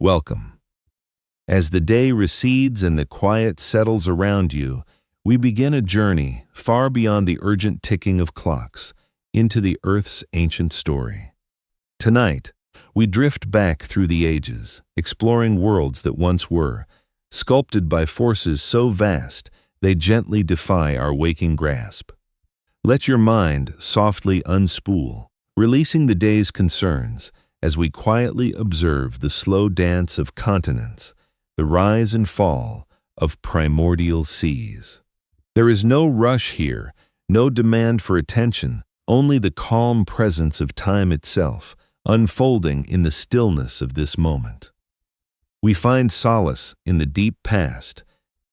welcome. As the day recedes and the quiet settles around you, we begin a journey far beyond the urgent ticking of clocks into the Earth's ancient story. Tonight, we drift back through the ages, exploring worlds that once were, sculpted by forces so vast they gently defy our waking grasp. Let your mind softly unspool, releasing the day's concerns as we quietly observe the slow dance of continents, the rise and fall of primordial seas. There is no rush here, no demand for attention, only the calm presence of time itself, unfolding in the stillness of this moment. We find solace in the deep past,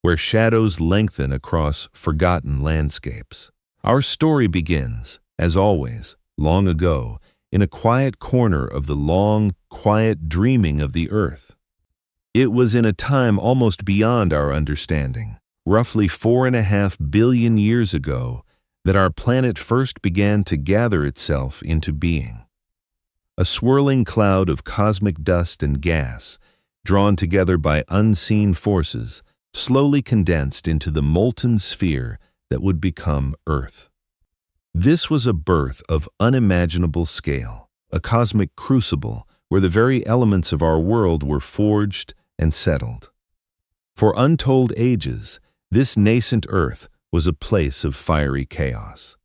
where shadows lengthen across forgotten landscapes. Our story begins, as always, long ago, in a quiet corner of the long, quiet dreaming of the Earth. It was in a time almost beyond our understanding, roughly 4.5 billion years ago, that our planet first began to gather itself into being. A swirling cloud of cosmic dust and gas, drawn together by unseen forces, slowly condensed into the molten sphere that would become Earth. This was a birth of unimaginable scale, a cosmic crucible where the very elements of our world were forged and settled. For untold ages, this nascent Earth was a place of fiery chaos.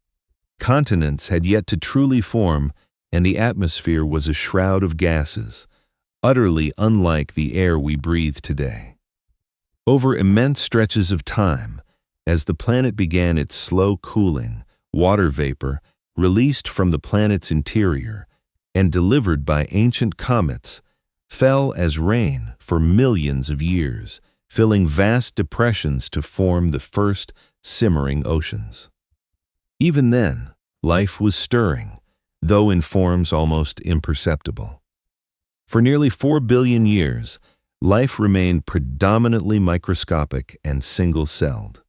Continents had yet to truly form, and the atmosphere was a shroud of gases, utterly unlike the air we breathe today. Over immense stretches of time, as the planet began its slow cooling, water vapor, released from the planet's interior and delivered by ancient comets, fell as rain for millions of years, filling vast depressions to form the first simmering oceans. Even then, life was stirring, though in forms almost imperceptible. For nearly 4 billion years, life remained predominantly microscopic and single-celled.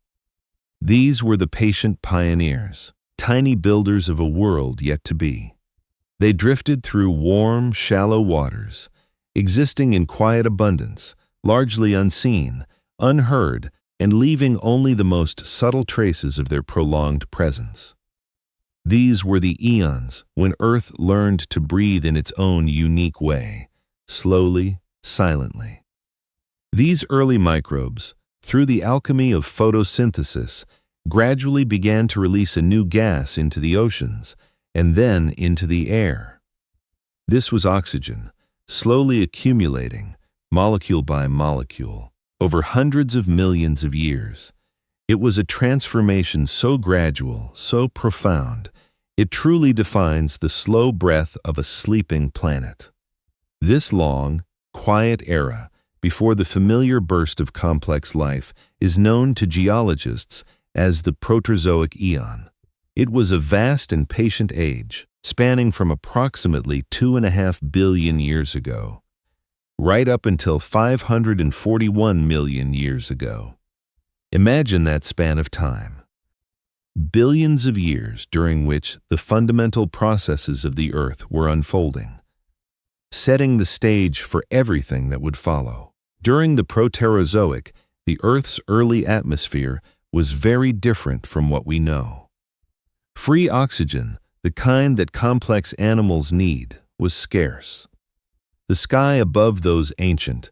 These were the patient pioneers, tiny builders of a world yet to be. They drifted through warm, shallow waters, existing in quiet abundance, largely unseen, unheard, and leaving only the most subtle traces of their prolonged presence. These were the eons when Earth learned to breathe in its own unique way, slowly, silently. These early microbes, through the alchemy of photosynthesis, gradually began to release a new gas into the oceans, and then into the air. This was oxygen, slowly accumulating, molecule by molecule, over hundreds of millions of years. It was a transformation so gradual, so profound, it truly defines the slow breath of a sleeping planet. This long, quiet era, before the familiar burst of complex life, is known to geologists as the Proterozoic Eon. It was a vast and patient age, spanning from approximately 2.5 billion years ago, right up until 541 million years ago. Imagine that span of time. Billions of years during which the fundamental processes of the Earth were unfolding, setting the stage for everything that would follow. During the Proterozoic, the Earth's early atmosphere was very different from what we know. Free oxygen, the kind that complex animals need, was scarce. The sky above those ancient,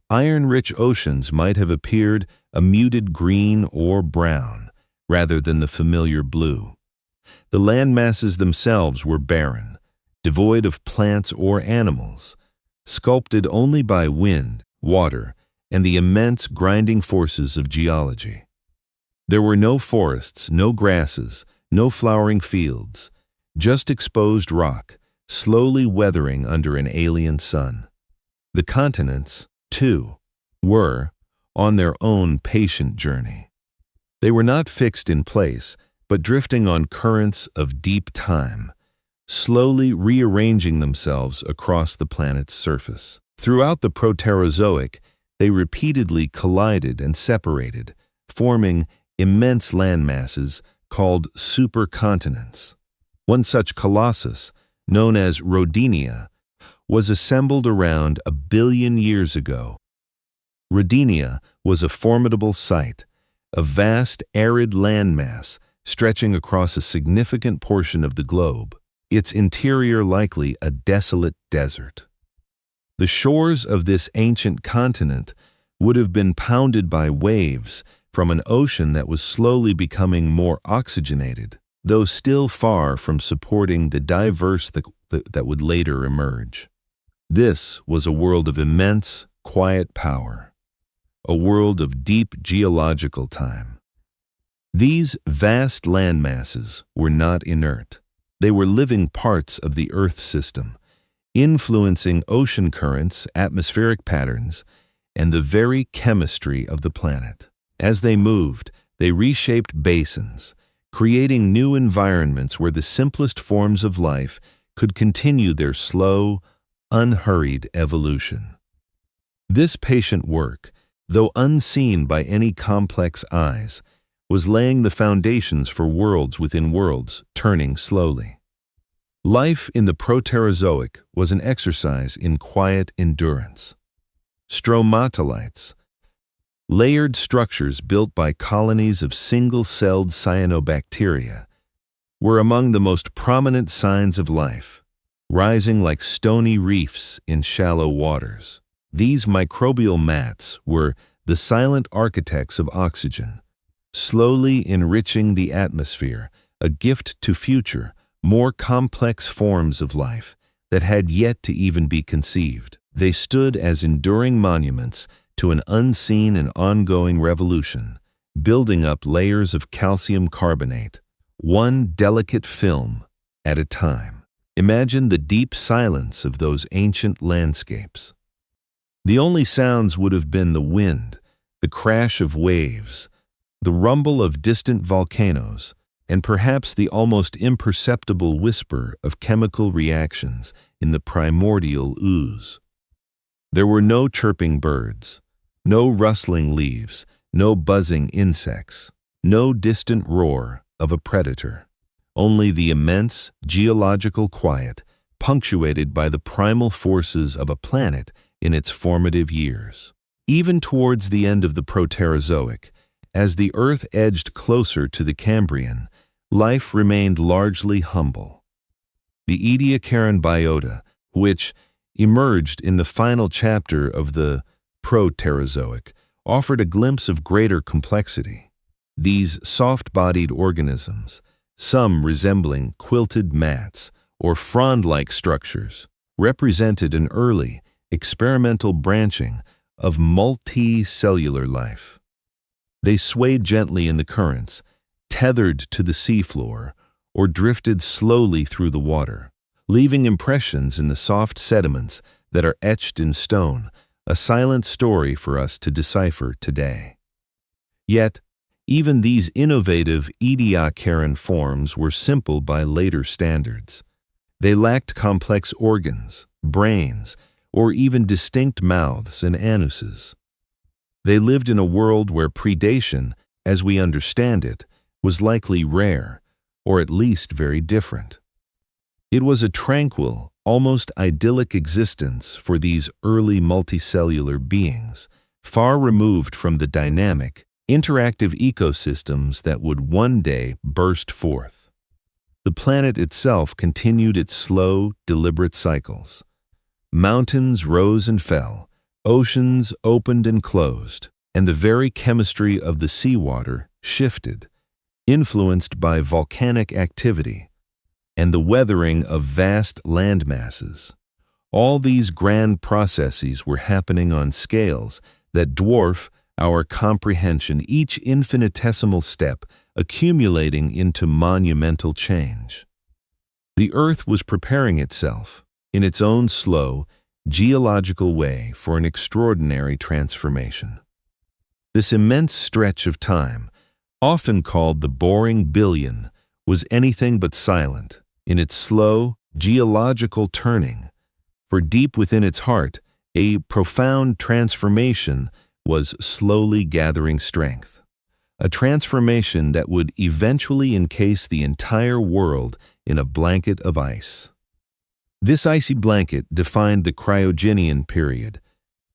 iron-rich oceans might have appeared a muted green or brown, rather than the familiar blue. The land masses themselves were barren, devoid of plants or animals, sculpted only by wind, water, and the immense grinding forces of geology. There were no forests, no grasses, no flowering fields, just exposed rock, slowly weathering under an alien sun. The continents, too, were on their own patient journey. They were not fixed in place, but drifting on currents of deep time, slowly rearranging themselves across the planet's surface. Throughout the Proterozoic, they repeatedly collided and separated, forming immense landmasses called supercontinents. One such colossus, known as Rodinia, was assembled around 1 billion years ago. Rodinia was a formidable site, a vast arid landmass stretching across a significant portion of the globe, its interior likely a desolate desert. The shores of this ancient continent would have been pounded by waves from an ocean that was slowly becoming more oxygenated, though still far from supporting the diverse that would later emerge. This was a world of immense, quiet power, a world of deep geological time. These vast landmasses were not inert. They were living parts of the Earth system, influencing ocean currents, atmospheric patterns, and the very chemistry of the planet. As they moved, they reshaped basins, creating new environments where the simplest forms of life could continue their slow, unhurried evolution. This patient work, though unseen by any complex eyes, was laying the foundations for worlds within worlds, turning slowly. Life in the Proterozoic was an exercise in quiet endurance. Stromatolites, layered structures built by colonies of single-celled cyanobacteria, were among the most prominent signs of life, rising like stony reefs in shallow waters. These microbial mats were the silent architects of oxygen, slowly enriching the atmosphere, a gift to future, more complex forms of life that had yet to even be conceived. They stood as enduring monuments to an unseen and ongoing revolution, building up layers of calcium carbonate, one delicate film at a time. Imagine the deep silence of those ancient landscapes. The only sounds would have been the wind, the crash of waves, the rumble of distant volcanoes, and perhaps the almost imperceptible whisper of chemical reactions in the primordial ooze. There were no chirping birds, no rustling leaves, no buzzing insects, no distant roar of a predator. Only the immense geological quiet, punctuated by the primal forces of a planet in its formative years. Even towards the end of the Proterozoic, as the Earth edged closer to the Cambrian, life remained largely humble. The Ediacaran biota, which emerged in the final chapter of the Proterozoic, offered a glimpse of greater complexity. These soft-bodied organisms, some resembling quilted mats or frond-like structures, represented an early, experimental branching of multicellular life. They swayed gently in the currents, tethered to the seafloor, or drifted slowly through the water, leaving impressions in the soft sediments that are etched in stone, a silent story for us to decipher today. Yet, even these innovative Ediacaran forms were simple by later standards. They lacked complex organs, brains, or even distinct mouths and anuses. They lived in a world where predation, as we understand it, was likely rare, or at least very different. It was a tranquil, almost idyllic existence for these early multicellular beings, far removed from the dynamic, interactive ecosystems that would one day burst forth. The planet itself continued its slow, deliberate cycles. Mountains rose and fell, oceans opened and closed, and the very chemistry of the seawater shifted, influenced by volcanic activity and the weathering of vast land masses. All these grand processes were happening on scales that dwarf our comprehension, each infinitesimal step accumulating into monumental change. The Earth was preparing itself, in its own slow, geological way, for an extraordinary transformation. This immense stretch of time, often called the boring billion, was anything but silent in its slow, geological turning, for deep within its heart, a profound transformation was slowly gathering strength, a transformation that would eventually encase the entire world in a blanket of ice. This icy blanket defined the cryogenian period,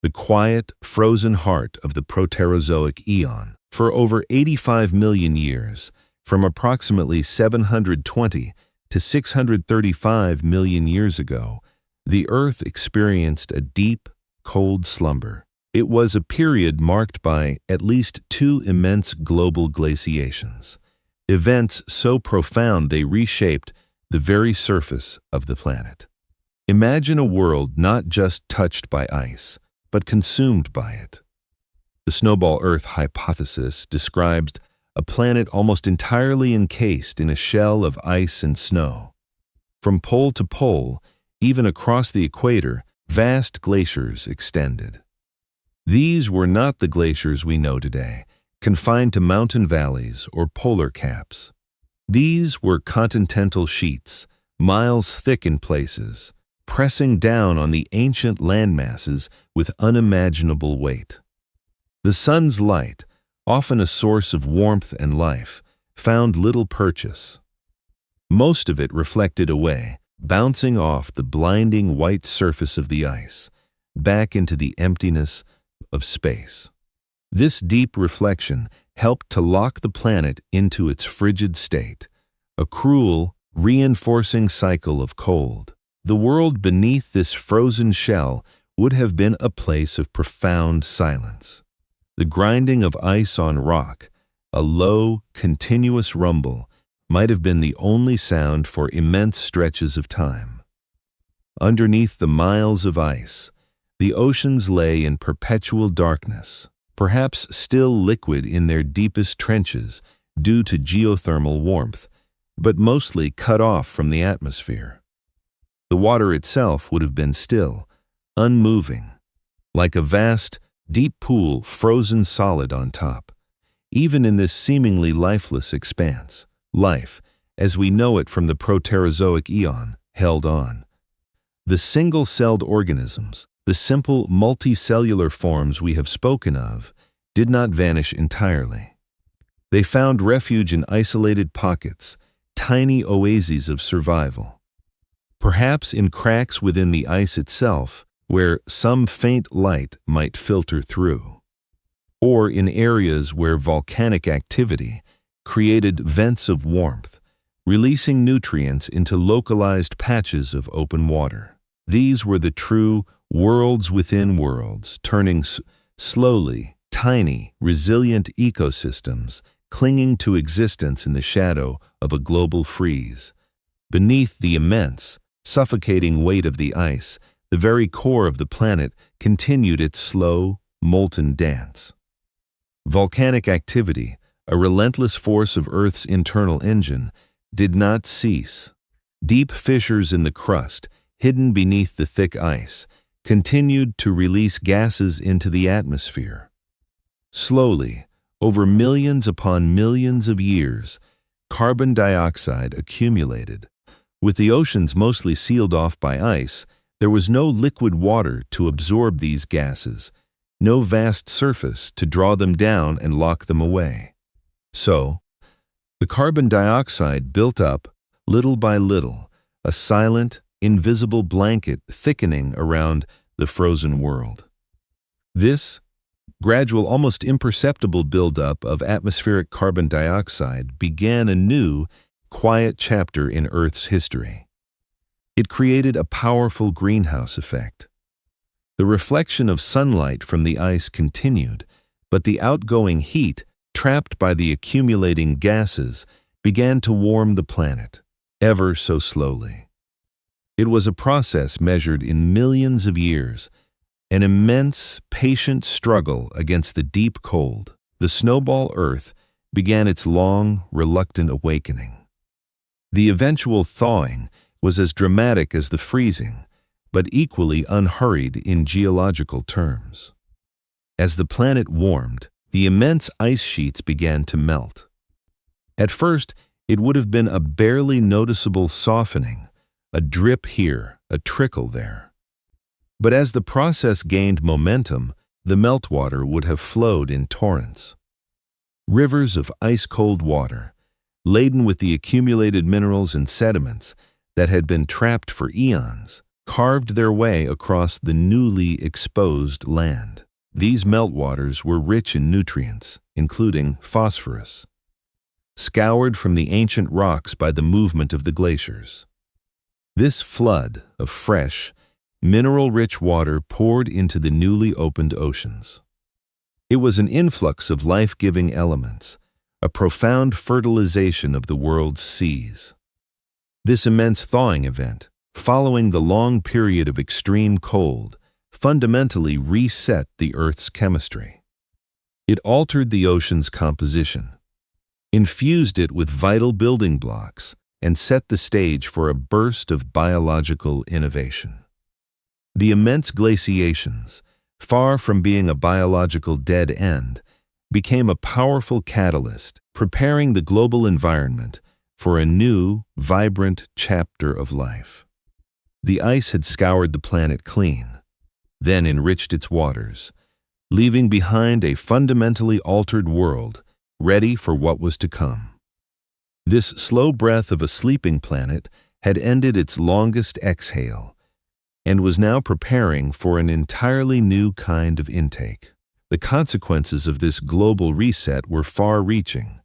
the quiet, frozen heart of the Proterozoic Eon. For over 85 million years, from approximately 720 to 635 million years ago, the Earth experienced a deep, cold slumber. It was a period marked by at least two immense global glaciations, events so profound they reshaped the very surface of the planet. Imagine a world not just touched by ice, but consumed by it. The snowball Earth hypothesis describes a planet almost entirely encased in a shell of ice and snow. From pole to pole, even across the equator, vast glaciers extended. These were not the glaciers we know today, confined to mountain valleys or polar caps. These were continental sheets, miles thick in places, pressing down on the ancient landmasses with unimaginable weight. The sun's light, often a source of warmth and life, found little purchase. Most of it reflected away, bouncing off the blinding white surface of the ice, back into the emptiness of space. This deep reflection helped to lock the planet into its frigid state, a cruel, reinforcing cycle of cold. The world beneath this frozen shell would have been a place of profound silence. The grinding of ice on rock, a low, continuous rumble, might have been the only sound for immense stretches of time. Underneath the miles of ice, the oceans lay in perpetual darkness, perhaps still liquid in their deepest trenches due to geothermal warmth, but mostly cut off from the atmosphere. The water itself would have been still, unmoving, like a vast, deep pool frozen solid on top. Even in this seemingly lifeless expanse, life, as we know it from the Proterozoic Eon, held on. The single-celled organisms, the simple multicellular forms we have spoken of, did not vanish entirely. They found refuge in isolated pockets, tiny oases of survival. Perhaps in cracks within the ice itself, where some faint light might filter through, or in areas where volcanic activity created vents of warmth, releasing nutrients into localized patches of open water. These were the true worlds within worlds, turning slowly, tiny, resilient ecosystems, clinging to existence in the shadow of a global freeze. Beneath the immense, suffocating weight of the ice, the very core of the planet continued its slow, molten dance. Volcanic activity, a relentless force of Earth's internal engine, did not cease. Deep fissures in the crust, hidden beneath the thick ice, continued to release gases into the atmosphere. Slowly, over millions upon millions of years, carbon dioxide accumulated. With the oceans mostly sealed off by ice, there was no liquid water to absorb these gases, no vast surface to draw them down and lock them away. So, the carbon dioxide built up, little by little, a silent, invisible blanket thickening around the frozen world. This gradual, almost imperceptible buildup of atmospheric carbon dioxide began a new, quiet chapter in Earth's history. It created a powerful greenhouse effect. The reflection of sunlight from the ice continued, but the outgoing heat, trapped by the accumulating gases, began to warm the planet, ever so slowly. It was a process measured in millions of years, an immense, patient struggle against the deep cold. The snowball Earth began its long, reluctant awakening. The eventual thawing was as dramatic as the freezing, but equally unhurried in geological terms. As the planet warmed, the immense ice sheets began to melt. At first, it would have been a barely noticeable softening, a drip here, a trickle there. But as the process gained momentum, the meltwater would have flowed in torrents. Rivers of ice-cold water, laden with the accumulated minerals and sediments that had been trapped for eons carved their way across the newly exposed land. These meltwaters were rich in nutrients, including phosphorus, scoured from the ancient rocks by the movement of the glaciers. This flood of fresh, mineral-rich water poured into the newly opened oceans. It was an influx of life-giving elements, a profound fertilization of the world's seas. This immense thawing event, following the long period of extreme cold, fundamentally reset the Earth's chemistry. It altered the ocean's composition, infused it with vital building blocks, and set the stage for a burst of biological innovation. The immense glaciations, far from being a biological dead end, became a powerful catalyst, preparing the global environment for a new, vibrant chapter of life. The ice had scoured the planet clean, then enriched its waters, leaving behind a fundamentally altered world, ready for what was to come. This slow breath of a sleeping planet had ended its longest exhale, and was now preparing for an entirely new kind of intake. The consequences of this global reset were far-reaching.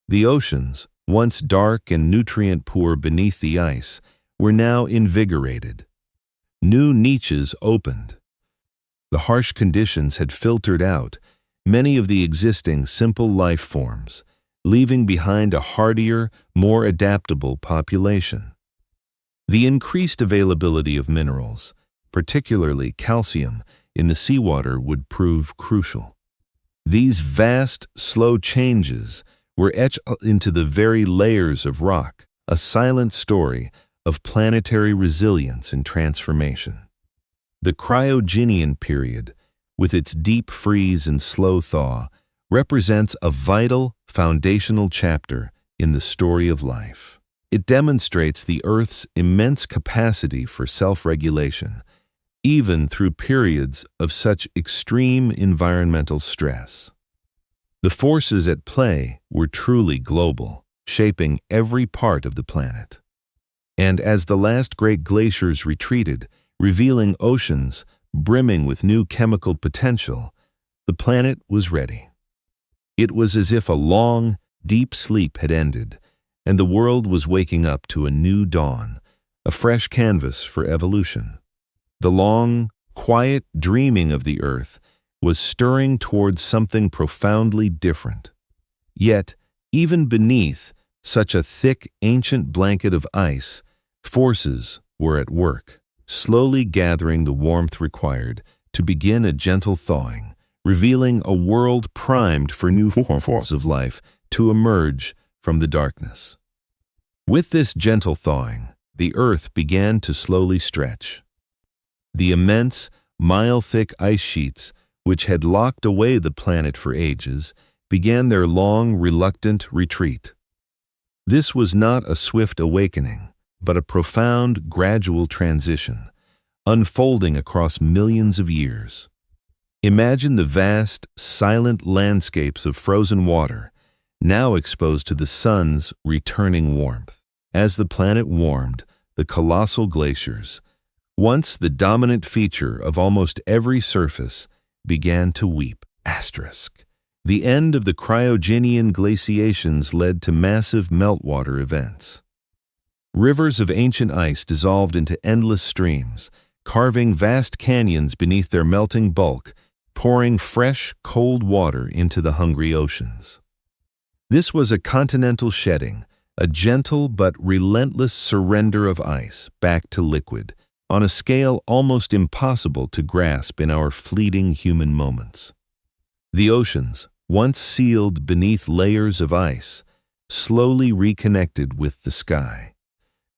The oceans, once dark and nutrient-poor beneath the ice, were now invigorated. New niches opened. The harsh conditions had filtered out many of the existing simple life forms, leaving behind a hardier, more adaptable population. The increased availability of minerals, particularly calcium, in the seawater would prove crucial. These vast, slow changes were etched into the very layers of rock, a silent story of planetary resilience and transformation. The cryogenian period, with its deep freeze and slow thaw, represents a vital, foundational chapter in the story of life. It demonstrates the Earth's immense capacity for self-regulation, even through periods of such extreme environmental stress. The forces at play were truly global, shaping every part of the planet. And as the last great glaciers retreated, revealing oceans brimming with new chemical potential, the planet was ready. It was as if a long, deep sleep had ended, and the world was waking up to a new dawn, a fresh canvas for evolution. The long, quiet dreaming of the Earth was stirring towards something profoundly different. Yet, even beneath such a thick, ancient blanket of ice, forces were at work, slowly gathering the warmth required to begin a gentle thawing, revealing a world primed for new forms of life to emerge from the darkness. With this gentle thawing, the Earth began to slowly stretch. The immense, mile-thick ice sheets, which had locked away the planet for ages, began their long, reluctant retreat. This was not a swift awakening, but a profound, gradual transition, unfolding across millions of years. Imagine the vast, silent landscapes of frozen water, now exposed to the sun's returning warmth. As the planet warmed, the colossal glaciers, once the dominant feature of almost every surface, began to weep. The end of the cryogenian glaciations led to massive meltwater events. Rivers of ancient ice dissolved into endless streams, carving vast canyons beneath their melting bulk, pouring fresh, cold water into the hungry oceans. This was a continental shedding, a gentle but relentless surrender of ice back to liquid, on a scale almost impossible to grasp in our fleeting human moments. The oceans, once sealed beneath layers of ice, slowly reconnected with the sky.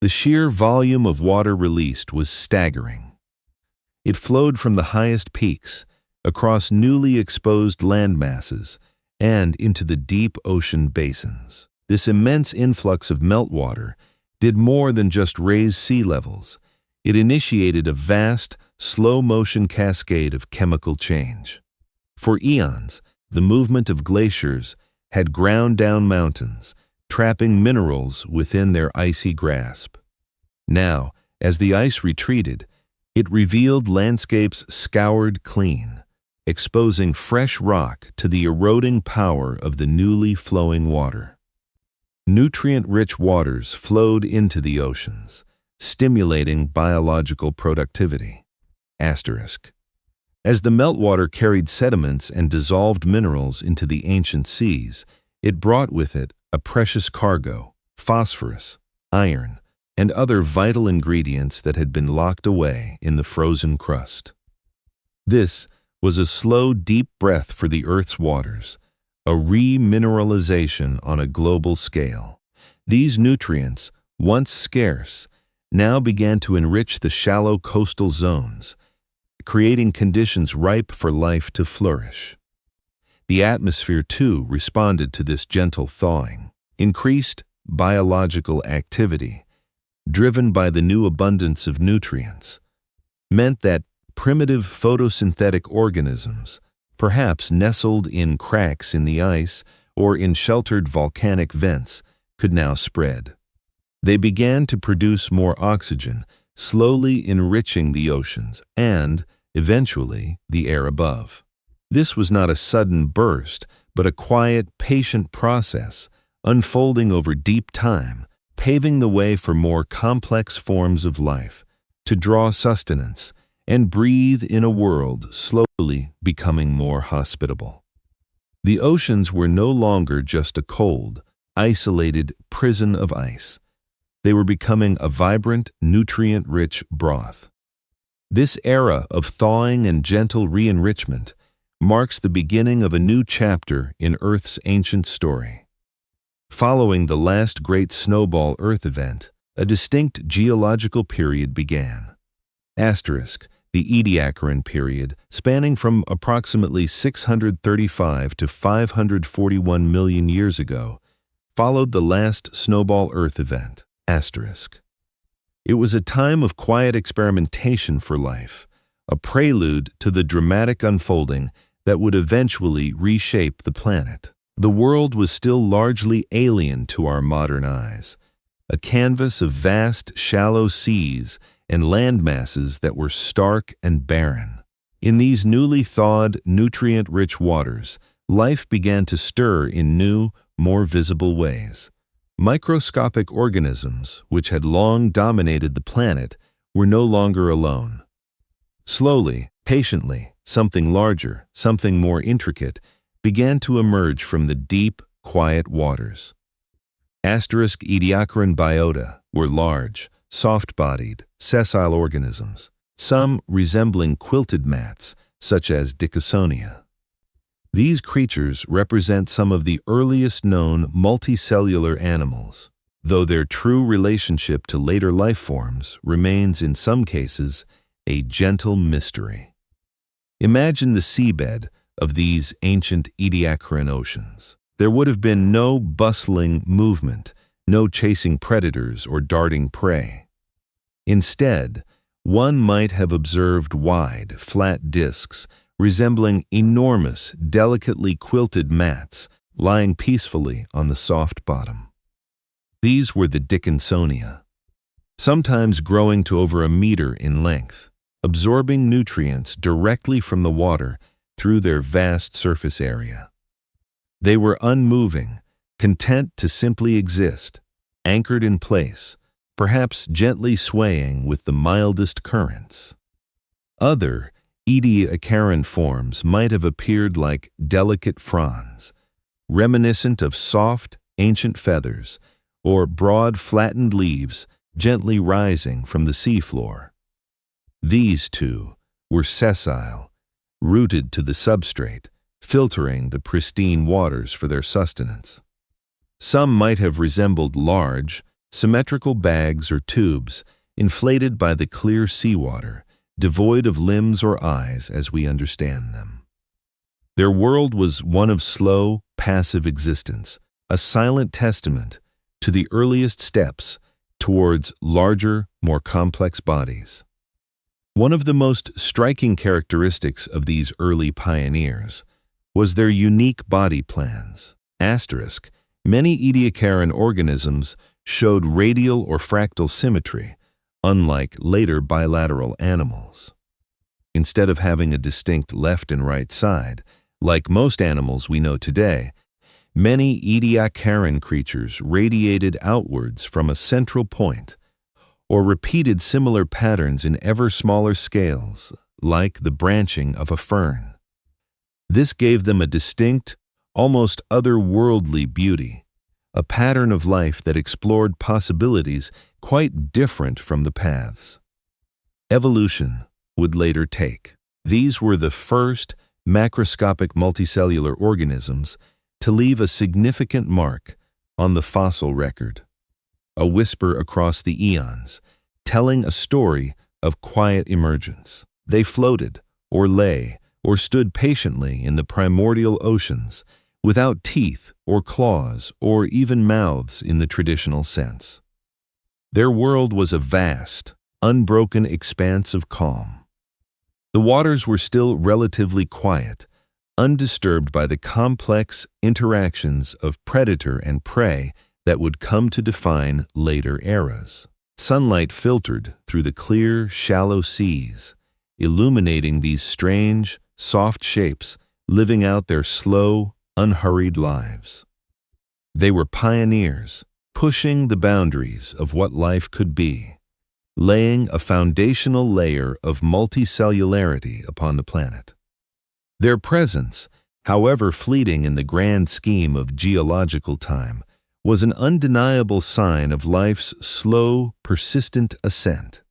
The sheer volume of water released was staggering. It flowed from the highest peaks, across newly exposed landmasses, and into the deep ocean basins. This immense influx of meltwater did more than just raise sea levels. It initiated a vast, slow-motion cascade of chemical change. For eons, the movement of glaciers had ground down mountains, trapping minerals within their icy grasp. Now, as the ice retreated, it revealed landscapes scoured clean, exposing fresh rock to the eroding power of the newly flowing water. Nutrient-rich waters flowed into the oceans, stimulating biological productivity. Asterisk. As the meltwater carried sediments and dissolved minerals into the ancient seas, it brought with it a precious cargo, phosphorus, iron, and other vital ingredients that had been locked away in the frozen crust. This was a slow, deep breath for the Earth's waters, a remineralization on a global scale. These nutrients, once scarce, now began to enrich the shallow coastal zones, creating conditions ripe for life to flourish. The atmosphere, too, responded to this gentle thawing. Increased biological activity, driven by the new abundance of nutrients, meant that primitive photosynthetic organisms, perhaps nestled in cracks in the ice or in sheltered volcanic vents, could now spread. They began to produce more oxygen, slowly enriching the oceans and, eventually, the air above. This was not a sudden burst, but a quiet, patient process, unfolding over deep time, paving the way for more complex forms of life to draw sustenance and breathe in a world slowly becoming more hospitable. The oceans were no longer just a cold, isolated prison of ice. They were becoming a vibrant, nutrient-rich broth. This era of thawing and gentle re-enrichment marks the beginning of a new chapter in Earth's ancient story. Following the last great snowball Earth event, a distinct geological period began. Asterisk, the Ediacaran period, spanning from approximately 635 to 541 million years ago, followed the last snowball Earth event. Asterisk. It was a time of quiet experimentation for life, a prelude to the dramatic unfolding that would eventually reshape the planet. The world was still largely alien to our modern eyes, a canvas of vast, shallow seas and land masses that were stark and barren. In these newly thawed, nutrient-rich waters, life began to stir in new, more visible ways. Microscopic organisms, which had long dominated the planet, were no longer alone. Slowly, patiently, something larger, something more intricate, began to emerge from the deep, quiet waters. Asterisk Ediacaran biota were large, soft-bodied, sessile organisms, some resembling quilted mats, such as Dicosonia. These creatures represent some of the earliest known multicellular animals, though their true relationship to later life forms remains in some cases a gentle mystery. Imagine the seabed of these ancient Ediacaran oceans. There would have been no bustling movement, no chasing predators or darting prey. Instead, one might have observed wide, flat discs resembling enormous, delicately quilted mats lying peacefully on the soft bottom. These were the Dickinsonia, sometimes growing to over a meter in length, absorbing nutrients directly from the water through their vast surface area. They were unmoving, content to simply exist, anchored in place, perhaps gently swaying with the mildest currents. Other Ediacaran forms might have appeared like delicate fronds, reminiscent of soft, ancient feathers, or broad, flattened leaves gently rising from the seafloor. These, too, were sessile, rooted to the substrate, filtering the pristine waters for their sustenance. Some might have resembled large, symmetrical bags or tubes inflated by the clear seawater, devoid of limbs or eyes as we understand them. Their world was one of slow, passive existence, a silent testament to the earliest steps towards larger, more complex bodies. One of the most striking characteristics of these early pioneers was their unique body plans. Asterisk, many Ediacaran organisms showed radial or fractal symmetry, unlike later bilateral animals. Instead of having a distinct left and right side, like most animals we know today, many Ediacaran creatures radiated outwards from a central point, or repeated similar patterns in ever smaller scales, like the branching of a fern. This gave them a distinct, almost otherworldly beauty, a pattern of life that explored possibilities quite different from the paths evolution would later take. These were the first macroscopic multicellular organisms to leave a significant mark on the fossil record, a whisper across the eons, telling a story of quiet emergence. They floated, or lay, or stood patiently in the primordial oceans, without teeth or claws or even mouths in the traditional sense. Their world was a vast, unbroken expanse of calm. The waters were still relatively quiet, undisturbed by the complex interactions of predator and prey that would come to define later eras. Sunlight filtered through the clear, shallow seas, illuminating these strange, soft shapes living out their slow, unhurried lives. They were pioneers, pushing the boundaries of what life could be, laying a foundational layer of multicellularity upon the planet. Their presence, however fleeting in the grand scheme of geological time, was an undeniable sign of life's slow, persistent ascent.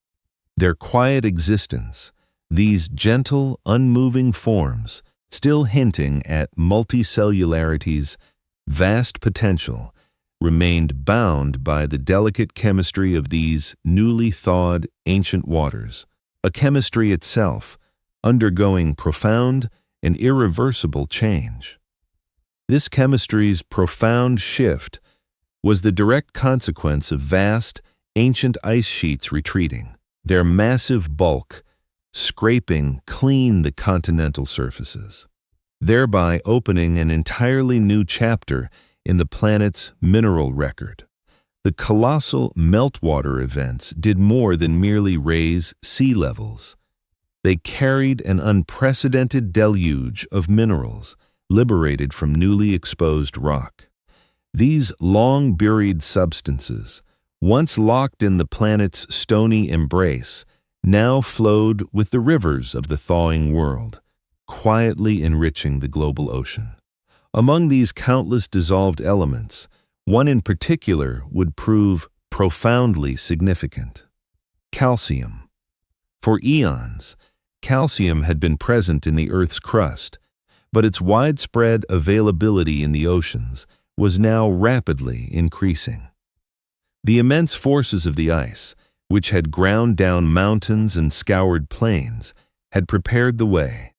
Their quiet existence, these gentle, unmoving forms, still hinting at multicellularity's vast potential, remained bound by the delicate chemistry of these newly thawed ancient waters, a chemistry itself undergoing profound and irreversible change. This chemistry's profound shift was the direct consequence of vast, ancient ice sheets retreating, their massive bulk scraping clean the continental surfaces, thereby opening an entirely new chapter in the planet's mineral record. The colossal meltwater events did more than merely raise sea levels. They carried an unprecedented deluge of minerals liberated from newly exposed rock. These long-buried substances, once locked in the planet's stony embrace, now flowed with the rivers of the thawing world, quietly enriching the global ocean. Among these countless dissolved elements, one in particular would prove profoundly significant: calcium. For eons, calcium had been present in the Earth's crust, but its widespread availability in the oceans was now rapidly increasing. The immense forces of the ice, which had ground down mountains and scoured plains, had prepared the way.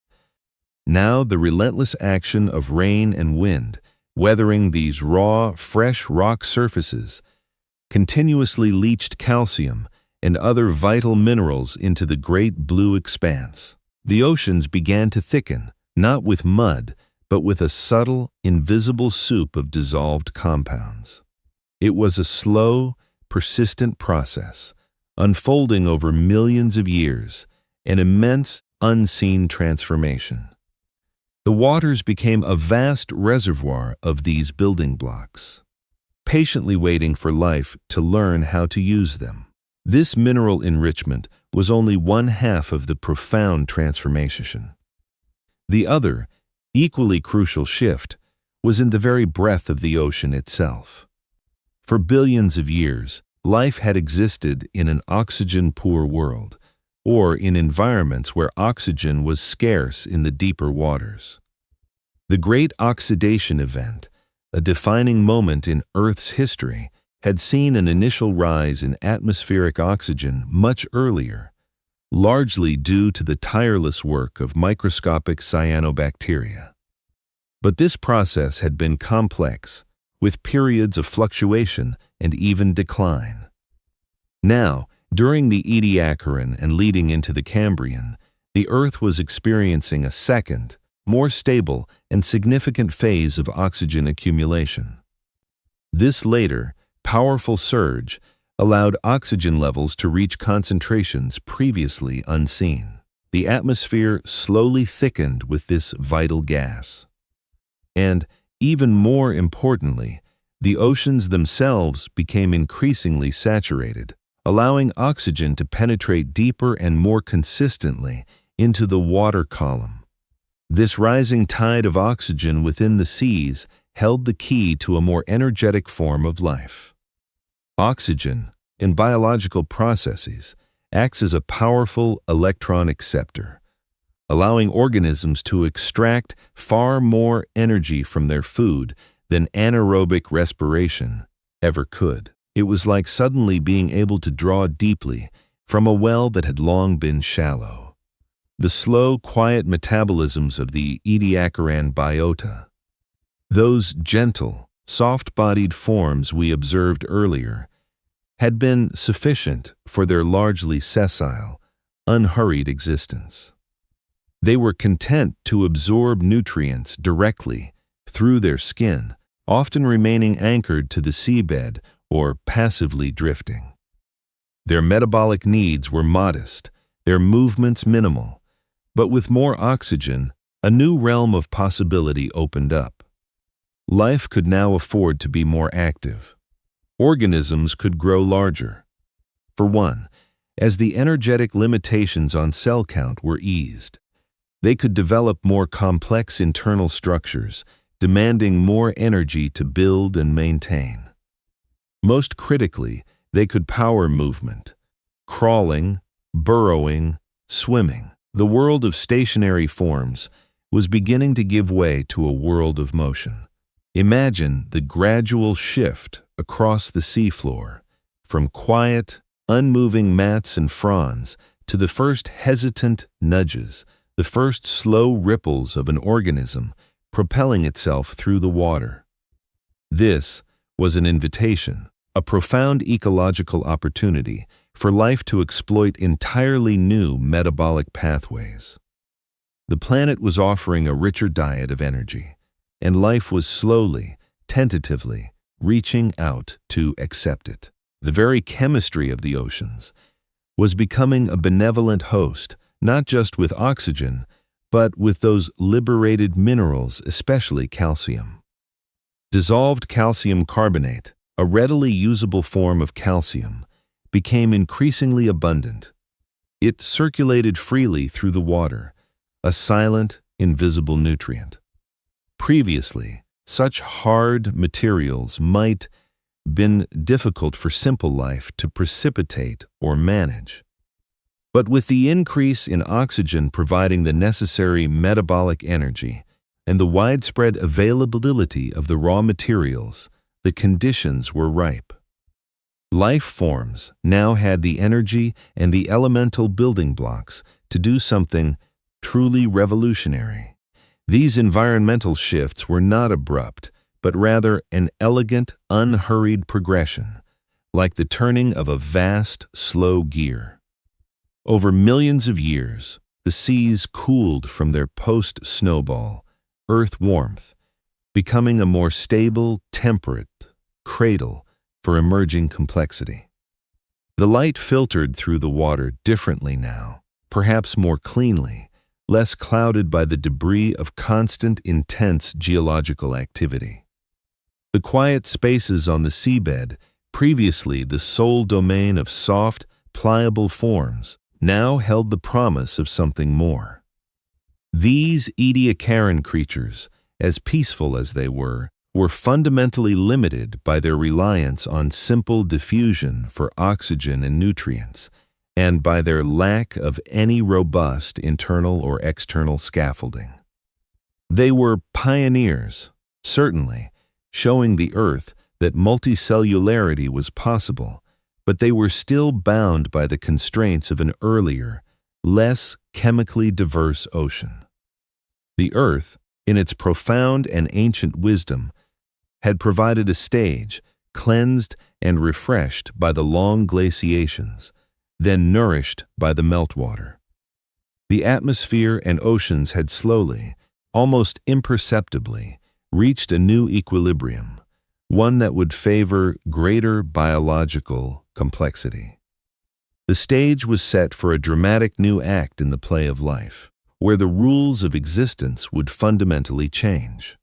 Now the relentless action of rain and wind, weathering these raw, fresh rock surfaces, continuously leached calcium and other vital minerals into the great blue expanse. The oceans began to thicken, not with mud, but with a subtle, invisible soup of dissolved compounds. It was a slow, persistent process, unfolding over millions of years, an immense, unseen transformation. The waters became a vast reservoir of these building blocks, patiently waiting for life to learn how to use them. This mineral enrichment was only one half of the profound transformation. The other, equally crucial shift was in the very breath of the ocean itself. For billions of years, life had existed in an oxygen-poor world, or in environments where oxygen was scarce in the deeper waters. The Great Oxidation Event, a defining moment in Earth's history, had seen an initial rise in atmospheric oxygen much earlier, largely due to the tireless work of microscopic cyanobacteria. But this process had been complex, with periods of fluctuation and even decline. Now, during the Ediacaran and leading into the Cambrian, the Earth was experiencing a second, more stable and significant phase of oxygen accumulation. This later, powerful surge, allowed oxygen levels to reach concentrations previously unseen. The atmosphere slowly thickened with this vital gas. And, even more importantly, the oceans themselves became increasingly saturated, allowing oxygen to penetrate deeper and more consistently into the water column. This rising tide of oxygen within the seas held the key to a more energetic form of life. Oxygen, in biological processes, acts as a powerful electron acceptor, allowing organisms to extract far more energy from their food than anaerobic respiration ever could. It was like suddenly being able to draw deeply from a well that had long been shallow. The slow, quiet metabolisms of the Ediacaran biota, those gentle, soft-bodied forms we observed earlier, had been sufficient for their largely sessile, unhurried existence. They were content to absorb nutrients directly through their skin, often remaining anchored to the seabed or passively drifting. Their metabolic needs were modest, their movements minimal, but with more oxygen, a new realm of possibility opened up. Life could now afford to be more active. Organisms could grow larger. For one, as the energetic limitations on cell count were eased, they could develop more complex internal structures, demanding more energy to build and maintain. Most critically, they could power movement, crawling, burrowing, swimming. The world of stationary forms was beginning to give way to a world of motion. Imagine the gradual shift across the seafloor, from quiet, unmoving mats and fronds to the first hesitant nudges, the first slow ripples of an organism propelling itself through the water. This was an invitation, a profound ecological opportunity for life to exploit entirely new metabolic pathways. The planet was offering a richer diet of energy, and life was slowly, tentatively, reaching out to accept it. The very chemistry of the oceans was becoming a benevolent host, not just with oxygen, but with those liberated minerals, especially calcium. Dissolved calcium carbonate, a readily usable form of calcium, became increasingly abundant. It circulated freely through the water, a silent, invisible nutrient. Previously, such hard materials might been difficult for simple life to precipitate or manage. But with the increase in oxygen providing the necessary metabolic energy and the widespread availability of the raw materials, the conditions were ripe. Life forms now had the energy and the elemental building blocks to do something truly revolutionary. These environmental shifts were not abrupt, but rather an elegant, unhurried progression, like the turning of a vast, slow gear. Over millions of years, the seas cooled from their post-snowball, earth warmth, becoming a more stable, temperate cradle for emerging complexity. The light filtered through the water differently now, perhaps more cleanly, less clouded by the debris of constant, intense geological activity. The quiet spaces on the seabed, previously the sole domain of soft, pliable forms, now held the promise of something more. These Ediacaran creatures, as peaceful as they were fundamentally limited by their reliance on simple diffusion for oxygen and nutrients, and by their lack of any robust internal or external scaffolding. They were pioneers, certainly, showing the Earth that multicellularity was possible, but they were still bound by the constraints of an earlier, less chemically diverse ocean. The Earth, in its profound and ancient wisdom, had provided a stage, cleansed and refreshed by the long glaciations, then nourished by the meltwater. The atmosphere and oceans had slowly, almost imperceptibly, reached a new equilibrium, one that would favor greater biological complexity. The stage was set for a dramatic new act in the play of life, where the rules of existence would fundamentally change.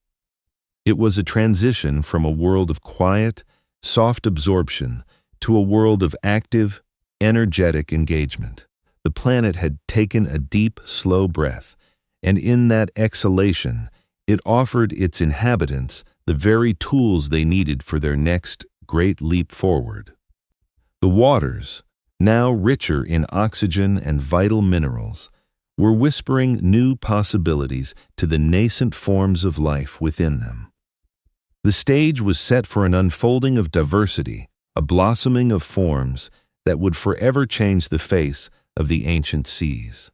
It was a transition from a world of quiet, soft absorption to a world of active, energetic engagement. The planet had taken a deep, slow breath, and in that exhalation, it offered its inhabitants the very tools they needed for their next great leap forward. The waters, now richer in oxygen and vital minerals, were whispering new possibilities to the nascent forms of life within them. The stage was set for an unfolding of diversity, a blossoming of forms that would forever change the face of the ancient seas.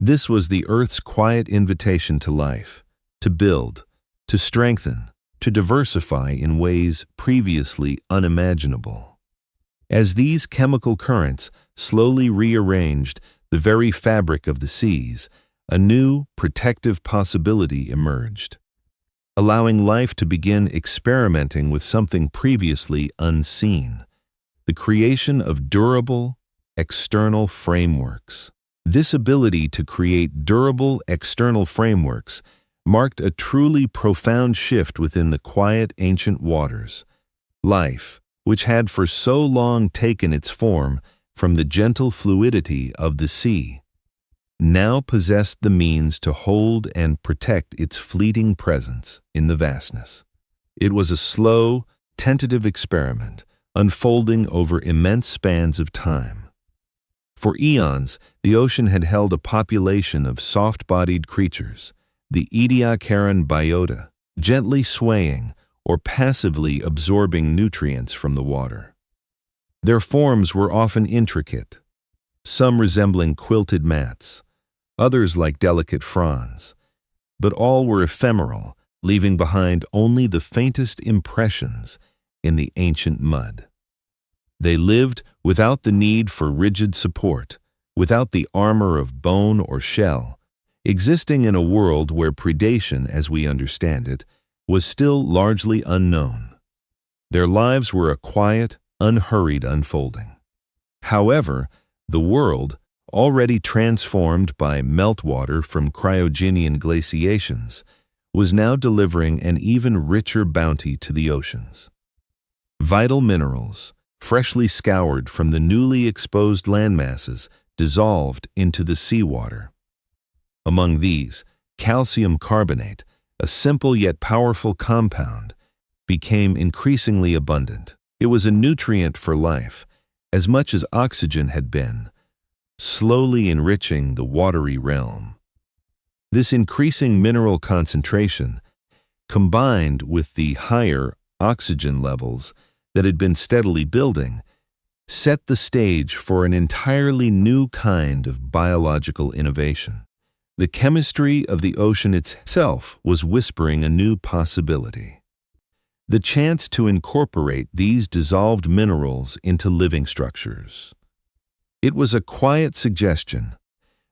This was the Earth's quiet invitation to life, to build, to strengthen, to diversify in ways previously unimaginable. As these chemical currents slowly rearranged the very fabric of the seas, a new, protective possibility emerged, allowing life to begin experimenting with something previously unseen: the creation of durable, external frameworks. This ability to create durable external frameworks marked a truly profound shift within the quiet ancient waters. Life, which had for so long taken its form from the gentle fluidity of the sea, now possessed the means to hold and protect its fleeting presence in the vastness. It was a slow, tentative experiment, unfolding over immense spans of time. For eons, the ocean had held a population of soft-bodied creatures, the Ediacaran biota, gently swaying or passively absorbing nutrients from the water. Their forms were often intricate, some resembling quilted mats, others like delicate fronds, but all were ephemeral, leaving behind only the faintest impressions in the ancient mud. They lived without the need for rigid support, without the armor of bone or shell, existing in a world where predation, as we understand it, was still largely unknown. Their lives were a quiet, unhurried unfolding. However, the world, already transformed by meltwater from cryogenian glaciations, was now delivering an even richer bounty to the oceans. Vital minerals, freshly scoured from the newly exposed landmasses, dissolved into the seawater. Among these, calcium carbonate, a simple yet powerful compound, became increasingly abundant. It was a nutrient for life, as much as oxygen had been, slowly enriching the watery realm. This increasing mineral concentration, combined with the higher oxygen levels that had been steadily building, set the stage for an entirely new kind of biological innovation. The chemistry of the ocean itself was whispering a new possibility: the chance to incorporate these dissolved minerals into living structures. It was a quiet suggestion,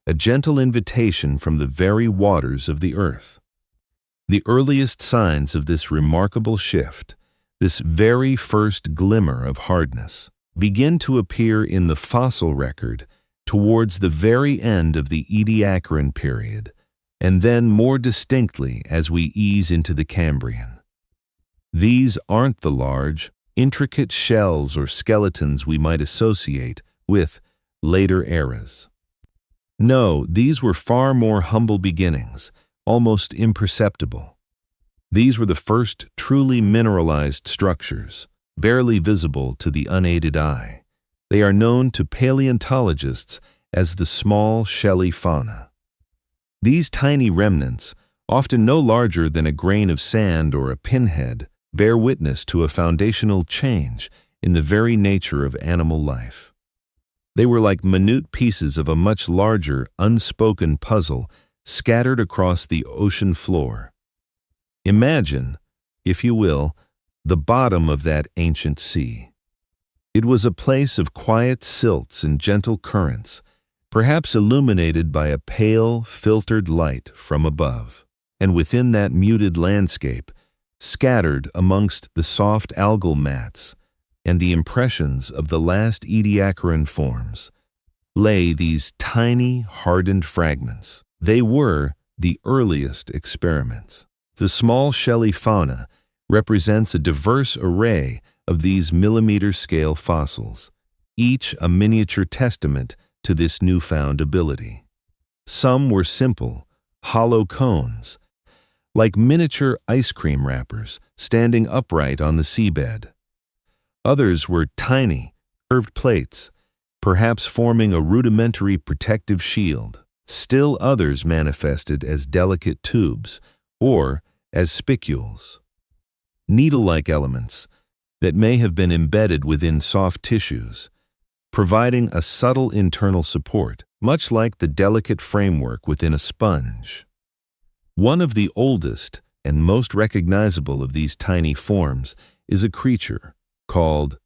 a gentle invitation from the very waters of the earth. The earliest signs of this remarkable shift, this very first glimmer of hardness, begin to appear in the fossil record towards the very end of the Ediacaran period, and then more distinctly as we ease into the Cambrian. These aren't the large, intricate shells or skeletons we might associate with later eras. No, these were far more humble beginnings, almost imperceptible. These were the first truly mineralized structures, barely visible to the unaided eye. They are known to paleontologists as the small shelly fauna. These tiny remnants, often no larger than a grain of sand or a pinhead, bear witness to a foundational change in the very nature of animal life. They were like minute pieces of a much larger, unspoken puzzle scattered across the ocean floor. Imagine, if you will, the bottom of that ancient sea. It was a place of quiet silts and gentle currents, perhaps illuminated by a pale, filtered light from above. And within that muted landscape, scattered amongst the soft algal mats and the impressions of the last Ediacaran forms, lay these tiny, hardened fragments. They were the earliest experiments. The small shelly fauna represents a diverse array of these millimeter-scale fossils, each a miniature testament to this newfound ability. Some were simple, hollow cones, like miniature ice cream wrappers standing upright on the seabed. Others were tiny, curved plates, perhaps forming a rudimentary protective shield. Still others manifested as delicate tubes or as spicules, needle-like elements that may have been embedded within soft tissues, providing a subtle internal support, much like the delicate framework within a sponge. One of the oldest and most recognizable of these tiny forms is a creature called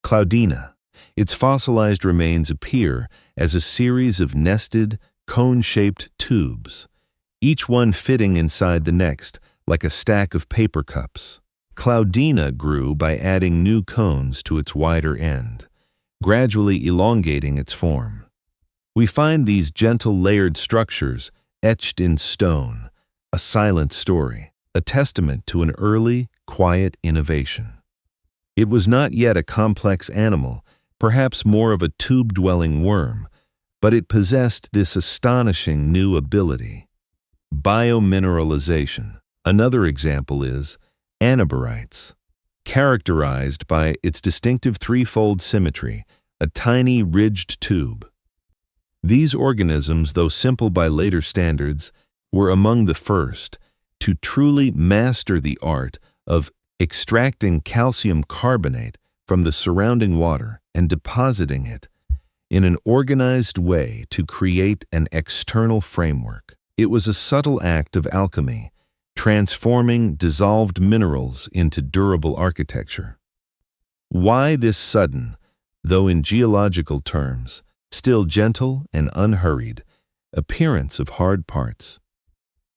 Cloudina. Its fossilized remains appear as a series of nested, cone-shaped tubes, each one fitting inside the next like a stack of paper cups. Cloudina grew by adding new cones to its wider end, gradually elongating its form. We find these gentle layered structures etched in stone, a silent story, a testament to an early, quiet innovation. It was not yet a complex animal, perhaps more of a tube-dwelling worm, but it possessed this astonishing new ability. Biomineralization. Another example is anabarites, characterized by its distinctive threefold symmetry, a tiny ridged tube. These organisms, though simple by later standards, were among the first to truly master the art of extracting calcium carbonate from the surrounding water and depositing it in an organized way to create an external framework. It was a subtle act of alchemy, transforming dissolved minerals into durable architecture. Why this sudden, though in geological terms, still gentle and unhurried, appearance of hard parts?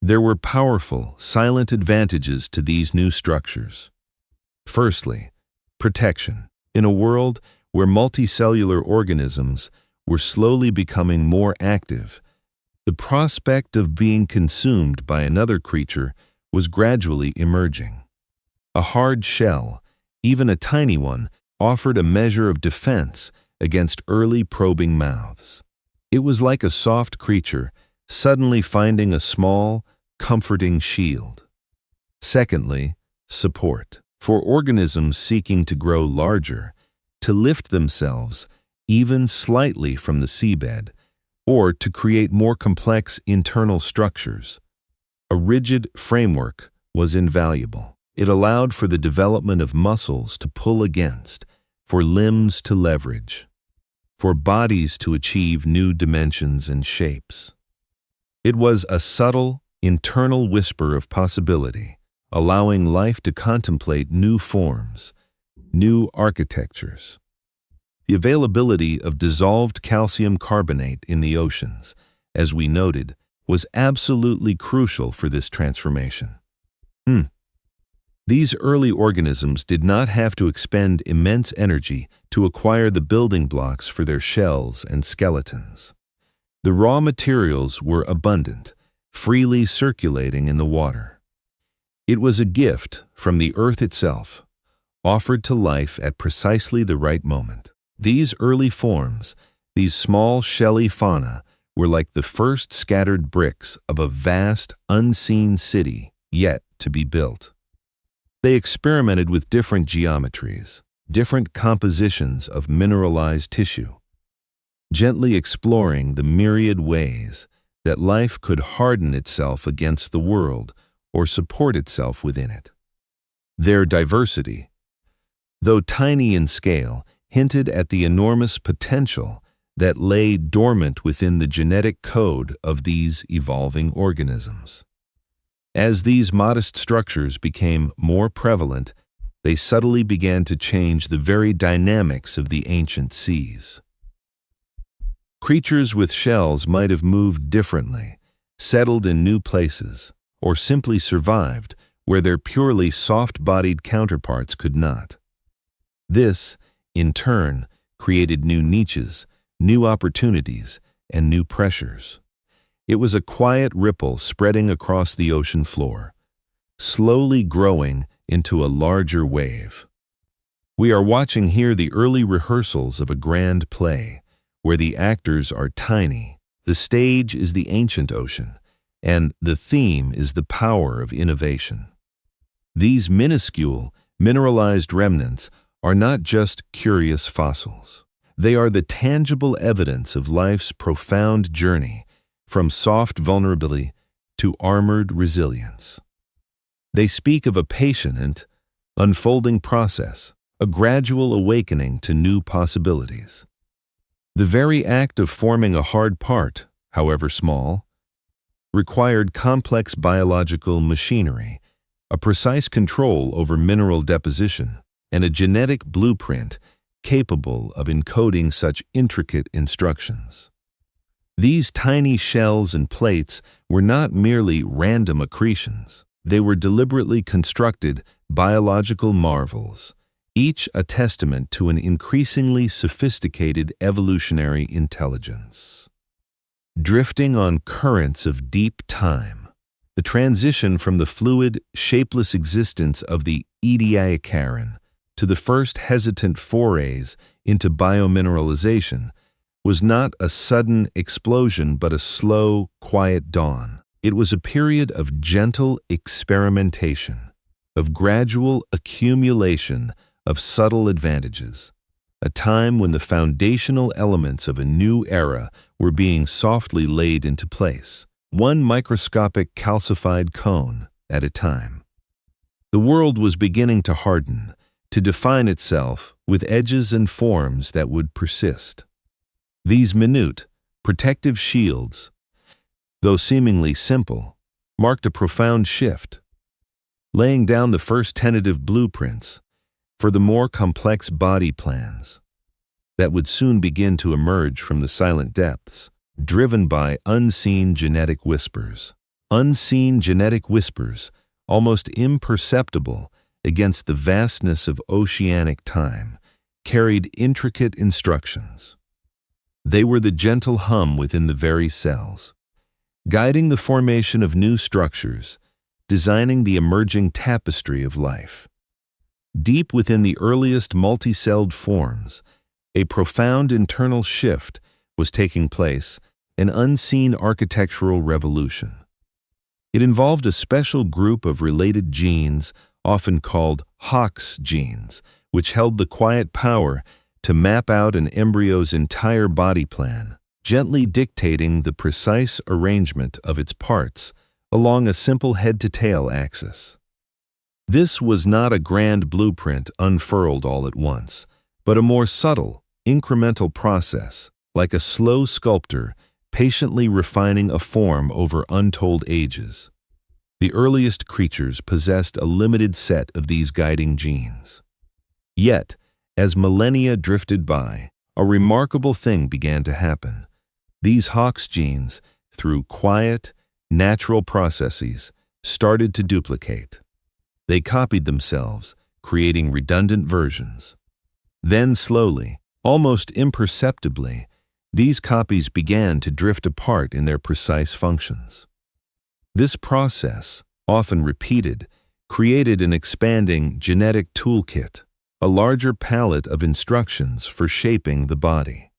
There were powerful, silent advantages to these new structures. Firstly, protection. In a world where multicellular organisms were slowly becoming more active, the prospect of being consumed by another creature was gradually emerging. A hard shell, even a tiny one, offered a measure of defense against early probing mouths. It was like a soft creature suddenly finding a small, comforting shield. Secondly, support. For organisms seeking to grow larger, to lift themselves even slightly from the seabed, or to create more complex internal structures, a rigid framework was invaluable. It allowed for the development of muscles to pull against, for limbs to leverage, for bodies to achieve new dimensions and shapes. It was a subtle, internal whisper of possibility, allowing life to contemplate new forms, new architectures. The availability of dissolved calcium carbonate in the oceans, as we noted, was absolutely crucial for this transformation. These early organisms did not have to expend immense energy to acquire the building blocks for their shells and skeletons. The raw materials were abundant, freely circulating in the water. It was a gift from the earth itself, offered to life at precisely the right moment. These early forms, these small shelly fauna, were like the first scattered bricks of a vast, unseen city yet to be built. They experimented with different geometries, different compositions of mineralized tissue, gently exploring the myriad ways that life could harden itself against the world or support itself within it. Their diversity, though tiny in scale, hinted at the enormous potential that lay dormant within the genetic code of these evolving organisms. As these modest structures became more prevalent, they subtly began to change the very dynamics of the ancient seas. Creatures with shells might have moved differently, settled in new places, or simply survived where their purely soft-bodied counterparts could not. This, in turn, created new niches, new opportunities, and new pressures. It was a quiet ripple spreading across the ocean floor, slowly growing into a larger wave. We are watching here the early rehearsals of a grand play, where the actors are tiny, the stage is the ancient ocean, and the theme is the power of innovation. These minuscule, mineralized remnants are not just curious fossils. They are the tangible evidence of life's profound journey, from soft vulnerability to armored resilience. They speak of a patient and unfolding process, a gradual awakening to new possibilities. The very act of forming a hard part, however small, required complex biological machinery, a precise control over mineral deposition, and a genetic blueprint capable of encoding such intricate instructions. These tiny shells and plates were not merely random accretions. They were deliberately constructed biological marvels, each a testament to an increasingly sophisticated evolutionary intelligence. Drifting on currents of deep time, the transition from the fluid, shapeless existence of the Ediacaran to the first hesitant forays into biomineralization was not a sudden explosion but a slow, quiet dawn. It was a period of gentle experimentation, of gradual accumulation of subtle advantages, a time when the foundational elements of a new era were being softly laid into place, one microscopic calcified cone at a time. The world was beginning to harden, to define itself with edges and forms that would persist. These minute, protective shields, though seemingly simple, marked a profound shift, laying down the first tentative blueprints for the more complex body plans that would soon begin to emerge from the silent depths, driven by unseen genetic whispers. Unseen genetic whispers, almost imperceptible against the vastness of oceanic time, carried intricate instructions. They were the gentle hum within the very cells, guiding the formation of new structures, designing the emerging tapestry of life. Deep within the earliest multicelled forms, a profound internal shift was taking place, an unseen architectural revolution. It involved a special group of related genes, often called Hox genes, which held the quiet power to map out an embryo's entire body plan, gently dictating the precise arrangement of its parts along a simple head-to-tail axis. This was not a grand blueprint unfurled all at once, but a more subtle, incremental process, like a slow sculptor patiently refining a form over untold ages. The earliest creatures possessed a limited set of these guiding genes. Yet, as millennia drifted by, a remarkable thing began to happen. These Hox genes, through quiet, natural processes, started to duplicate. They copied themselves, creating redundant versions. Then slowly, almost imperceptibly, these copies began to drift apart in their precise functions. This process, often repeated, created an expanding genetic toolkit, a larger palette of instructions for shaping the body.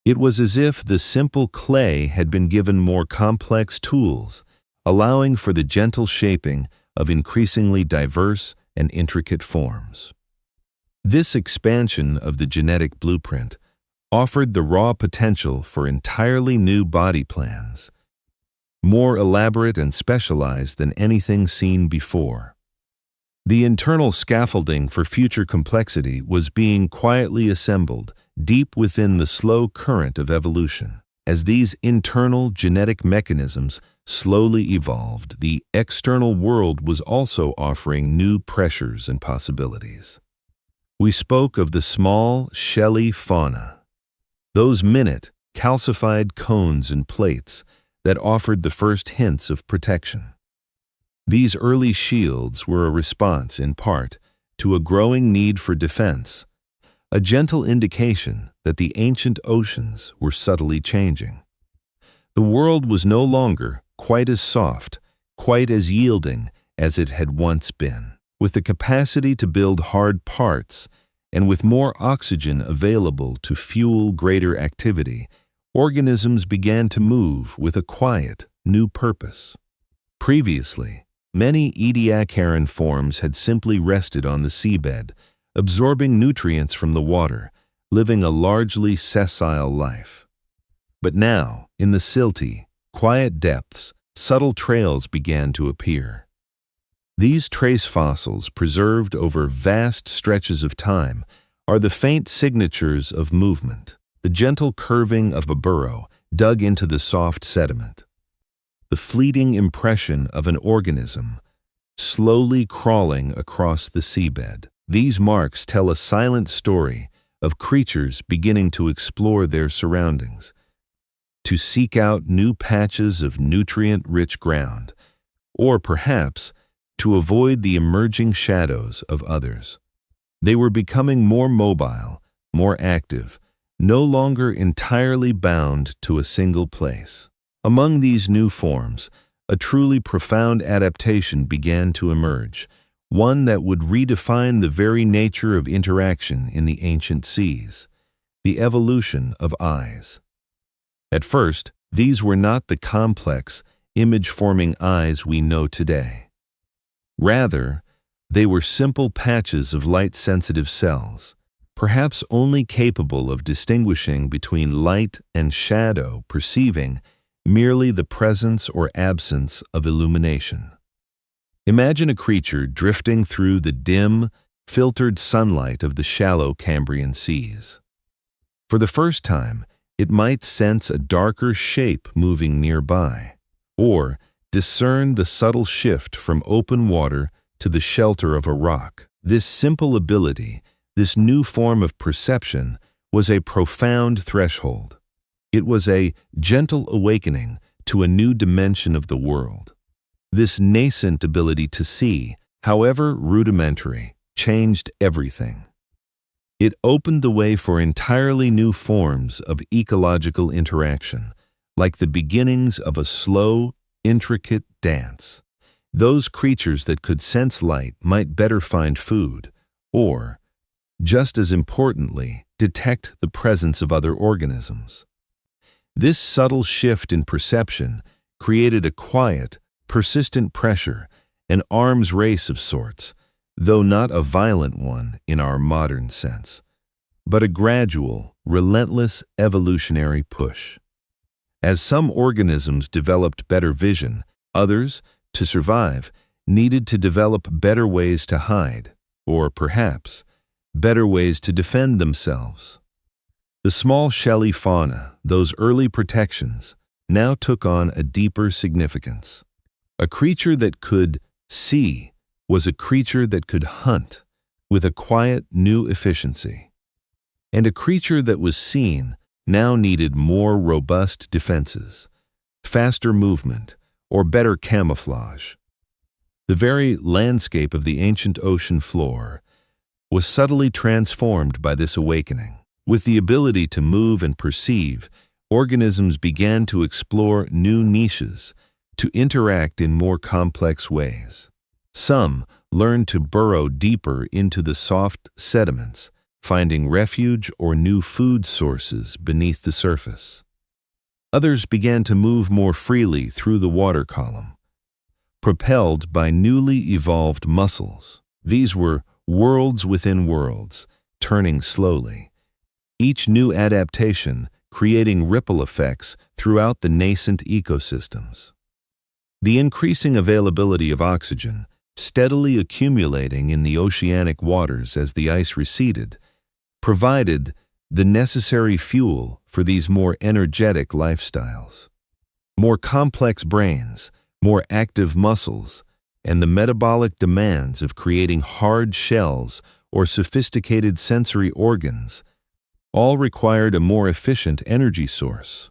It was as if the simple clay had been given more complex tools, allowing for the gentle shaping of increasingly diverse and intricate forms. This expansion of the genetic blueprint offered the raw potential for entirely new body plans, more elaborate and specialized than anything seen before. The internal scaffolding for future complexity was being quietly assembled deep within the slow current of evolution. As these internal genetic mechanisms slowly evolved, the external world was also offering new pressures and possibilities. We spoke of the small, shelly fauna, those minute, calcified cones and plates that offered the first hints of protection. These early shields were a response, in part, to a growing need for defense, a gentle indication that the ancient oceans were subtly changing. The world was no longer quite as soft, quite as yielding as it had once been. With the capacity to build hard parts, and with more oxygen available to fuel greater activity, organisms began to move with a quiet, new purpose. Previously, many ediacaran forms had simply rested on the seabed, absorbing nutrients from the water, living a largely sessile life. But now, in the silty, quiet depths, subtle trails began to appear. These trace fossils, preserved over vast stretches of time, are the faint signatures of movement, the gentle curving of a burrow dug into the soft sediment, the fleeting impression of an organism slowly crawling across the seabed. These marks tell a silent story of creatures beginning to explore their surroundings, to seek out new patches of nutrient-rich ground, or perhaps to avoid the emerging shadows of others. They were becoming more mobile, more active, no longer entirely bound to a single place. Among these new forms, a truly profound adaptation began to emerge, one that would redefine the very nature of interaction in the ancient seas: the evolution of eyes. At first, these were not the complex, image-forming eyes we know today. Rather, they were simple patches of light-sensitive cells, perhaps only capable of distinguishing between light and shadow, perceiving merely the presence or absence of illumination. Imagine a creature drifting through the dim, filtered sunlight of the shallow Cambrian seas. For the first time, it might sense a darker shape moving nearby, or discern the subtle shift from open water to the shelter of a rock. This simple ability, this new form of perception, was a profound threshold. It was a gentle awakening to a new dimension of the world. This nascent ability to see, however rudimentary, changed everything. It opened the way for entirely new forms of ecological interaction, like the beginnings of a slow, intricate dance. Those creatures that could sense light might better find food, or, just as importantly, detect the presence of other organisms. This subtle shift in perception created a quiet, persistent pressure, an arms race of sorts, though not a violent one in our modern sense, but a gradual, relentless evolutionary push. As some organisms developed better vision, others, to survive, needed to develop better ways to hide, or perhaps, better ways to defend themselves. The small shelly fauna, those early protections, now took on a deeper significance. A creature that could see was a creature that could hunt with a quiet new efficiency. And a creature that was seen now needed more robust defenses, faster movement, or better camouflage. The very landscape of the ancient ocean floor was subtly transformed by this awakening. With the ability to move and perceive, organisms began to explore new niches, to interact in more complex ways. Some learned to burrow deeper into the soft sediments, finding refuge or new food sources beneath the surface. Others began to move more freely through the water column, propelled by newly evolved muscles. These were worlds within worlds, turning slowly, each new adaptation creating ripple effects throughout the nascent ecosystems. The increasing availability of oxygen, steadily accumulating in the oceanic waters as the ice receded, provided the necessary fuel for these more energetic lifestyles. More complex brains, more active muscles, and the metabolic demands of creating hard shells or sophisticated sensory organs all required a more efficient energy source.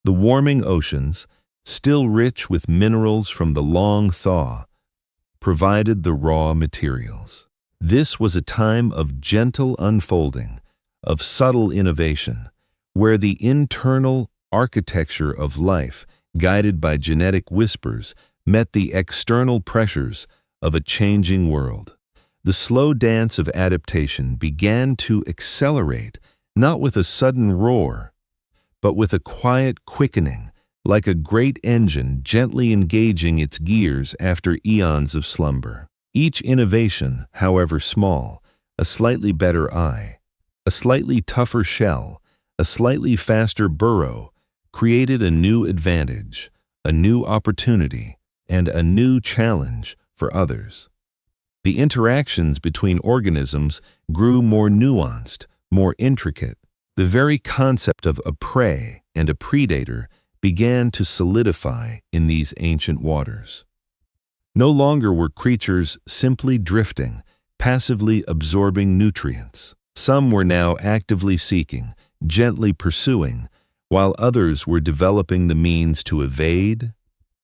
The warming oceans, still rich with minerals from the long thaw, provided the raw materials. This was a time of gentle unfolding, of subtle innovation, where the internal architecture of life, guided by genetic whispers, met the external pressures of a changing world. The slow dance of adaptation began to accelerate, not with a sudden roar, but with a quiet quickening, like a great engine gently engaging its gears after eons of slumber. Each innovation, however small, a slightly better eye, a slightly tougher shell, a slightly faster burrow, created a new advantage, a new opportunity, and a new challenge for others. The interactions between organisms grew more nuanced, more intricate. The very concept of a prey and a predator began to solidify in these ancient waters. No longer were creatures simply drifting, passively absorbing nutrients. Some were now actively seeking, gently pursuing, while others were developing the means to evade,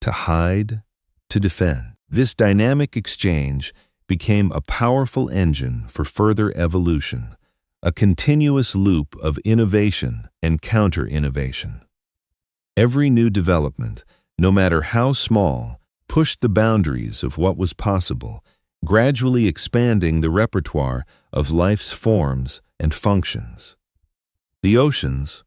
to hide, to defend. This dynamic exchange became a powerful engine for further evolution, a continuous loop of innovation and counter-innovation. Every new development, no matter how small, pushed the boundaries of what was possible, gradually expanding the repertoire of life's forms and functions. The oceans,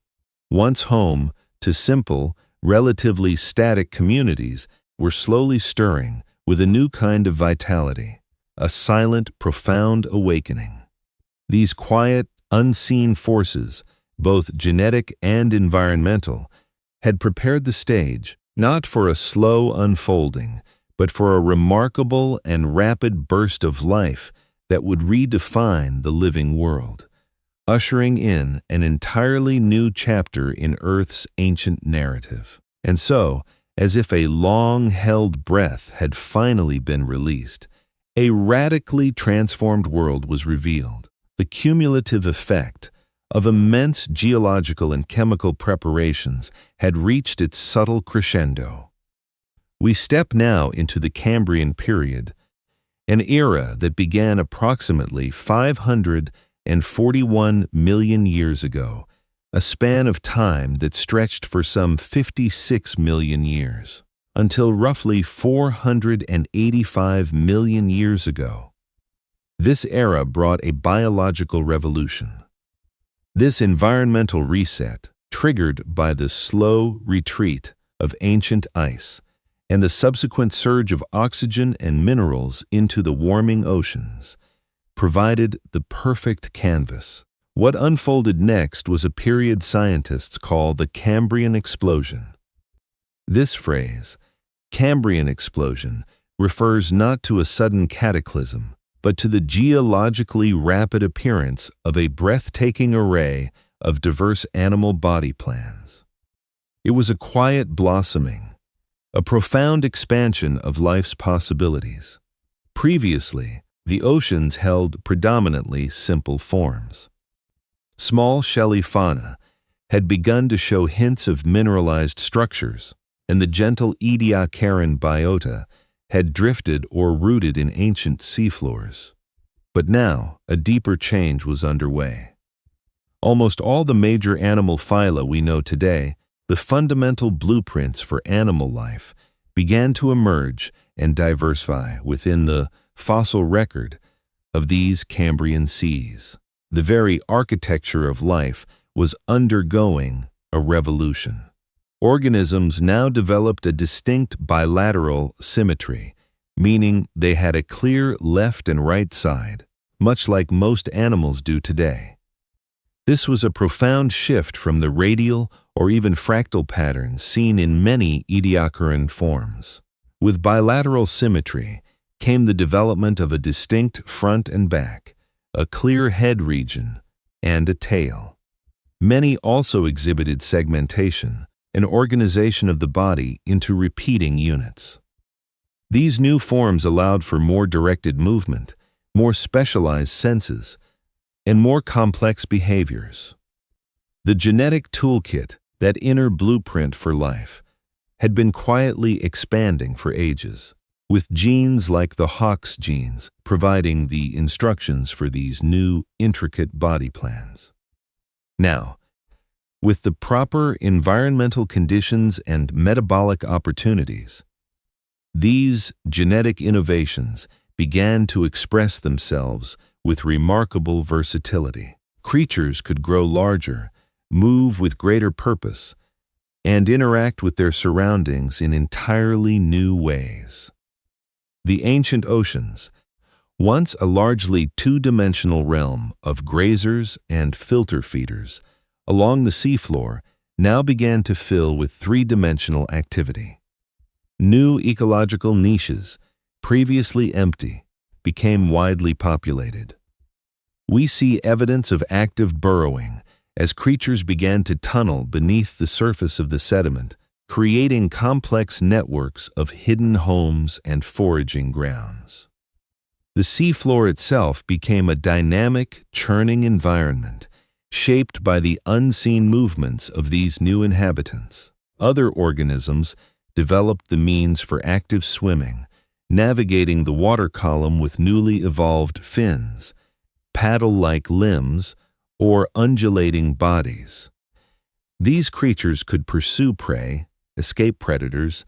once home to simple, relatively static communities, were slowly stirring with a new kind of vitality, a silent, profound awakening. These quiet, unseen forces, both genetic and environmental, had prepared the stage, not for a slow unfolding, but for a remarkable and rapid burst of life that would redefine the living world, ushering in an entirely new chapter in Earth's ancient narrative. And so, as if a long-held breath had finally been released, a radically transformed world was revealed. The cumulative effect of immense geological and chemical preparations had reached its subtle crescendo. We step now into the Cambrian period, an era that began approximately 541 million years ago, a span of time that stretched for some 56 million years, until roughly 485 million years ago. This era brought a biological revolution. This environmental reset, triggered by the slow retreat of ancient ice and the subsequent surge of oxygen and minerals into the warming oceans, provided the perfect canvas. What unfolded next was a period scientists call the Cambrian explosion. This phrase, Cambrian explosion, refers not to a sudden cataclysm, but to the geologically rapid appearance of a breathtaking array of diverse animal body plans. It was a quiet blossoming, a profound expansion of life's possibilities. Previously, the oceans held predominantly simple forms. Small shelly fauna had begun to show hints of mineralized structures, and the gentle Ediacaran biota had drifted or rooted in ancient seafloors. But now, a deeper change was underway. Almost all the major animal phyla we know today, the fundamental blueprints for animal life, began to emerge and diversify within the fossil record of these Cambrian seas. The very architecture of life was undergoing a revolution. Organisms now developed a distinct bilateral symmetry, meaning they had a clear left and right side, much like most animals do today. This was a profound shift from the radial or even fractal patterns seen in many Ediacaran forms. With bilateral symmetry came the development of a distinct front and back, a clear head region, and a tail. Many also exhibited segmentation, an organization of the body into repeating units. These new forms allowed for more directed movement, more specialized senses, and more complex behaviors. The genetic toolkit, that inner blueprint for life, had been quietly expanding for ages, with genes like the Hox genes providing the instructions for these new, intricate body plans. Now, with the proper environmental conditions and metabolic opportunities, these genetic innovations began to express themselves with remarkable versatility. Creatures could grow larger, move with greater purpose, and interact with their surroundings in entirely new ways. The ancient oceans, once a largely two-dimensional realm of grazers and filter feeders, along the seafloor now began to fill with three-dimensional activity. New ecological niches, previously empty, became widely populated. We see evidence of active burrowing as creatures began to tunnel beneath the surface of the sediment, creating complex networks of hidden homes and foraging grounds. The seafloor itself became a dynamic, churning environment, shaped by the unseen movements of these new inhabitants. Other organisms developed the means for active swimming, navigating the water column with newly evolved fins, paddle-like limbs, or undulating bodies. These creatures could pursue prey, escape predators,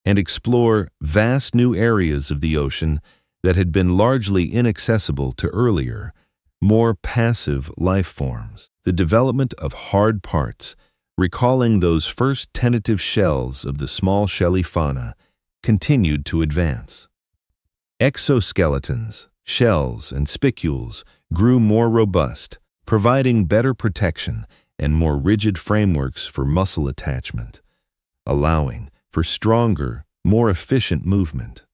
and explore vast new areas of the ocean that had been largely inaccessible to earlier, more passive life forms. The development of hard parts, recalling those first tentative shells of the small shelly fauna, continued to advance. Exoskeletons, shells, and spicules grew more robust, providing better protection and more rigid frameworks for muscle attachment, allowing for stronger, more efficient movement.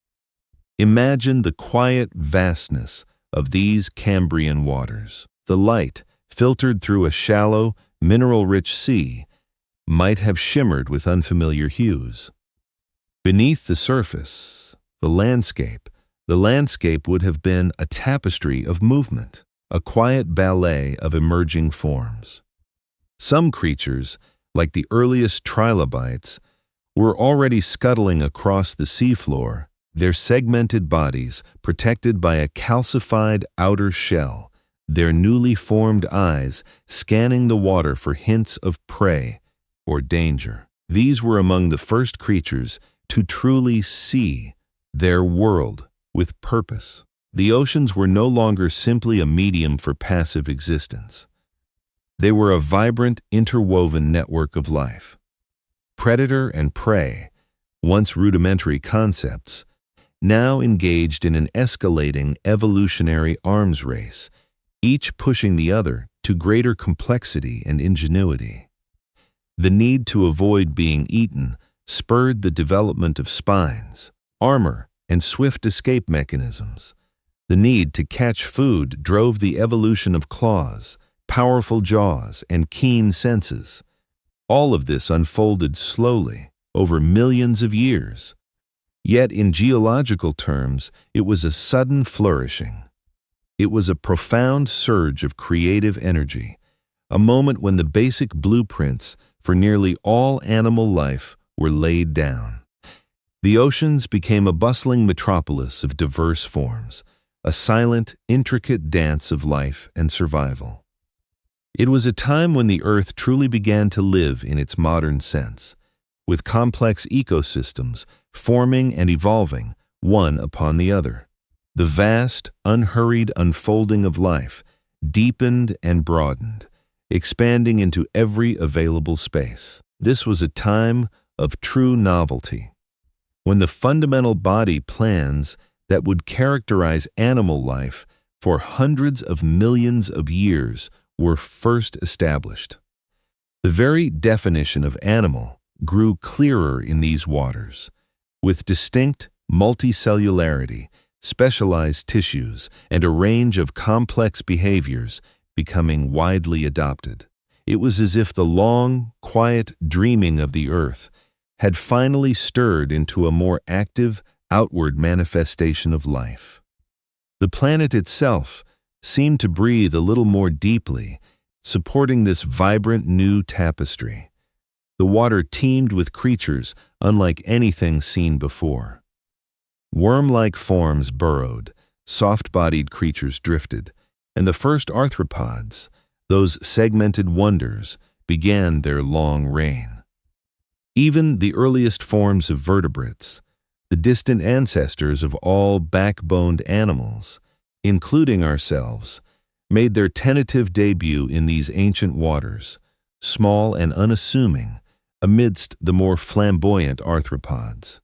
Imagine the quiet vastness of these Cambrian waters. The light, filtered through a shallow, mineral-rich sea, might have shimmered with unfamiliar hues. Beneath the surface, the landscape would have been a tapestry of movement, a quiet ballet of emerging forms. Some creatures, like the earliest trilobites, were already scuttling across the seafloor, their segmented bodies protected by a calcified outer shell, their newly formed eyes scanning the water for hints of prey or danger. These were among the first creatures to truly see their world with purpose. The oceans were no longer simply a medium for passive existence. They were a vibrant, interwoven network of life. Predator and prey, once rudimentary concepts, now engaged in an escalating evolutionary arms race, each pushing the other to greater complexity and ingenuity. The need to avoid being eaten spurred the development of spines, armor, and swift escape mechanisms. The need to catch food drove the evolution of claws, powerful jaws, and keen senses. All of this unfolded slowly, over millions of years. Yet in geological terms, it was a sudden flourishing. It was a profound surge of creative energy, a moment when the basic blueprints for nearly all animal life were laid down. The oceans became a bustling metropolis of diverse forms, a silent, intricate dance of life and survival. It was a time when the Earth truly began to live in its modern sense, with complex ecosystems forming and evolving one upon the other. The vast, unhurried unfolding of life deepened and broadened, expanding into every available space. This was a time of true novelty, when the fundamental body plans that would characterize animal life for hundreds of millions of years were first established. The very definition of animal grew clearer in these waters, with distinct multicellularity, specialized tissues, and a range of complex behaviors becoming widely adopted. It was as if the long, quiet dreaming of the Earth had finally stirred into a more active, outward manifestation of life. The planet itself seemed to breathe a little more deeply, supporting this vibrant new tapestry. The water teemed with creatures unlike anything seen before. Worm-like forms burrowed, soft-bodied creatures drifted, and the first arthropods, those segmented wonders, began their long reign. Even the earliest forms of vertebrates, the distant ancestors of all backboned animals, including ourselves, made their tentative debut in these ancient waters, small and unassuming, amidst the more flamboyant arthropods.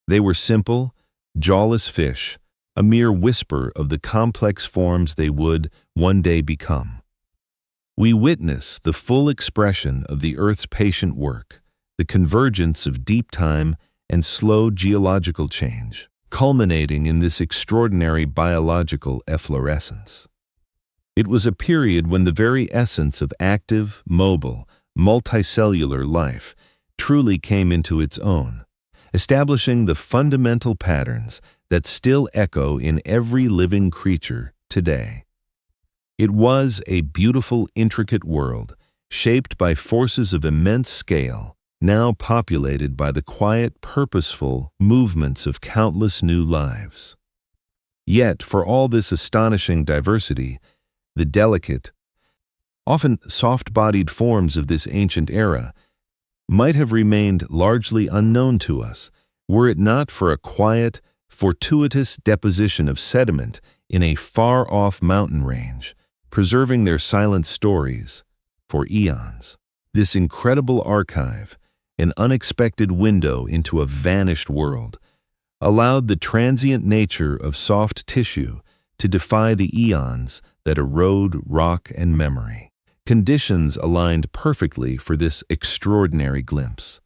They were simple, jawless fish, a mere whisper of the complex forms they would one day become. We witness the full expression of the Earth's patient work, the convergence of deep time and slow geological change, culminating in this extraordinary biological efflorescence. It was a period when the very essence of active, mobile, multicellular life truly came into its own, establishing the fundamental patterns that still echo in every living creature today. It was a beautiful, intricate world, shaped by forces of immense scale, now populated by the quiet, purposeful movements of countless new lives. Yet, for all this astonishing diversity, the delicate, often soft-bodied forms of this ancient era might have remained largely unknown to us, were it not for a quiet, fortuitous deposition of sediment in a far-off mountain range, preserving their silent stories for eons. This incredible archive, an unexpected window into a vanished world, allowed the transient nature of soft tissue to defy the eons that erode rock and memory. Conditions aligned perfectly for this extraordinary glimpse.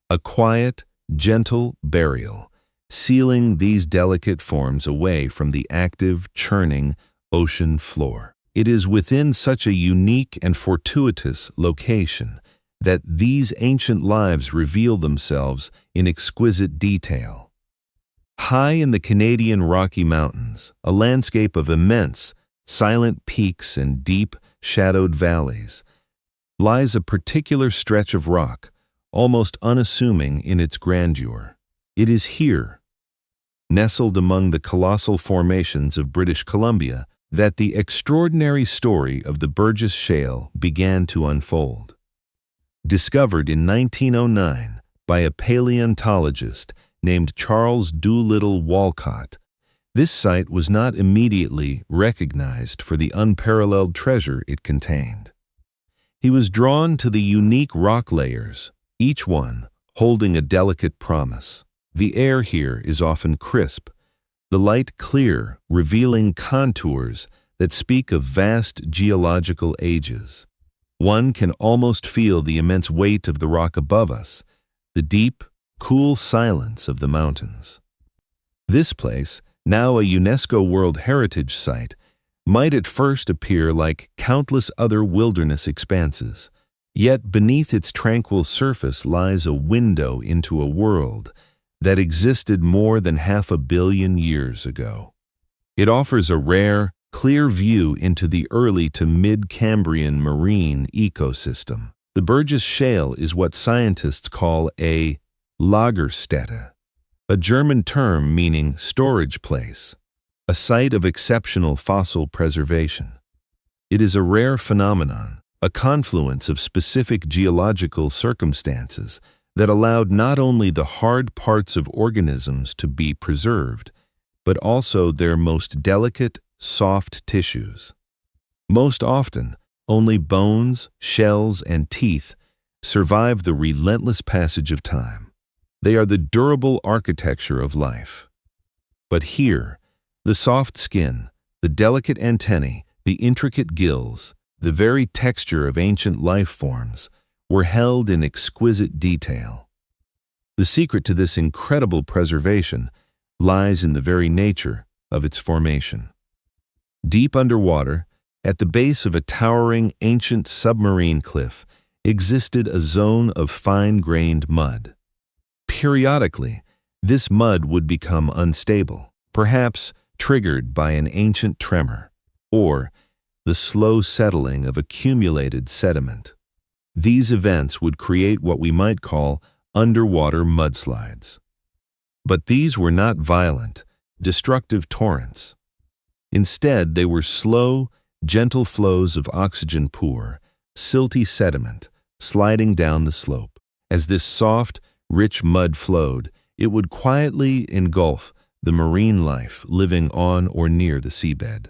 A quiet, gentle burial, sealing these delicate forms away from the active, churning ocean floor. It is within such a unique and fortuitous location that these ancient lives reveal themselves in exquisite detail. High in the Canadian Rocky Mountains, a landscape of immense, silent peaks and deep, shadowed valleys, lies a particular stretch of rock, almost unassuming in its grandeur. It is here, nestled among the colossal formations of British Columbia, that the extraordinary story of the Burgess Shale began to unfold. Discovered in 1909 by a paleontologist named Charles Doolittle Walcott, this site was not immediately recognized for the unparalleled treasure it contained. He was drawn to the unique rock layers, each one holding a delicate promise. The air here is often crisp, the light clear, revealing contours that speak of vast geological ages. One can almost feel the immense weight of the rock above us, the deep, cool silence of the mountains. This place, now a UNESCO World Heritage Site, might at first appear like countless other wilderness expanses. Yet beneath its tranquil surface lies a window into a world that existed more than 500 million years ago. It offers a rare, clear view into the early to mid-Cambrian marine ecosystem. The Burgess Shale is what scientists call a Lagerstätte, a German term meaning storage place, a site of exceptional fossil preservation. It is a rare phenomenon, a confluence of specific geological circumstances that allowed not only the hard parts of organisms to be preserved, but also their most delicate, soft tissues. Most often, only bones, shells, and teeth survive the relentless passage of time. They are the durable architecture of life. But here, the soft skin, the delicate antennae, the intricate gills, the very texture of ancient life forms, were held in exquisite detail. The secret to this incredible preservation lies in the very nature of its formation. Deep underwater, at the base of a towering ancient submarine cliff, existed a zone of fine-grained mud. Periodically, this mud would become unstable, perhaps triggered by an ancient tremor, or the slow settling of accumulated sediment. These events would create what we might call underwater mudslides. But these were not violent, destructive torrents. Instead, they were slow, gentle flows of oxygen-poor, silty sediment sliding down the slope. As this soft, rich mud flowed, it would quietly engulf the marine life living on or near the seabed.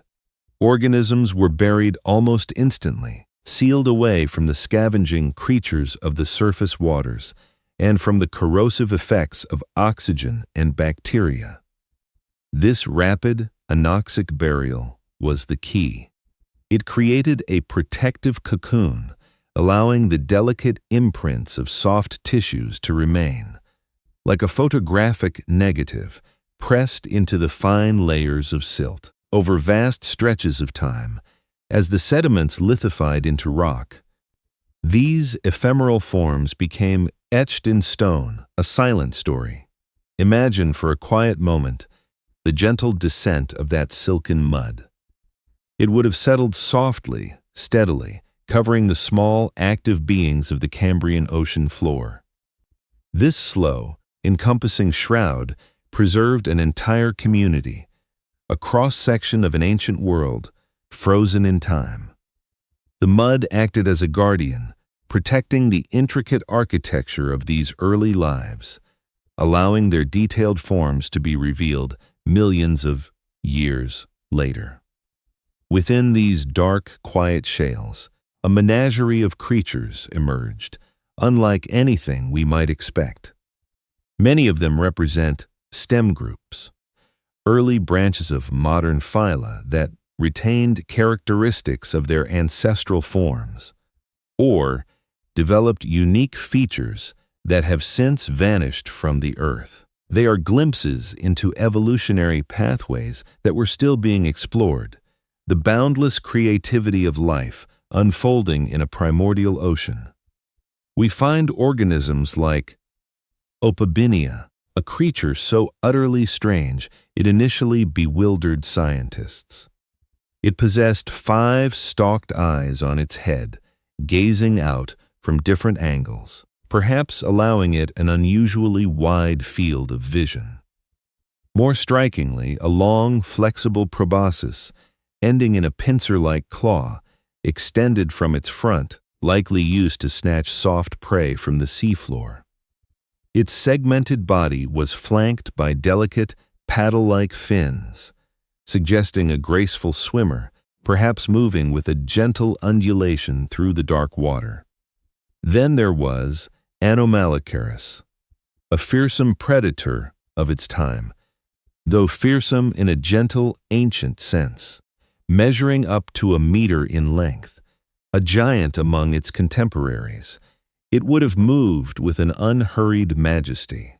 Organisms were buried almost instantly, sealed away from the scavenging creatures of the surface waters and from the corrosive effects of oxygen and bacteria. This rapid, anoxic burial was the key. It created a protective cocoon, allowing the delicate imprints of soft tissues to remain, like a photographic negative pressed into the fine layers of silt. Over vast stretches of time, as the sediments lithified into rock, these ephemeral forms became etched in stone, a silent story. Imagine for a quiet moment the gentle descent of that silken mud. It would have settled softly, steadily, covering the small, active beings of the Cambrian ocean floor. This slow, encompassing shroud preserved an entire community, a cross-section of an ancient world, frozen in time. The mud acted as a guardian, protecting the intricate architecture of these early lives, allowing their detailed forms to be revealed millions of years later. Within these dark, quiet shales, a menagerie of creatures emerged, unlike anything we might expect. Many of them represent stem groups, early branches of modern phyla that retained characteristics of their ancestral forms, or developed unique features that have since vanished from the Earth. They are glimpses into evolutionary pathways that were still being explored, the boundless creativity of life unfolding in a primordial ocean. We find organisms like Opabinia, a creature so utterly strange it initially bewildered scientists. It possessed 5 stalked eyes on its head, gazing out from different angles, perhaps allowing it an unusually wide field of vision. More strikingly, a long, flexible proboscis, ending in a pincer-like claw, extended from its front, likely used to snatch soft prey from the seafloor. Its segmented body was flanked by delicate, paddle-like fins, suggesting a graceful swimmer, perhaps moving with a gentle undulation through the dark water. Then there was Anomalocaris, a fearsome predator of its time, though fearsome in a gentle, ancient sense, measuring up to a meter in length, a giant among its contemporaries. It would have moved with an unhurried majesty.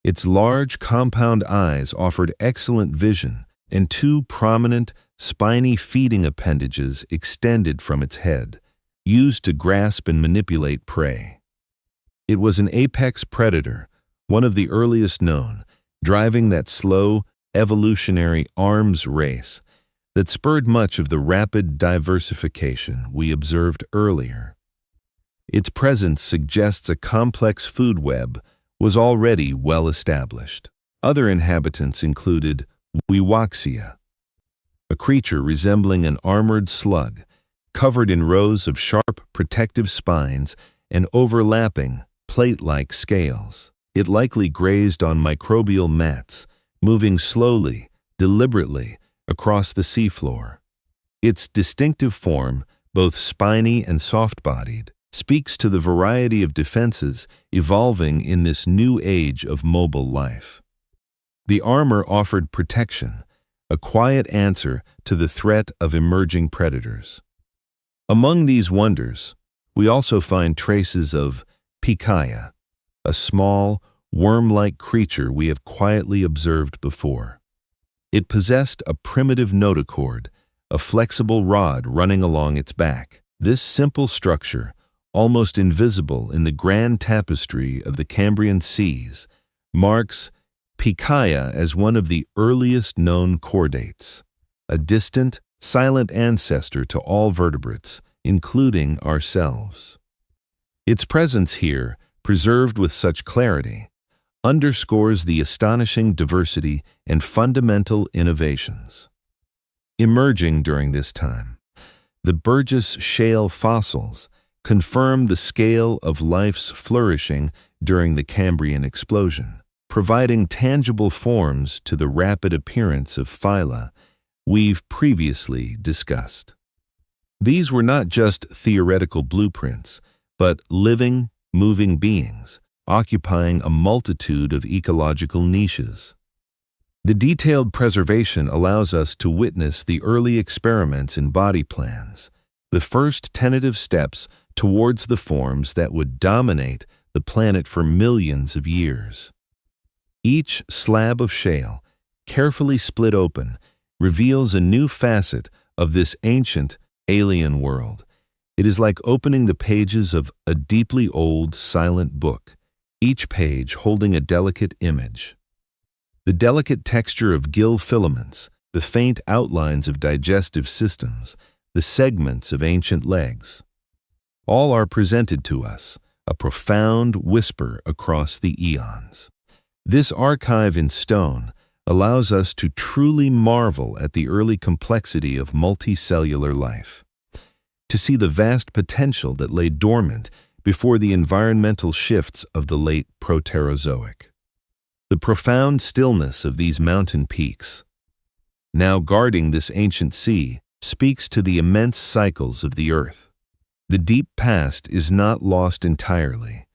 Its large, compound eyes offered excellent vision, and 2 prominent, spiny feeding appendages extended from its head, used to grasp and manipulate prey. It was an apex predator, one of the earliest known, driving that slow, evolutionary arms race that spurred much of the rapid diversification we observed earlier. Its presence suggests a complex food web was already well established. Other inhabitants included Wiwaxia, a creature resembling an armored slug, covered in rows of sharp protective spines and overlapping plate-like scales. It likely grazed on microbial mats, moving slowly, deliberately, across the seafloor. Its distinctive form, both spiny and soft-bodied, speaks to the variety of defenses evolving in this new age of mobile life. The armor offered protection, a quiet answer to the threat of emerging predators. Among these wonders, we also find traces of Pikaia, a small, worm-like creature we have quietly observed before. It possessed a primitive notochord, a flexible rod running along its back. This simple structure, almost invisible in the grand tapestry of the Cambrian seas, marks Pikaia as one of the earliest known chordates, a distant, silent ancestor to all vertebrates, including ourselves. Its presence here, preserved with such clarity, underscores the astonishing diversity and fundamental innovations emerging during this time. The Burgess Shale fossils confirm the scale of life's flourishing during the Cambrian explosion, providing tangible forms to the rapid appearance of phyla we've previously discussed. These were not just theoretical blueprints, but living, moving beings, occupying a multitude of ecological niches. The detailed preservation allows us to witness the early experiments in body plans, the first tentative steps towards the forms that would dominate the planet for millions of years. Each slab of shale, carefully split open, reveals a new facet of this ancient, alien world. It is like opening the pages of a deeply old, silent book, each page holding a delicate image. The delicate texture of gill filaments, the faint outlines of digestive systems, the segments of ancient legs. All are presented to us, a profound whisper across the eons. This archive in stone allows us to truly marvel at the early complexity of multicellular life, to see the vast potential that lay dormant before the environmental shifts of the late Proterozoic. The profound stillness of these mountain peaks, now guarding this ancient sea, speaks to the immense cycles of the earth. The deep past is not lost entirely.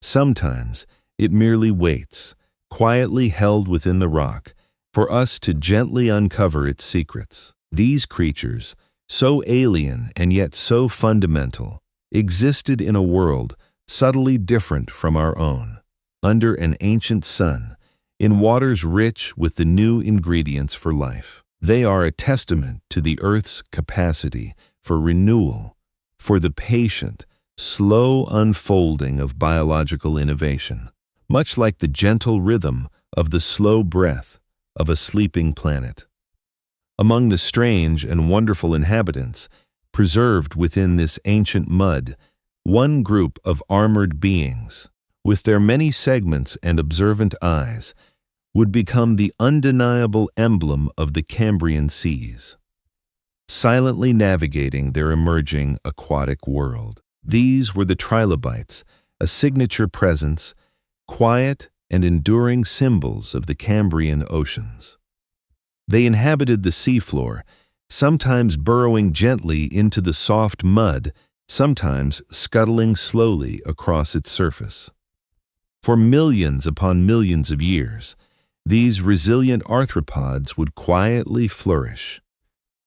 Sometimes it merely waits, quietly held within the rock, for us to gently uncover its secrets. These creatures, so alien and yet so fundamental, existed in a world subtly different from our own, under an ancient sun, in waters rich with the new ingredients for life. They are a testament to the Earth's capacity for renewal, for the patient, slow unfolding of biological innovation, much like the gentle rhythm of the slow breath of a sleeping planet. Among the strange and wonderful inhabitants preserved within this ancient mud, one group of armored beings, with their many segments and observant eyes, would become the undeniable emblem of the Cambrian seas, silently navigating their emerging aquatic world. These were the trilobites, a signature presence, quiet and enduring symbols of the Cambrian oceans. They inhabited the seafloor, sometimes burrowing gently into the soft mud, sometimes scuttling slowly across its surface. For millions upon millions of years, these resilient arthropods would quietly flourish,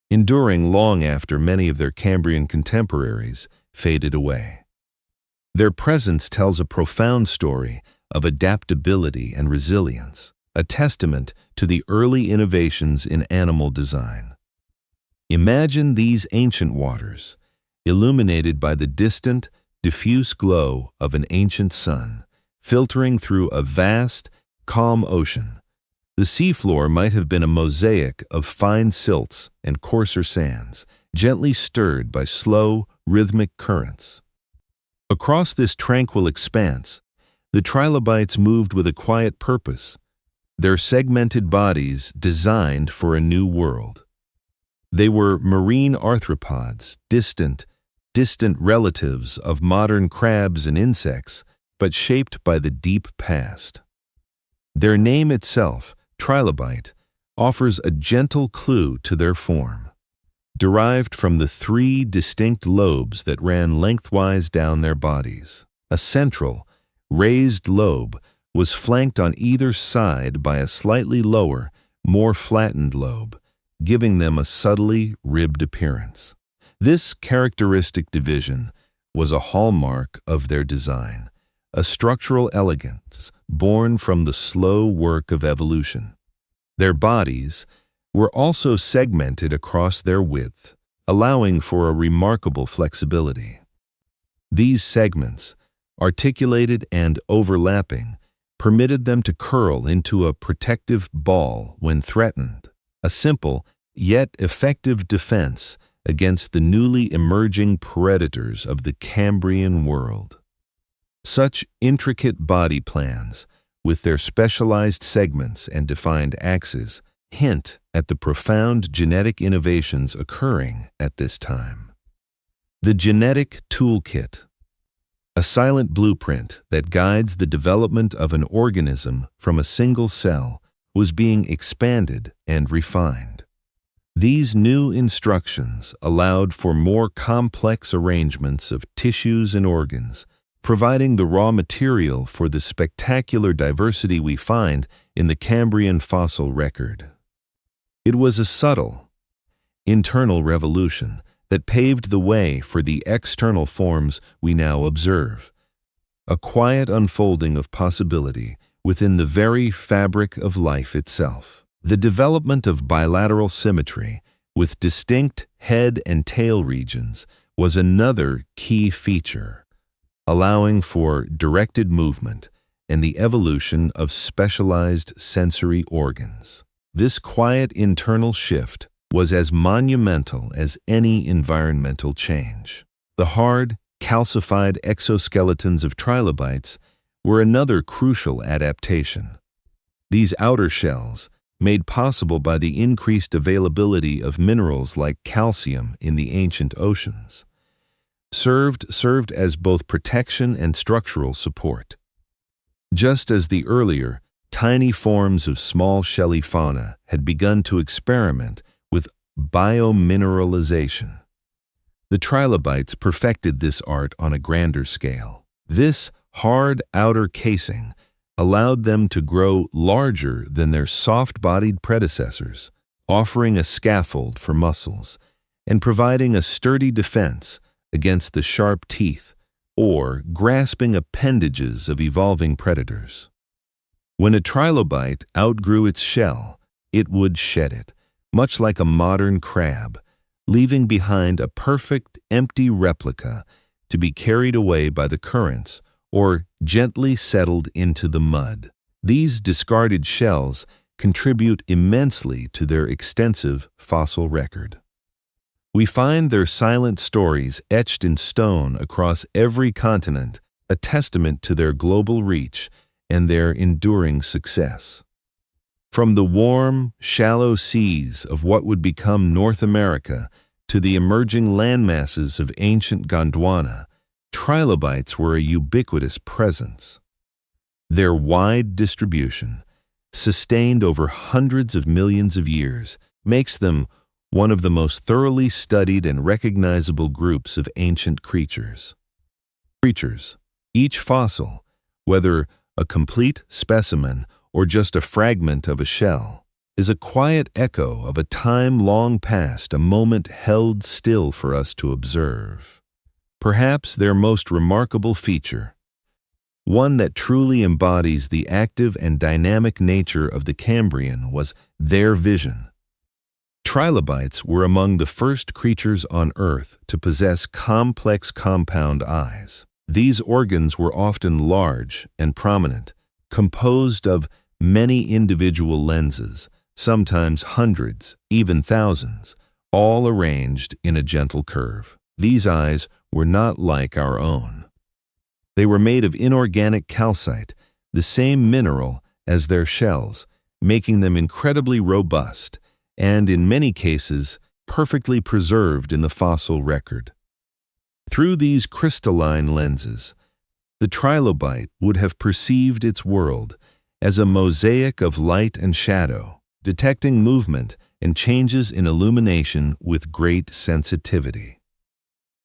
enduring long after many of their Cambrian contemporaries faded away. Their presence tells a profound story of adaptability and resilience, a testament to the early innovations in animal design. Imagine these ancient waters, illuminated by the distant, diffuse glow of an ancient sun, filtering through a vast, calm ocean. The seafloor might have been a mosaic of fine silts and coarser sands, gently stirred by slow, rhythmic currents. Across this tranquil expanse, the trilobites moved with a quiet purpose, their segmented bodies designed for a new world. They were marine arthropods, distant relatives of modern crabs and insects, but shaped by the deep past. Their name itself, trilobite, offers a gentle clue to their form, derived from the 3 distinct lobes that ran lengthwise down their bodies. A central, raised lobe was flanked on either side by a slightly lower, more flattened lobe, giving them a subtly ribbed appearance. This characteristic division was a hallmark of their design, a structural elegance born from the slow work of evolution. Their bodies were also segmented across their width, allowing for a remarkable flexibility. These segments, articulated and overlapping, permitted them to curl into a protective ball when threatened, a simple yet effective defense against the newly emerging predators of the Cambrian world. Such intricate body plans, with their specialized segments and defined axes, hint at the profound genetic innovations occurring at this time. The genetic toolkit, a silent blueprint that guides the development of an organism from a single cell, was being expanded and refined. These new instructions allowed for more complex arrangements of tissues and organs, providing the raw material for the spectacular diversity we find in the Cambrian fossil record. It was a subtle, internal revolution that paved the way for the external forms we now observe, a quiet unfolding of possibility within the very fabric of life itself. The development of bilateral symmetry with distinct head and tail regions was another key feature, allowing for directed movement and the evolution of specialized sensory organs. This quiet internal shift was as monumental as any environmental change. The hard, calcified exoskeletons of trilobites were another crucial adaptation. These outer shells, made possible by the increased availability of minerals like calcium in the ancient oceans, served as both protection and structural support. Just as the earlier, tiny forms of small shelly fauna had begun to experiment with biomineralization, the trilobites perfected this art on a grander scale. This hard outer casing allowed them to grow larger than their soft-bodied predecessors, offering a scaffold for muscles and providing a sturdy defense against the sharp teeth or grasping appendages of evolving predators. When a trilobite outgrew its shell, it would shed it, much like a modern crab, leaving behind a perfect, empty replica to be carried away by the currents or gently settled into the mud. These discarded shells contribute immensely to their extensive fossil record. We find their silent stories etched in stone across every continent, a testament to their global reach and their enduring success. From the warm, shallow seas of what would become North America to the emerging landmasses of ancient Gondwana, trilobites were a ubiquitous presence. Their wide distribution, sustained over hundreds of millions of years, makes them one of the most thoroughly studied and recognizable groups of ancient creatures. Each fossil, whether a complete specimen or just a fragment of a shell, is a quiet echo of a time long past, a moment held still for us to observe. Perhaps their most remarkable feature, one that truly embodies the active and dynamic nature of the Cambrian, was their vision. Trilobites were among the first creatures on Earth to possess complex compound eyes. These organs were often large and prominent, composed of many individual lenses, sometimes hundreds, even thousands, all arranged in a gentle curve. These eyes were not like our own. They were made of inorganic calcite, the same mineral as their shells, making them incredibly robust and, in many cases, perfectly preserved in the fossil record. Through these crystalline lenses, the trilobite would have perceived its world as a mosaic of light and shadow, detecting movement and changes in illumination with great sensitivity.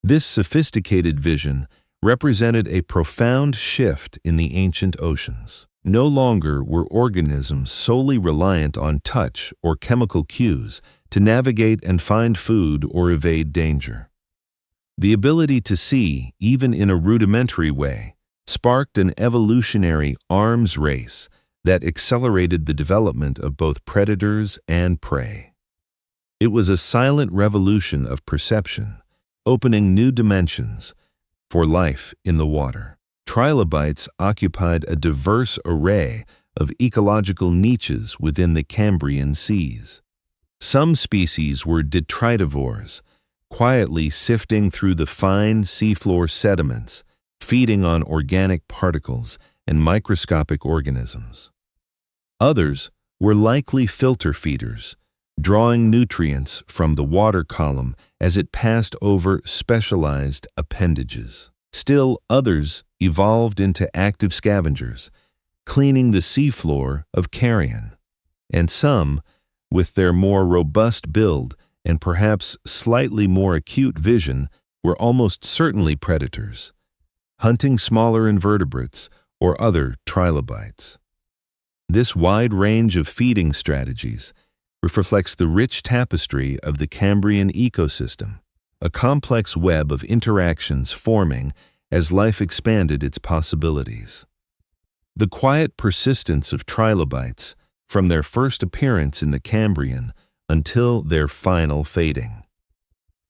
This sophisticated vision represented a profound shift in the ancient oceans. No longer were organisms solely reliant on touch or chemical cues to navigate and find food or evade danger. The ability to see, even in a rudimentary way, sparked an evolutionary arms race that accelerated the development of both predators and prey. It was a silent revolution of perception, opening new dimensions for life in the water. Trilobites occupied a diverse array of ecological niches within the Cambrian seas. Some species were detritivores, quietly sifting through the fine seafloor sediments, feeding on organic particles and microscopic organisms. Others were likely filter feeders, drawing nutrients from the water column as it passed over specialized appendages. Still others evolved into active scavengers, cleaning the seafloor of carrion, and some, with their more robust build and perhaps slightly more acute vision, were almost certainly predators, hunting smaller invertebrates or other trilobites. This wide range of feeding strategies reflects the rich tapestry of the Cambrian ecosystem, a complex web of interactions forming as life expanded its possibilities. The quiet persistence of trilobites from their first appearance in the Cambrian until their final fading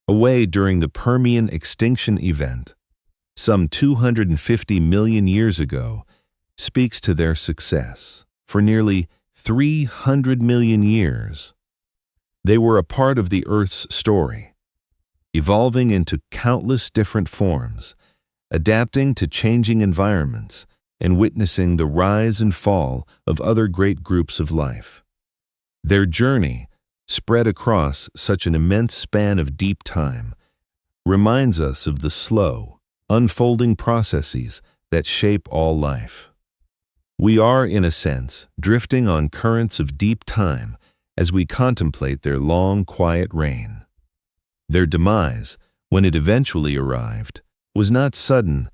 away during the Permian extinction event, some 250 million years ago, speaks to their success. For nearly 300 million years, they were a part of the Earth's story, evolving into countless different forms, adapting to changing environments, and witnessing the rise and fall of other great groups of life. Their journey, spread across such an immense span of deep time, reminds us of the slow, unfolding processes that shape all life. We are, in a sense, drifting on currents of deep time as we contemplate their long, quiet reign. Their demise, when it eventually arrived, was not sudden,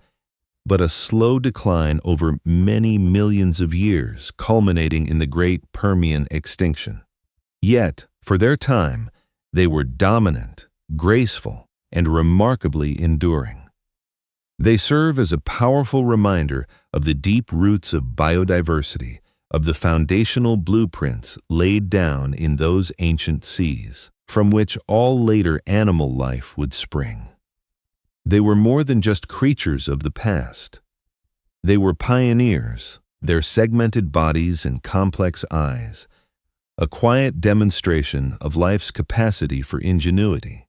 but a slow decline over many millions of years, culminating in the great Permian extinction. Yet, for their time, they were dominant, graceful, and remarkably enduring. They serve as a powerful reminder of the deep roots of biodiversity, of the foundational blueprints laid down in those ancient seas, from which all later animal life would spring. They were more than just creatures of the past. They were pioneers, their segmented bodies and complex eyes, a quiet demonstration of life's capacity for ingenuity.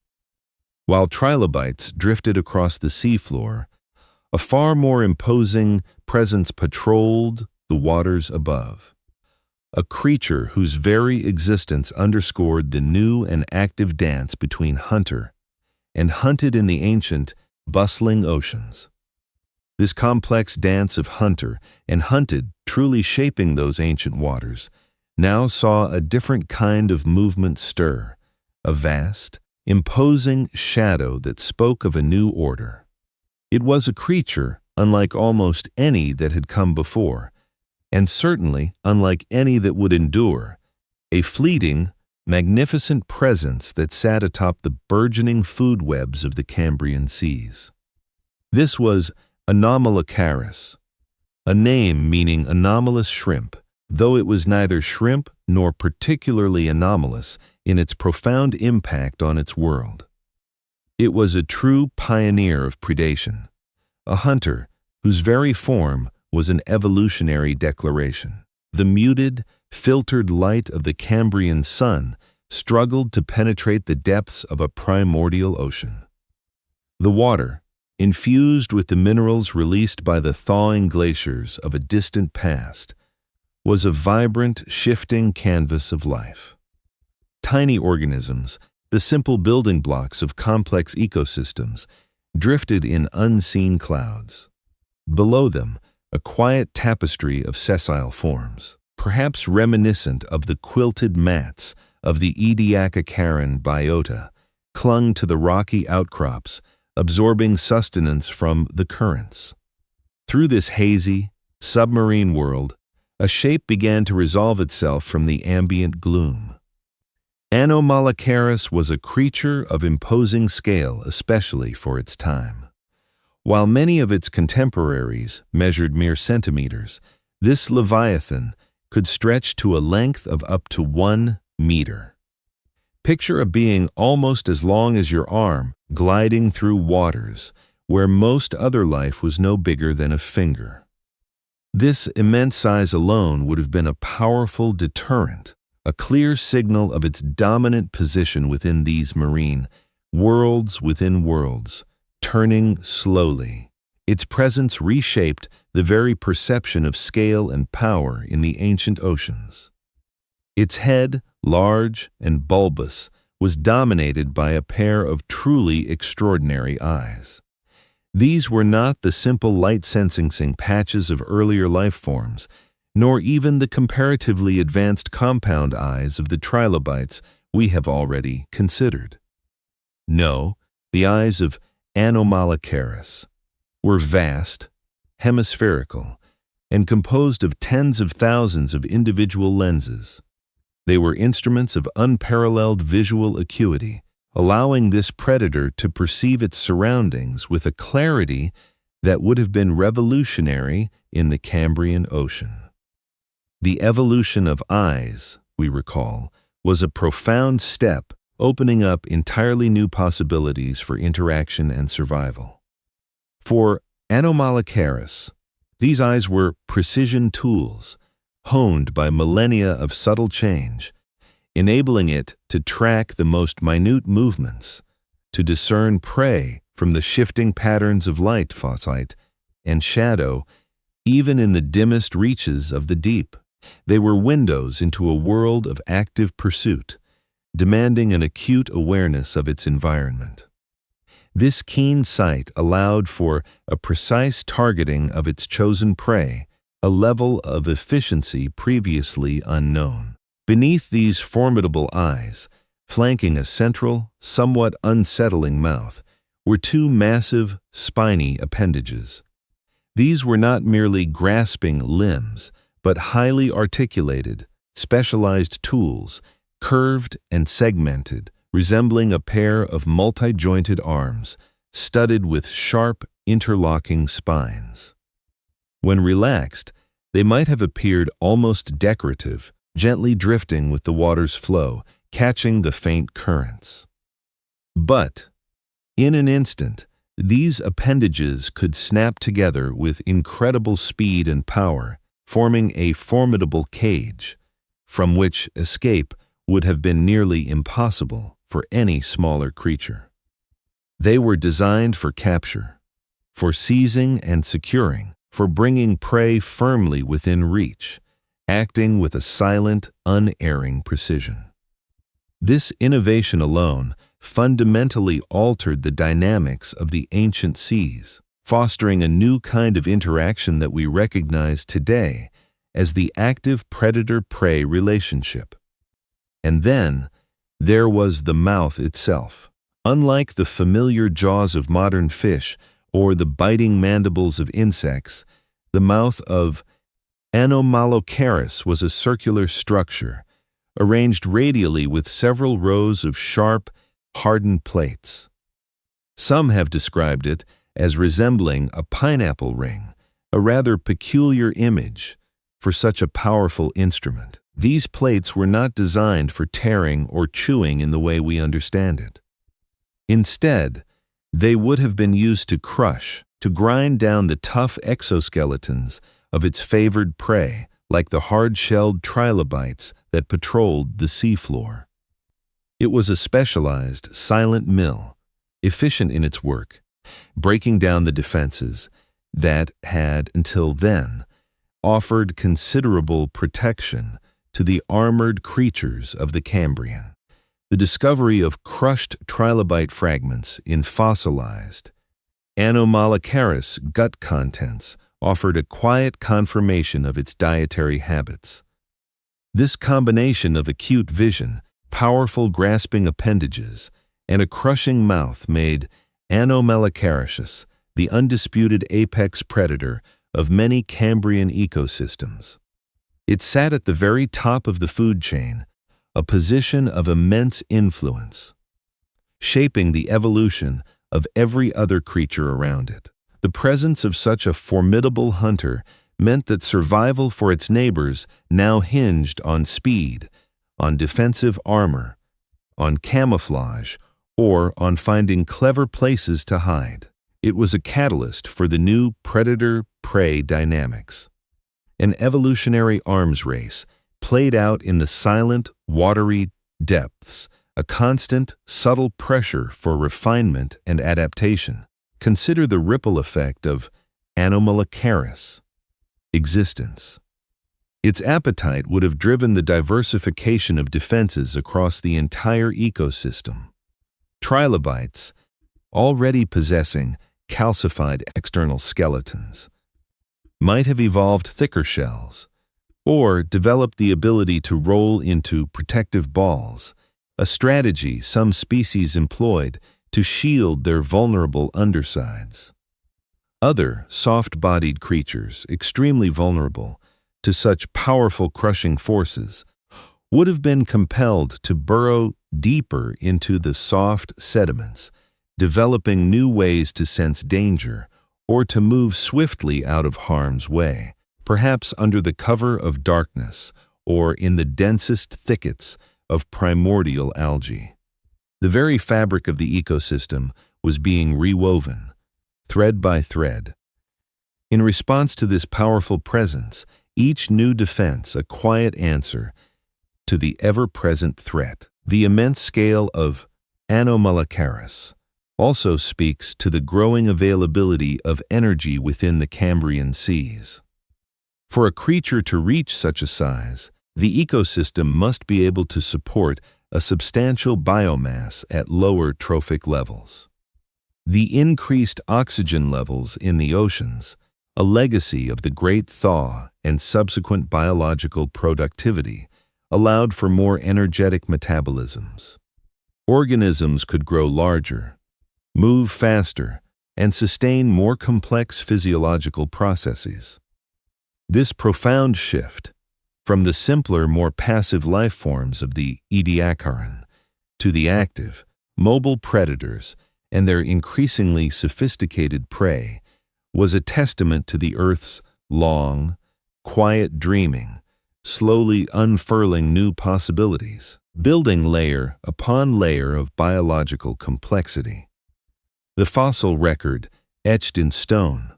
While trilobites drifted across the seafloor, a far more imposing presence patrolled the waters above. A creature whose very existence underscored the new and active dance between hunter and hunted in the ancient, bustling oceans. This complex dance of hunter and hunted, truly shaping those ancient waters, now saw a different kind of movement stir, a vast, imposing shadow that spoke of a new order. It was a creature unlike almost any that had come before, and certainly unlike any that would endure, a fleeting, magnificent presence that sat atop the burgeoning food webs of the Cambrian seas. This was Anomalocaris, a name meaning anomalous shrimp, though it was neither shrimp nor particularly anomalous in its profound impact on its world. It was a true pioneer of predation, a hunter whose very form was an evolutionary declaration. The muted, filtered light of the Cambrian sun struggled to penetrate the depths of a primordial ocean. The water, infused with the minerals released by the thawing glaciers of a distant past, was a vibrant, shifting canvas of life. Tiny organisms, the simple building blocks of complex ecosystems, drifted in unseen clouds. Below them, a quiet tapestry of sessile forms, perhaps reminiscent of the quilted mats of the Ediacaran biota, clung to the rocky outcrops, absorbing sustenance from the currents. Through this hazy, submarine world, a shape began to resolve itself from the ambient gloom. Anomalocaris was a creature of imposing scale, especially for its time. While many of its contemporaries measured mere centimeters, this leviathan could stretch to a length of up to 1 meter. Picture a being almost as long as your arm gliding through waters where most other life was no bigger than a finger. This immense size alone would have been a powerful deterrent, a clear signal of its dominant position within these marine worlds within worlds, turning slowly, Its presence reshaped the very perception of scale and power in the ancient oceans. Its head, large and bulbous, was dominated by a pair of truly extraordinary eyes. These were not the simple light-sensing patches of earlier life forms, nor even the comparatively advanced compound eyes of the trilobites we have already considered. No, the eyes of Anomalocaris were vast, hemispherical, and composed of tens of thousands of individual lenses. They were instruments of unparalleled visual acuity, allowing this predator to perceive its surroundings with a clarity that would have been revolutionary in the Cambrian Ocean. The evolution of eyes, we recall, was a profound step, opening up entirely new possibilities for interaction and survival. For Anomalocaris, these eyes were precision tools, honed by millennia of subtle change, enabling it to track the most minute movements, to discern prey from the shifting patterns of light, foresight, and shadow, even in the dimmest reaches of the deep. They were windows into a world of active pursuit, demanding an acute awareness of its environment. This keen sight allowed for a precise targeting of its chosen prey, a level of efficiency previously unknown. Beneath these formidable eyes, flanking a central, somewhat unsettling mouth, were two massive, spiny appendages. These were not merely grasping limbs, but highly articulated, specialized tools, curved and segmented, resembling a pair of multi-jointed arms, studded with sharp, interlocking spines. When relaxed, they might have appeared almost decorative, gently drifting with the water's flow, catching the faint currents. But, in an instant, these appendages could snap together with incredible speed and power, forming a formidable cage, from which escape would have been nearly impossible for any smaller creature. They were designed for capture, for seizing and securing, for bringing prey firmly within reach, acting with a silent, unerring precision. This innovation alone fundamentally altered the dynamics of the ancient seas, fostering a new kind of interaction that we recognize today as the active predator-prey relationship. And then, there was the mouth itself. Unlike the familiar jaws of modern fish or the biting mandibles of insects, the mouth of Anomalocaris was a circular structure, arranged radially with several rows of sharp, hardened plates. Some have described it as resembling a pineapple ring, a rather peculiar image for such a powerful instrument. These plates were not designed for tearing or chewing in the way we understand it. Instead, they would have been used to crush, to grind down the tough exoskeletons of its favored prey, like the hard-shelled trilobites that patrolled the seafloor. It was a specialized, silent mill, efficient in its work, breaking down the defenses that had, until then, offered considerable protection to the armored creatures of the Cambrian. The discovery of crushed trilobite fragments in fossilized Anomalocaris gut contents offered a quiet confirmation of its dietary habits. This combination of acute vision, powerful grasping appendages, and a crushing mouth made Anomalocaris the undisputed apex predator of many Cambrian ecosystems. It sat at the very top of the food chain, a position of immense influence, shaping the evolution of every other creature around it. The presence of such a formidable hunter meant that survival for its neighbors now hinged on speed, on defensive armor, on camouflage, or on finding clever places to hide. It was a catalyst for the new predator-prey dynamics. An evolutionary arms race played out in the silent, watery depths, a constant, subtle pressure for refinement and adaptation. Consider the ripple effect of Anomalocaris, existence. Its appetite would have driven the diversification of defenses across the entire ecosystem. Trilobites, already possessing calcified external skeletons, might have evolved thicker shells, or developed the ability to roll into protective balls, a strategy some species employed to shield their vulnerable undersides. Other soft-bodied creatures, extremely vulnerable to such powerful crushing forces, would have been compelled to burrow deeper into the soft sediments, developing new ways to sense danger or to move swiftly out of harm's way, perhaps under the cover of darkness or in the densest thickets of primordial algae. The very fabric of the ecosystem was being rewoven, thread by thread. In response to this powerful presence, each new defense a quiet answer to the ever-present threat. The immense scale of Anomalocaris also speaks to the growing availability of energy within the Cambrian seas. For a creature to reach such a size, the ecosystem must be able to support a substantial biomass at lower trophic levels. The increased oxygen levels in the oceans, a legacy of the Great Thaw and subsequent biological productivity, allowed for more energetic metabolisms. Organisms could grow larger, move faster, and sustain more complex physiological processes. This profound shift, from the simpler, more passive life forms of the Ediacaran to the active, mobile predators and their increasingly sophisticated prey, was a testament to the Earth's long, quiet dreaming, slowly unfurling new possibilities, building layer upon layer of biological complexity. The fossil record, etched in stone,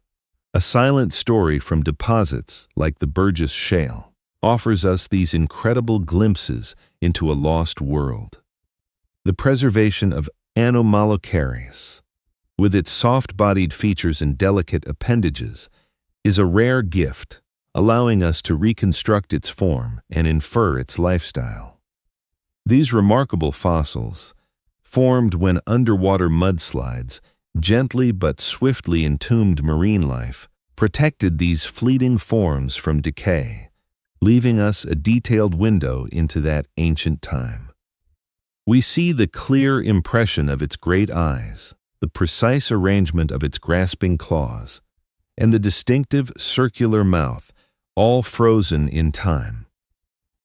a silent story from deposits like the Burgess Shale, offers us these incredible glimpses into a lost world. The preservation of Anomalocaris, with its soft-bodied features and delicate appendages, is a rare gift, allowing us to reconstruct its form and infer its lifestyle. These remarkable fossils, formed when underwater mudslides gently but swiftly entombed marine life, protected these fleeting forms from decay, leaving us a detailed window into that ancient time. We see the clear impression of its great eyes, the precise arrangement of its grasping claws, and the distinctive circular mouth, all frozen in time,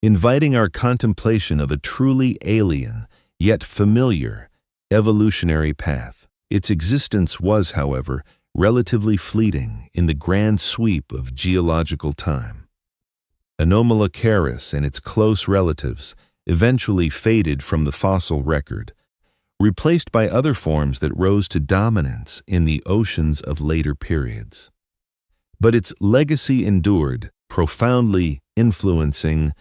inviting our contemplation of a truly alien, yet familiar, evolutionary path. Its existence was, however, relatively fleeting in the grand sweep of geological time. Anomalocaris and its close relatives eventually faded from the fossil record, replaced by other forms that rose to dominance in the oceans of later periods. But its legacy endured, profoundly influencing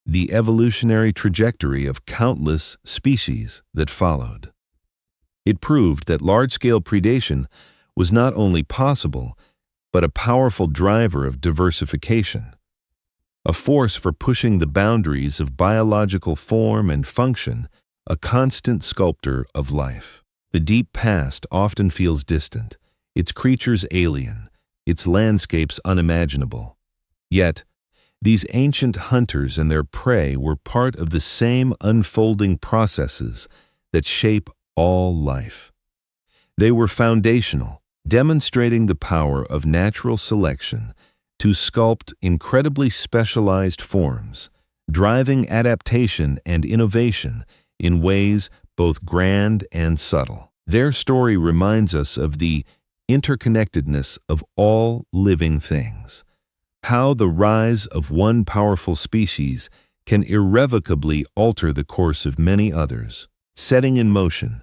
the evolutionary trajectory of countless species that followed. It proved that large-scale predation was not only possible, but a powerful driver of diversification, a force for pushing the boundaries of biological form and function, a constant sculptor of life. The deep past often feels distant, its creatures alien, its landscapes unimaginable. Yet, these ancient hunters and their prey were part of the same unfolding processes that shape all life. They were foundational, demonstrating the power of natural selection to sculpt incredibly specialized forms, driving adaptation and innovation in ways both grand and subtle. Their story reminds us of the interconnectedness of all living things, how the rise of one powerful species can irrevocably alter the course of many others, setting in motion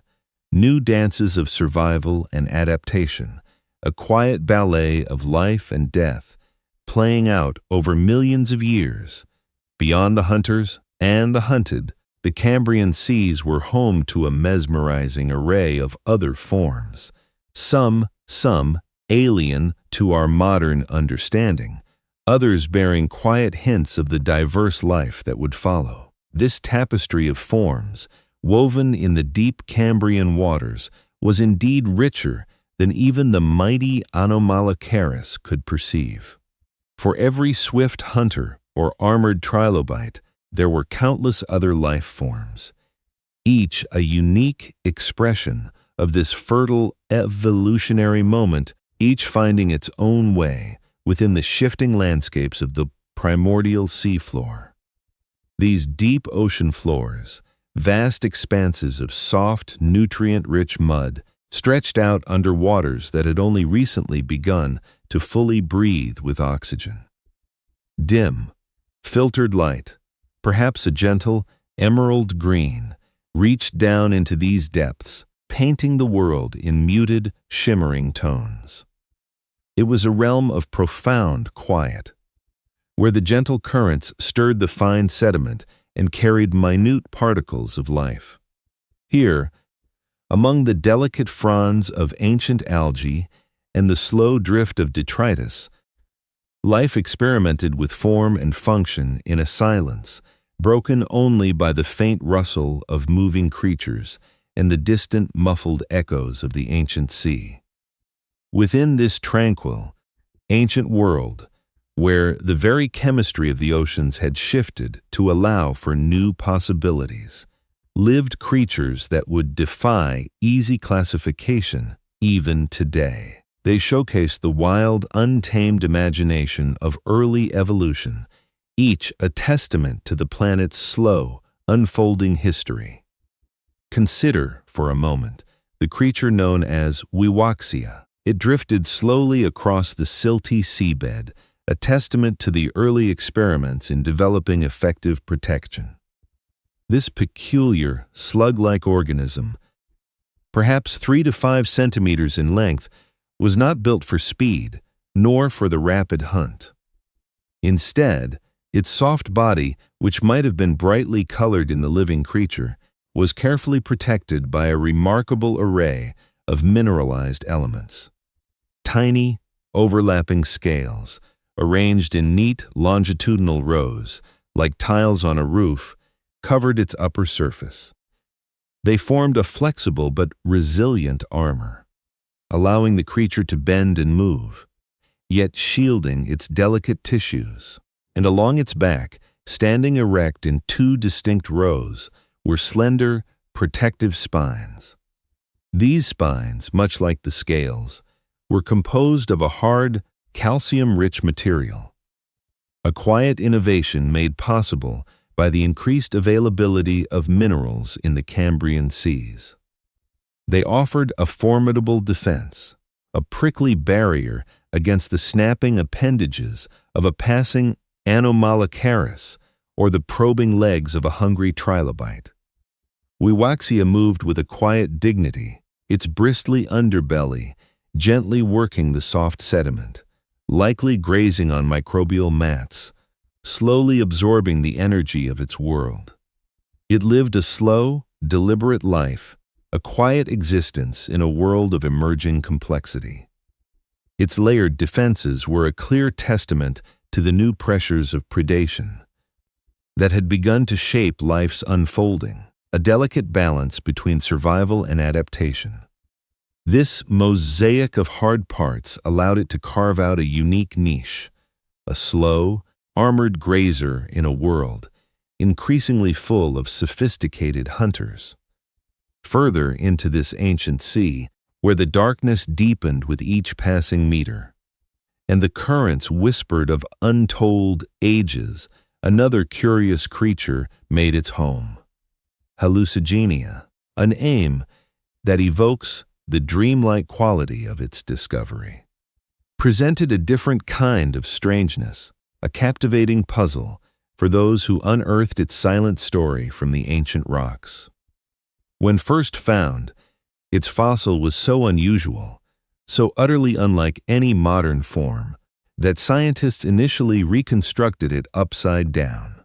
new dances of survival and adaptation, a quiet ballet of life and death, playing out over millions of years. Beyond the hunters and the hunted, the Cambrian seas were home to a mesmerizing array of other forms, some alien to our modern understanding, others bearing quiet hints of the diverse life that would follow. This tapestry of forms, woven in the deep Cambrian waters, was indeed richer than even the mighty Anomalocaris could perceive. For every swift hunter or armored trilobite, there were countless other life forms, each a unique expression of this fertile evolutionary moment, each finding its own way within the shifting landscapes of the primordial seafloor. These deep ocean floors, vast expanses of soft, nutrient-rich mud, stretched out under waters that had only recently begun to fully breathe with oxygen. Dim, filtered light, perhaps a gentle emerald green, reached down into these depths, painting the world in muted, shimmering tones. It was a realm of profound quiet, where the gentle currents stirred the fine sediment and carried minute particles of life. Here, among the delicate fronds of ancient algae and the slow drift of detritus, life experimented with form and function in a silence broken only by the faint rustle of moving creatures and the distant muffled echoes of the ancient sea. Within this tranquil, ancient world, where the very chemistry of the oceans had shifted to allow for new possibilities, lived creatures that would defy easy classification even today. They showcased the wild, untamed imagination of early evolution, each a testament to the planet's slow, unfolding history. Consider, for a moment, the creature known as Wiwaxia. It drifted slowly across the silty seabed, a testament to the early experiments in developing effective protection. This peculiar, slug-like organism, perhaps 3 to 5 centimeters in length, was not built for speed, nor for the rapid hunt. Instead, its soft body, which might have been brightly colored in the living creature, was carefully protected by a remarkable array of mineralized elements. Tiny, overlapping scales, arranged in neat longitudinal rows, like tiles on a roof, covered its upper surface. They formed a flexible but resilient armor, allowing the creature to bend and move, yet shielding its delicate tissues. And along its back, standing erect in 2 distinct rows, were slender, protective spines. These spines, much like the scales, were composed of a hard, calcium-rich material, a quiet innovation made possible by the increased availability of minerals in the Cambrian seas. They offered a formidable defense, a prickly barrier against the snapping appendages of a passing Anomalocaris or the probing legs of a hungry trilobite. Wiwaxia moved with a quiet dignity, its bristly underbelly gently working the soft sediment, likely grazing on microbial mats, slowly absorbing the energy of its world. It lived a slow, deliberate life, a quiet existence in a world of emerging complexity. Its layered defenses were a clear testament to the new pressures of predation that had begun to shape life's unfolding, a delicate balance between survival and adaptation. This mosaic of hard parts allowed it to carve out a unique niche, a slow, armored grazer in a world increasingly full of sophisticated hunters. Further into this ancient sea, where the darkness deepened with each passing meter, and the currents whispered of untold ages, another curious creature made its home. Hallucigenia, an aim that evokes the dreamlike quality of its discovery, presented a different kind of strangeness, a captivating puzzle for those who unearthed its silent story from the ancient rocks. When first found, its fossil was so unusual, so utterly unlike any modern form, that scientists initially reconstructed it upside down.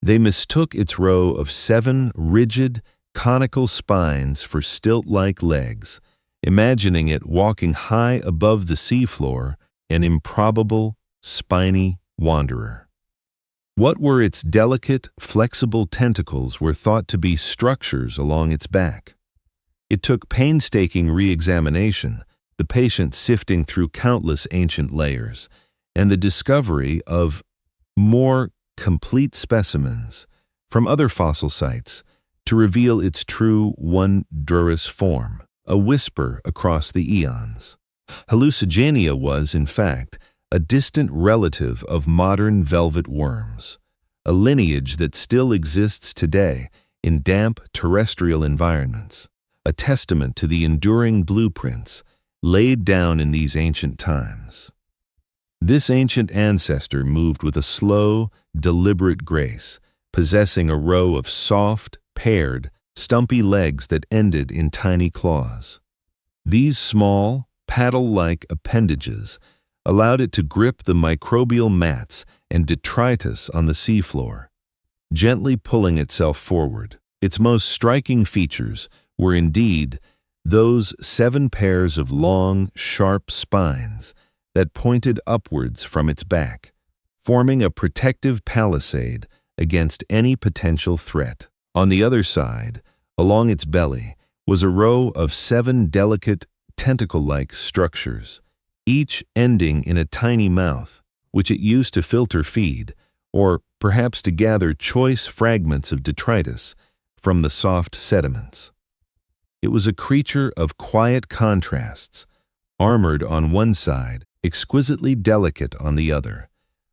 They mistook its row of 7 rigid, conical spines for stilt-like legs, imagining it walking high above the seafloor, an improbable, spiny wanderer. What were its delicate, flexible tentacles were thought to be structures along its back. It took painstaking re-examination, the patient sifting through countless ancient layers, and the discovery of more complete specimens from other fossil sites to reveal its true wondrous form, a whisper across the eons. Hallucigenia was, in fact, a distant relative of modern velvet worms, a lineage that still exists today in damp terrestrial environments, a testament to the enduring blueprints laid down in these ancient times. This ancient ancestor moved with a slow, deliberate grace, possessing a row of soft, paired, stumpy legs that ended in tiny claws. These small, paddle-like appendages allowed it to grip the microbial mats and detritus on the seafloor, gently pulling itself forward. Its most striking features were indeed those 7 pairs of long, sharp spines that pointed upwards from its back, forming a protective palisade against any potential threat. On the other side, along its belly, was a row of 7 delicate, tentacle-like structures, each ending in a tiny mouth, which it used to filter feed, or perhaps to gather choice fragments of detritus from the soft sediments. It was a creature of quiet contrasts, armored on one side, exquisitely delicate on the other,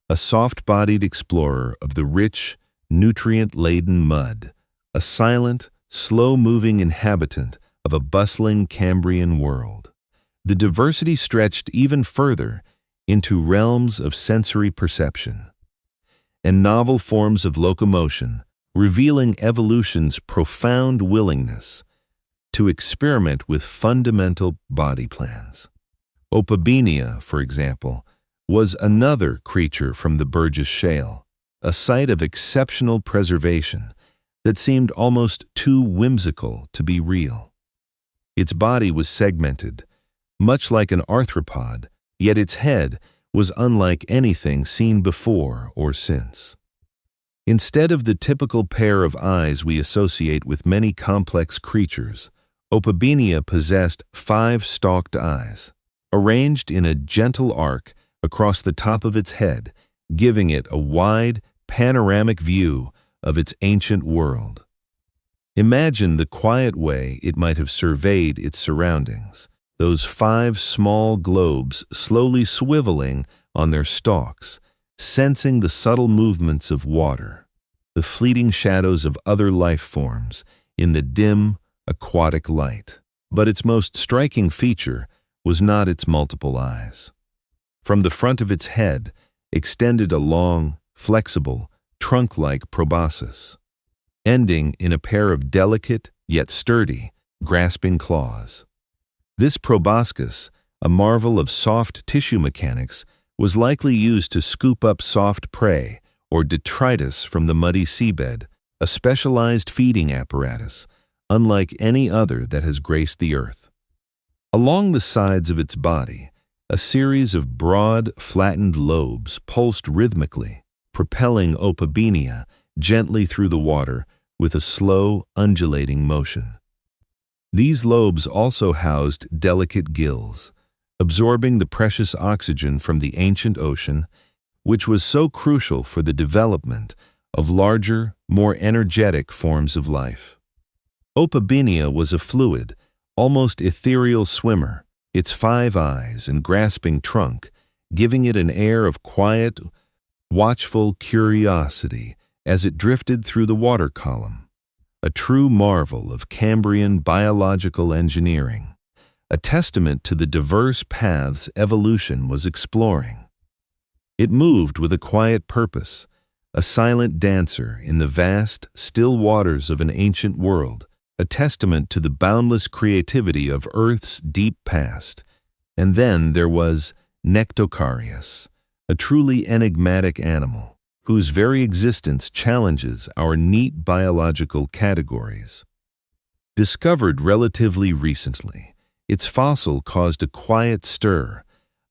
a soft-bodied explorer of the rich, nutrient-laden mud, a silent, slow-moving inhabitant of a bustling Cambrian world. The diversity stretched even further into realms of sensory perception and novel forms of locomotion, revealing evolution's profound willingness to experiment with fundamental body plans. Opabenia, for example, was another creature from the Burgess Shale, a site of exceptional preservation that seemed almost too whimsical to be real. Its body was segmented, much like an arthropod, yet its head was unlike anything seen before or since. Instead of the typical pair of eyes we associate with many complex creatures, Opabenia possessed 5 stalked eyes, arranged in a gentle arc across the top of its head, giving it a wide, panoramic view of its ancient world. Imagine the quiet way it might have surveyed its surroundings, those 5 small globes slowly swiveling on their stalks, sensing the subtle movements of water, the fleeting shadows of other life forms in the dim, aquatic light. But its most striking feature was not its multiple eyes. From the front of its head extended a long, flexible, trunk-like proboscis, ending in a pair of delicate, yet sturdy, grasping claws. This proboscis, a marvel of soft tissue mechanics, was likely used to scoop up soft prey or detritus from the muddy seabed, a specialized feeding apparatus, unlike any other that has graced the earth. Along the sides of its body, a series of broad, flattened lobes pulsed rhythmically, propelling Opabenia gently through the water with a slow, undulating motion. These lobes also housed delicate gills, absorbing the precious oxygen from the ancient ocean, which was so crucial for the development of larger, more energetic forms of life. Opabenia was a fluid, almost ethereal swimmer, its 5 eyes and grasping trunk giving it an air of quiet, watchful curiosity as it drifted through the water column, a true marvel of Cambrian biological engineering, a testament to the diverse paths evolution was exploring. It moved with a quiet purpose, a silent dancer in the vast, still waters of an ancient world, a testament to the boundless creativity of Earth's deep past. And then there was Nectocarius, a truly enigmatic animal, whose very existence challenges our neat biological categories. Discovered relatively recently, Its fossil caused a quiet stir,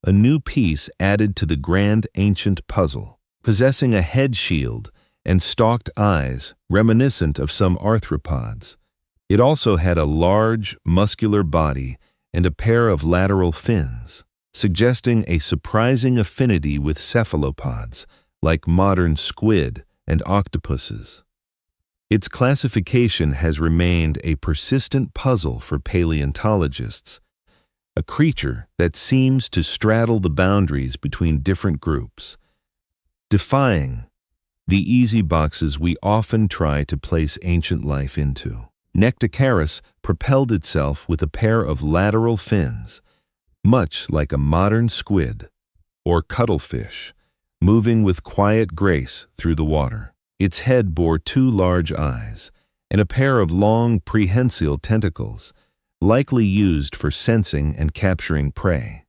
a new piece added to the grand ancient puzzle. Possessing a head shield and stalked eyes reminiscent of some arthropods, it also had a large, muscular body and a pair of lateral fins, suggesting a surprising affinity with cephalopods, like modern squid and octopuses. Its classification has remained a persistent puzzle for paleontologists, a creature that seems to straddle the boundaries between different groups, defying the easy boxes we often try to place ancient life into. Nectocaris propelled itself with a pair of lateral fins, much like a modern squid or cuttlefish, moving with quiet grace through the water. Its head bore two large eyes and a pair of long prehensile tentacles, likely used for sensing and capturing prey.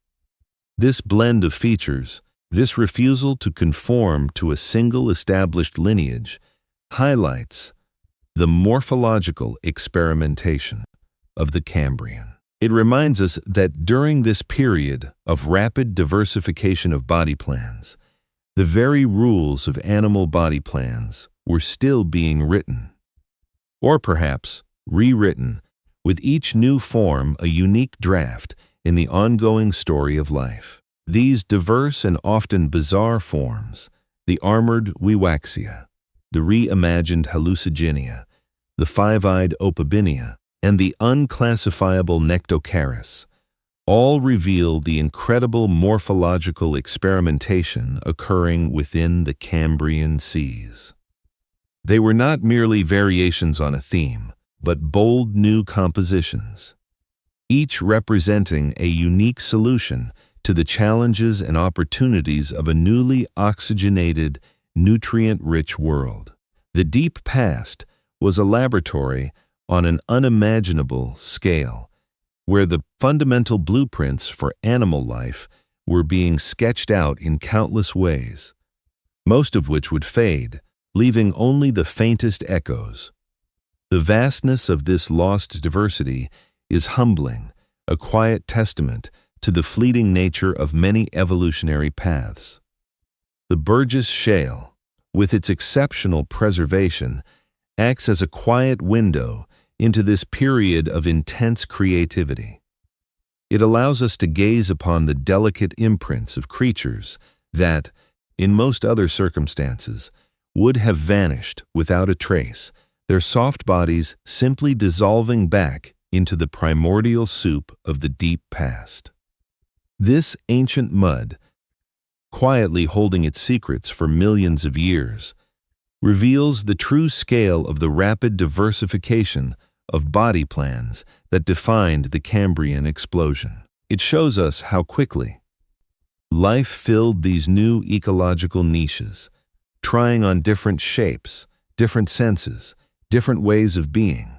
This blend of features, this refusal to conform to a single established lineage, highlights the morphological experimentation of the Cambrian. It reminds us that during this period of rapid diversification of body plans, the very rules of animal body plans were still being written, or perhaps rewritten, with each new form a unique draft in the ongoing story of life. These diverse and often bizarre forms, the armored Wiwaxia, the reimagined Hallucigenia, the five-eyed Opabinia, and the unclassifiable Nectocaris, all reveal the incredible morphological experimentation occurring within the Cambrian seas. They were not merely variations on a theme, but bold new compositions, each representing a unique solution to the challenges and opportunities of a newly oxygenated, nutrient-rich world. The deep past was a laboratory on an unimaginable scale, where the fundamental blueprints for animal life were being sketched out in countless ways, most of which would fade, leaving only the faintest echoes. The vastness of this lost diversity is humbling, a quiet testament to the fleeting nature of many evolutionary paths. The Burgess Shale, with its exceptional preservation, acts as a quiet window into this period of intense creativity. It allows us to gaze upon the delicate imprints of creatures that, in most other circumstances, would have vanished without a trace, their soft bodies simply dissolving back into the primordial soup of the deep past. This ancient mud, quietly holding its secrets for millions of years, reveals the true scale of the rapid diversification of body plans that defined the Cambrian explosion. It shows us how quickly life filled these new ecological niches, trying on different shapes, different senses, different ways of being,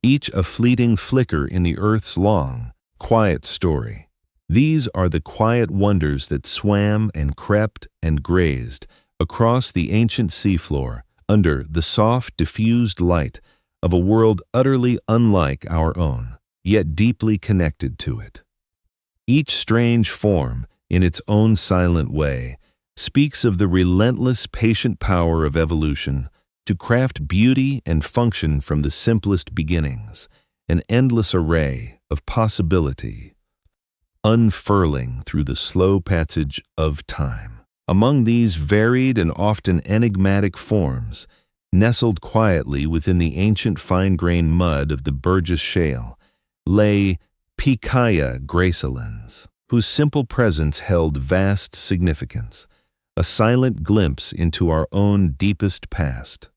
each a fleeting flicker in the Earth's long, quiet story. These are the quiet wonders that swam and crept and grazed across the ancient seafloor under the soft, diffused light of a world utterly unlike our own, yet deeply connected to it. Each strange form, in its own silent way, speaks of the relentless, patient power of evolution to craft beauty and function from the simplest beginnings, an endless array of possibility, unfurling through the slow passage of time. Among these varied and often enigmatic forms, nestled quietly within the ancient fine-grained mud of the Burgess Shale, lay Picaia gracilens, whose simple presence held vast significance, a silent glimpse into our own deepest past.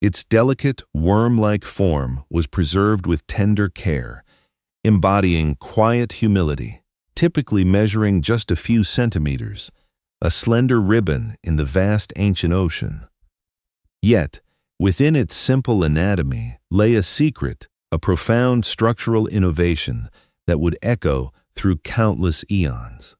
Its delicate, worm-like form was preserved with tender care, embodying quiet humility, typically measuring just a few centimeters, a slender ribbon in the vast ancient ocean. Yet, within its simple anatomy lay a secret, a profound structural innovation that would echo through countless eons.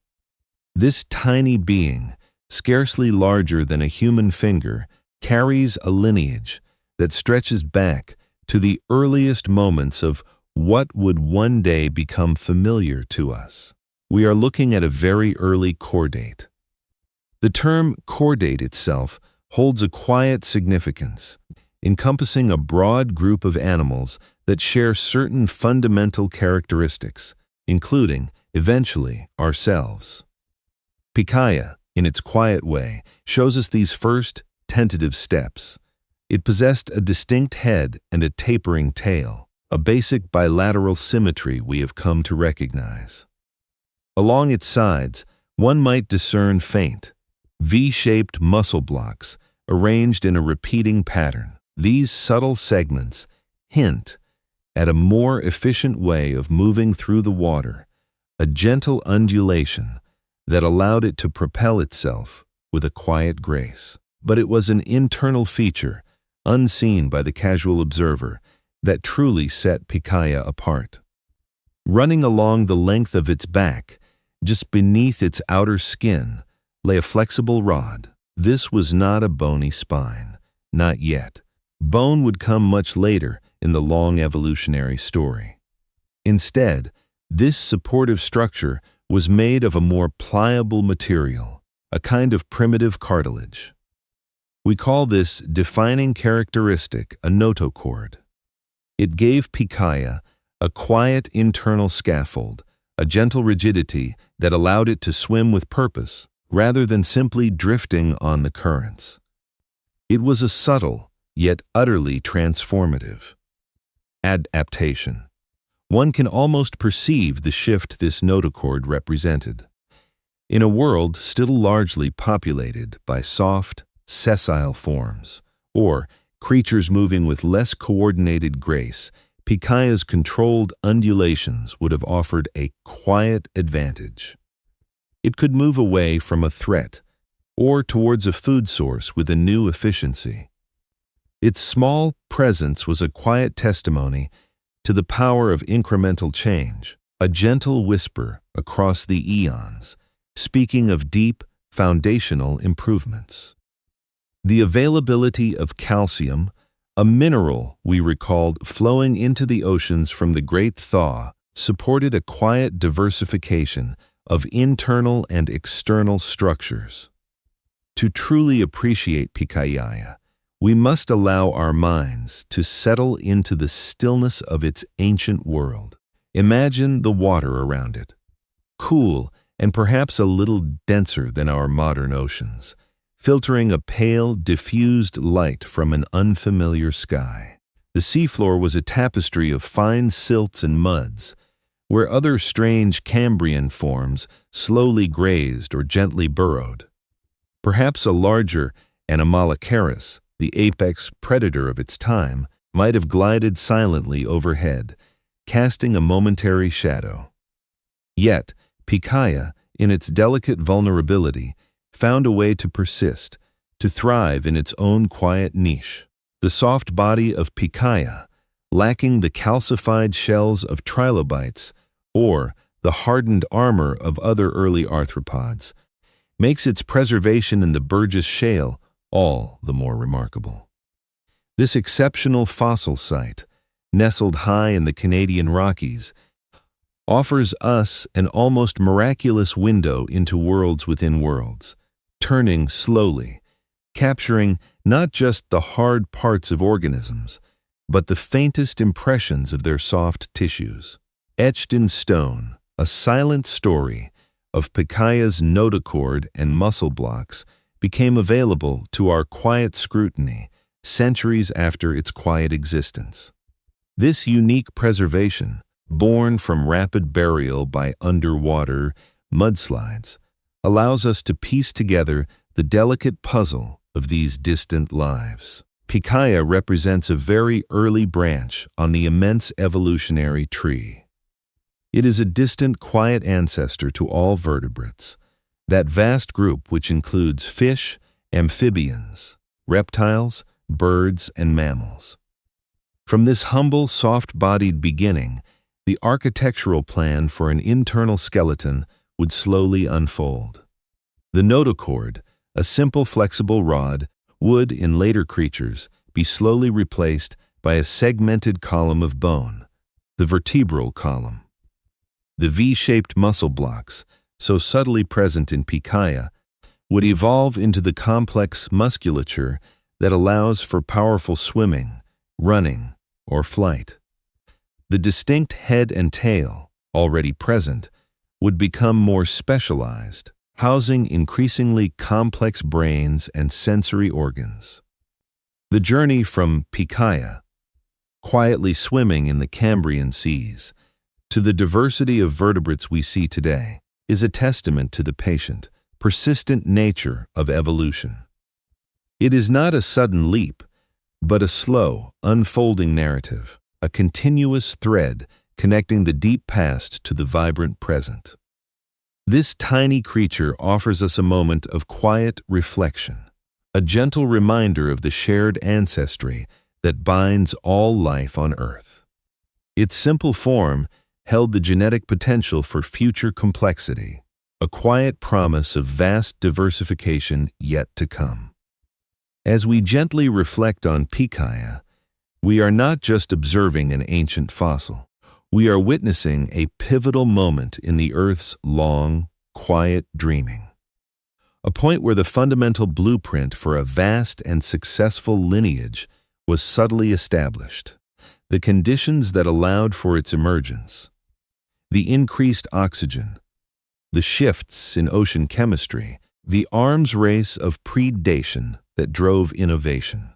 This tiny being, scarcely larger than a human finger, carries a lineage that stretches back to the earliest moments of what would one day become familiar to us. We are looking at a very early chordate. The term chordate itself holds a quiet significance, encompassing a broad group of animals that share certain fundamental characteristics, including, eventually, ourselves. Pikaia, in its quiet way, shows us these first, tentative steps. It possessed a distinct head and a tapering tail, a basic bilateral symmetry we have come to recognize. Along its sides, one might discern faint, V-shaped muscle blocks arranged in a repeating pattern. These subtle segments hint at a more efficient way of moving through the water, a gentle undulation that allowed it to propel itself with a quiet grace. But it was an internal feature, unseen by the casual observer, that truly set Pikaia apart. Running along the length of its back, just beneath its outer skin, lay a flexible rod. This was not a bony spine, not yet. Bone would come much later in the long evolutionary story. Instead, this supportive structure was made of a more pliable material, a kind of primitive cartilage. We call this defining characteristic a notochord. It gave Pikaia a quiet internal scaffold, a gentle rigidity that allowed it to swim with purpose, rather than simply drifting on the currents. It was a subtle, yet utterly transformative adaptation. One can almost perceive the shift this notochord represented. In a world still largely populated by soft, sessile forms, or creatures moving with less coordinated grace, Pikaia's controlled undulations would have offered a quiet advantage. It could move away from a threat or towards a food source with a new efficiency. Its small presence was a quiet testimony to the power of incremental change, a gentle whisper across the eons, speaking of deep, foundational improvements. The availability of calcium, a mineral we recalled flowing into the oceans from the Great Thaw, supported a quiet diversification of internal and external structures. To truly appreciate Pikaia, we must allow our minds to settle into the stillness of its ancient world. Imagine the water around it, cool and perhaps a little denser than our modern oceans, filtering a pale, diffused light from an unfamiliar sky. The seafloor was a tapestry of fine silts and muds, where other strange Cambrian forms slowly grazed or gently burrowed. Perhaps a larger Anomalocaris, the apex predator of its time, might have glided silently overhead, casting a momentary shadow. Yet, Pikaia, in its delicate vulnerability, found a way to persist, to thrive in its own quiet niche. The soft body of Pikaia, lacking the calcified shells of trilobites or the hardened armor of other early arthropods, makes its preservation in the Burgess Shale all the more remarkable. This exceptional fossil site, nestled high in the Canadian Rockies, offers us an almost miraculous window into worlds within worlds, turning slowly, capturing not just the hard parts of organisms, but the faintest impressions of their soft tissues. Etched in stone, a silent story of Pikaia's notochord and muscle blocks became available to our quiet scrutiny centuries after its quiet existence. This unique preservation, born from rapid burial by underwater mudslides, allows us to piece together the delicate puzzle of these distant lives. Pikaia represents a very early branch on the immense evolutionary tree. It is a distant, quiet ancestor to all vertebrates, that vast group which includes fish, amphibians, reptiles, birds, and mammals. From this humble, soft-bodied beginning, the architectural plan for an internal skeleton would slowly unfold. The notochord, a simple flexible rod, would, in later creatures, be slowly replaced by a segmented column of bone, the vertebral column. The V-shaped muscle blocks, so subtly present in Pikaia, would evolve into the complex musculature that allows for powerful swimming, running, or flight. The distinct head and tail, already present, would become more specialized, housing increasingly complex brains and sensory organs. The journey from Pikaia, quietly swimming in the Cambrian seas, to the diversity of vertebrates we see today, is a testament to the patient, persistent nature of evolution. It is not a sudden leap, but a slow, unfolding narrative, a continuous thread connecting the deep past to the vibrant present. This tiny creature offers us a moment of quiet reflection, a gentle reminder of the shared ancestry that binds all life on Earth. Its simple form held the genetic potential for future complexity, a quiet promise of vast diversification yet to come. As we gently reflect on Pikaia, we are not just observing an ancient fossil. We are witnessing a pivotal moment in the Earth's long, quiet dreaming. A point where the fundamental blueprint for a vast and successful lineage was subtly established. The conditions that allowed for its emergence, the increased oxygen, the shifts in ocean chemistry, the arms race of predation that drove innovation,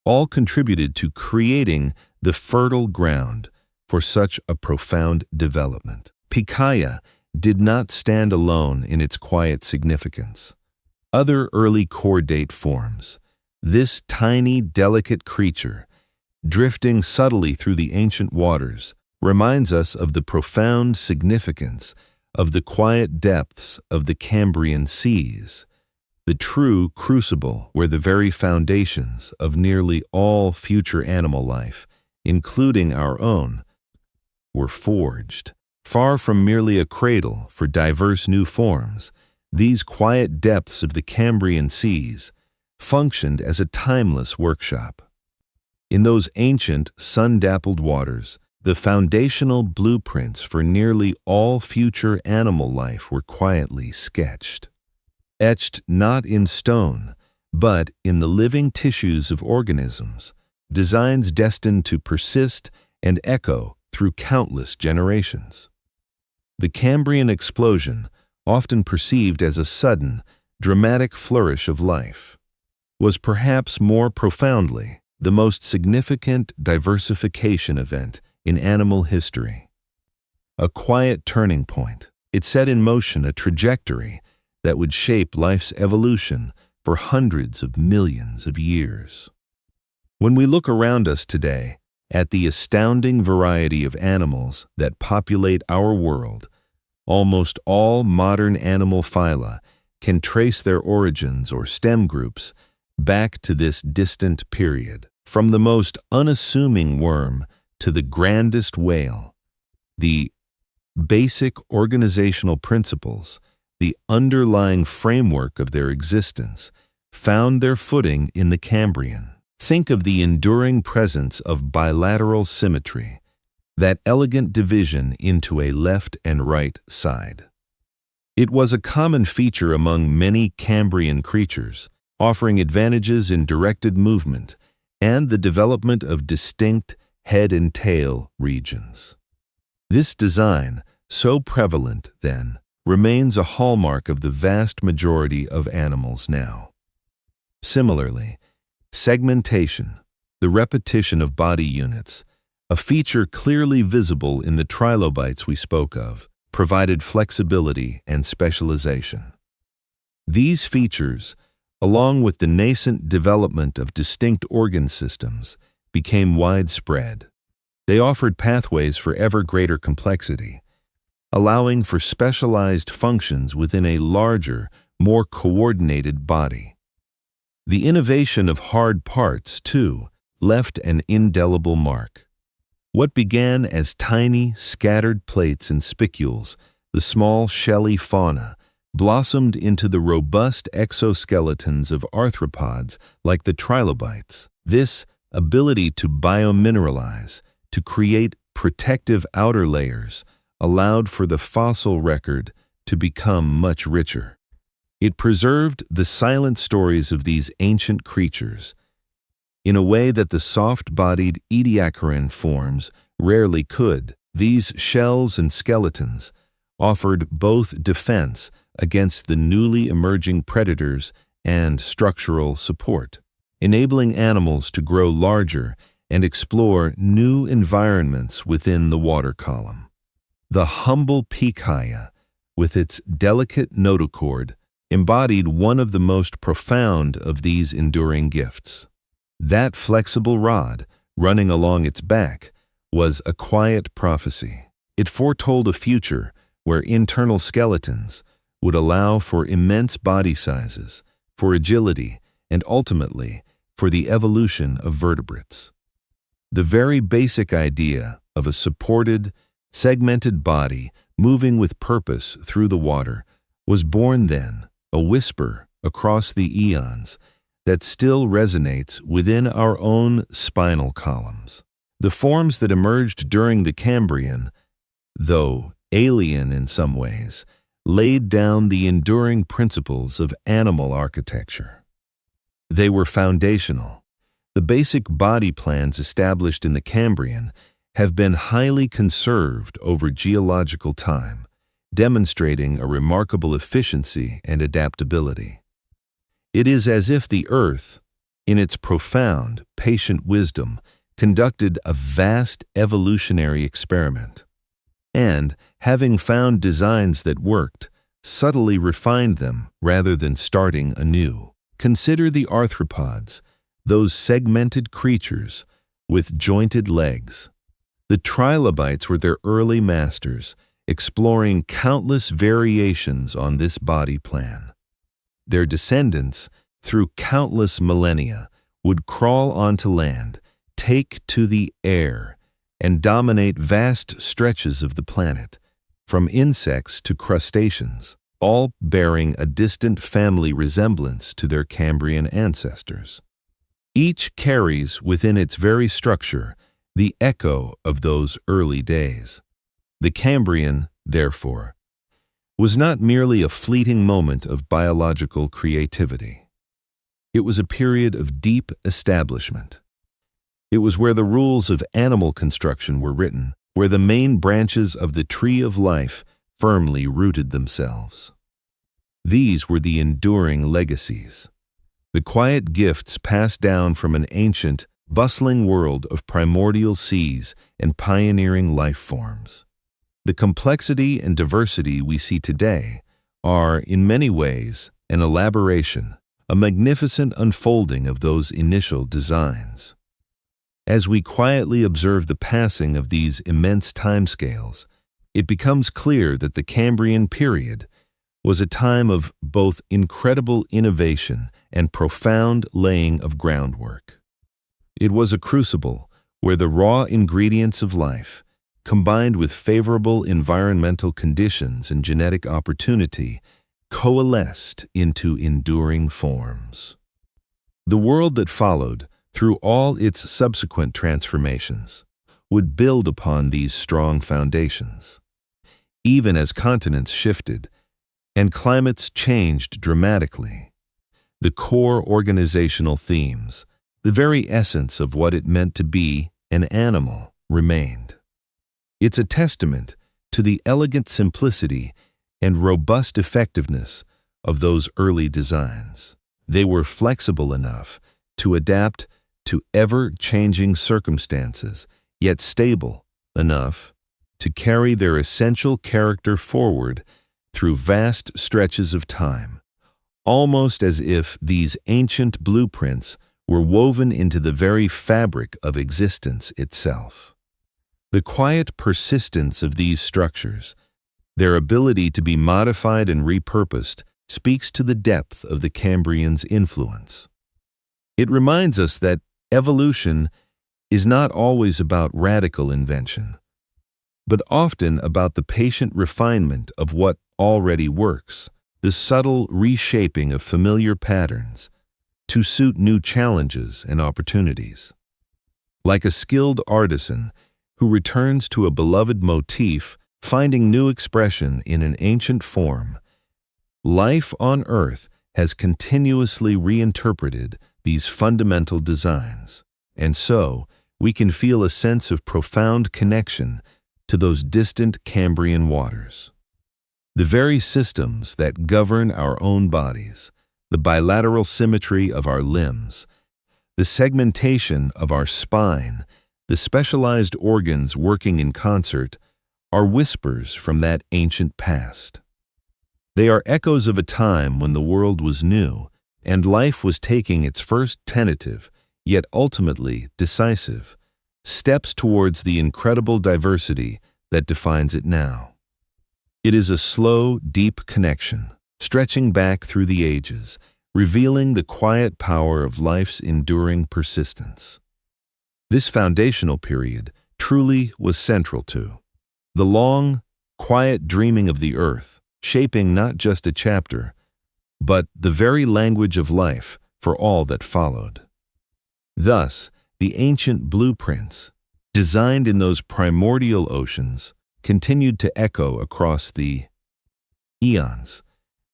all contributed to creating the fertile ground for such a profound development. Pikaia did not stand alone in its quiet significance. Other early chordate forms, this tiny, delicate creature, drifting subtly through the ancient waters, reminds us of the profound significance of the quiet depths of the Cambrian seas, the true crucible where the very foundations of nearly all future animal life, including our own, were forged. Far from merely a cradle for diverse new forms, these quiet depths of the Cambrian seas functioned as a timeless workshop. In those ancient, sun-dappled waters, the foundational blueprints for nearly all future animal life were quietly sketched. Etched not in stone, but in the living tissues of organisms, designs destined to persist and echo through countless generations. The Cambrian explosion, often perceived as a sudden, dramatic flourish of life, was perhaps more profoundly the most significant diversification event in animal history. A quiet turning point, it set in motion a trajectory that would shape life's evolution for hundreds of millions of years. When we look around us today, at the astounding variety of animals that populate our world, almost all modern animal phyla can trace their origins or stem groups back to this distant period. From the most unassuming worm to the grandest whale, the basic organizational principles, the underlying framework of their existence, found their footing in the Cambrian. Think of the enduring presence of bilateral symmetry, that elegant division into a left and right side. It was a common feature among many Cambrian creatures, offering advantages in directed movement and the development of distinct head and tail regions. This design, so prevalent then, remains a hallmark of the vast majority of animals now. Similarly, segmentation, the repetition of body units, a feature clearly visible in the trilobites we spoke of, provided flexibility and specialization. These features, along with the nascent development of distinct organ systems, became widespread. They offered pathways for ever greater complexity, allowing for specialized functions within a larger, more coordinated body. The innovation of hard parts, too, left an indelible mark. What began as tiny, scattered plates and spicules, the small shelly fauna, blossomed into the robust exoskeletons of arthropods like the trilobites. This ability to biomineralize, to create protective outer layers allowed for the fossil record to become much richer. It preserved the silent stories of these ancient creatures in a way that the soft-bodied Ediacaran forms rarely could. These shells and skeletons offered both defense against the newly emerging predators and structural support, enabling animals to grow larger and explore new environments within the water column. The humble Pikaia, with its delicate notochord, embodied one of the most profound of these enduring gifts. That flexible rod, running along its back, was a quiet prophecy. It foretold a future where internal skeletons would allow for immense body sizes, for agility, and ultimately for the evolution of vertebrates. The very basic idea of a supported, segmented body moving with purpose through the water was born then, a whisper across the eons that still resonates within our own spinal columns. The forms that emerged during the Cambrian, though alien in some ways, laid down the enduring principles of animal architecture. They were foundational. The basic body plans established in the Cambrian have been highly conserved over geological time, demonstrating a remarkable efficiency and adaptability. It is as if the Earth, in its profound, patient wisdom, conducted a vast evolutionary experiment, and, having found designs that worked, subtly refined them rather than starting anew. Consider the arthropods, those segmented creatures with jointed legs. The trilobites were their early masters, exploring countless variations on this body plan. Their descendants, through countless millennia, would crawl onto land, take to the air, and dominate vast stretches of the planet, from insects to crustaceans, all bearing a distant family resemblance to their Cambrian ancestors. Each carries within its very structure the echo of those early days. The Cambrian, therefore, was not merely a fleeting moment of biological creativity. It was a period of deep establishment. It was where the rules of animal construction were written, where the main branches of the tree of life firmly rooted themselves. These were the enduring legacies, the quiet gifts passed down from an ancient, bustling world of primordial seas and pioneering life forms. The complexity and diversity we see today are, in many ways, an elaboration, a magnificent unfolding of those initial designs. As we quietly observe the passing of these immense timescales, it becomes clear that the Cambrian period was a time of both incredible innovation and profound laying of groundwork. It was a crucible where the raw ingredients of life, combined with favorable environmental conditions and genetic opportunity, coalesced into enduring forms. The world that followed, through all its subsequent transformations, would build upon these strong foundations. Even as continents shifted and climates changed dramatically, the core organizational themes, the very essence of what it meant to be an animal, remained. It's a testament to the elegant simplicity and robust effectiveness of those early designs. They were flexible enough to adapt to ever-changing circumstances, yet stable enough to carry their essential character forward through vast stretches of time, almost as if these ancient blueprints were woven into the very fabric of existence itself. The quiet persistence of these structures, their ability to be modified and repurposed, speaks to the depth of the Cambrian's influence. It reminds us that evolution is not always about radical invention, but often about the patient refinement of what already works, the subtle reshaping of familiar patterns to suit new challenges and opportunities. Like a skilled artisan who returns to a beloved motif, finding new expression in an ancient form. Life on Earth has continuously reinterpreted these fundamental designs, and so we can feel a sense of profound connection to those distant Cambrian waters. The very systems that govern our own bodies, the bilateral symmetry of our limbs, the segmentation of our spine, the specialized organs working in concert, are whispers from that ancient past. They are echoes of a time when the world was new and life was taking its first tentative, yet ultimately decisive, steps towards the incredible diversity that defines it now. It is a slow, deep connection, stretching back through the ages, revealing the quiet power of life's enduring persistence. This foundational period truly was central to the long, quiet dreaming of the earth, shaping not just a chapter, but the very language of life for all that followed. Thus, the ancient blueprints, designed in those primordial oceans, continued to echo across the eons,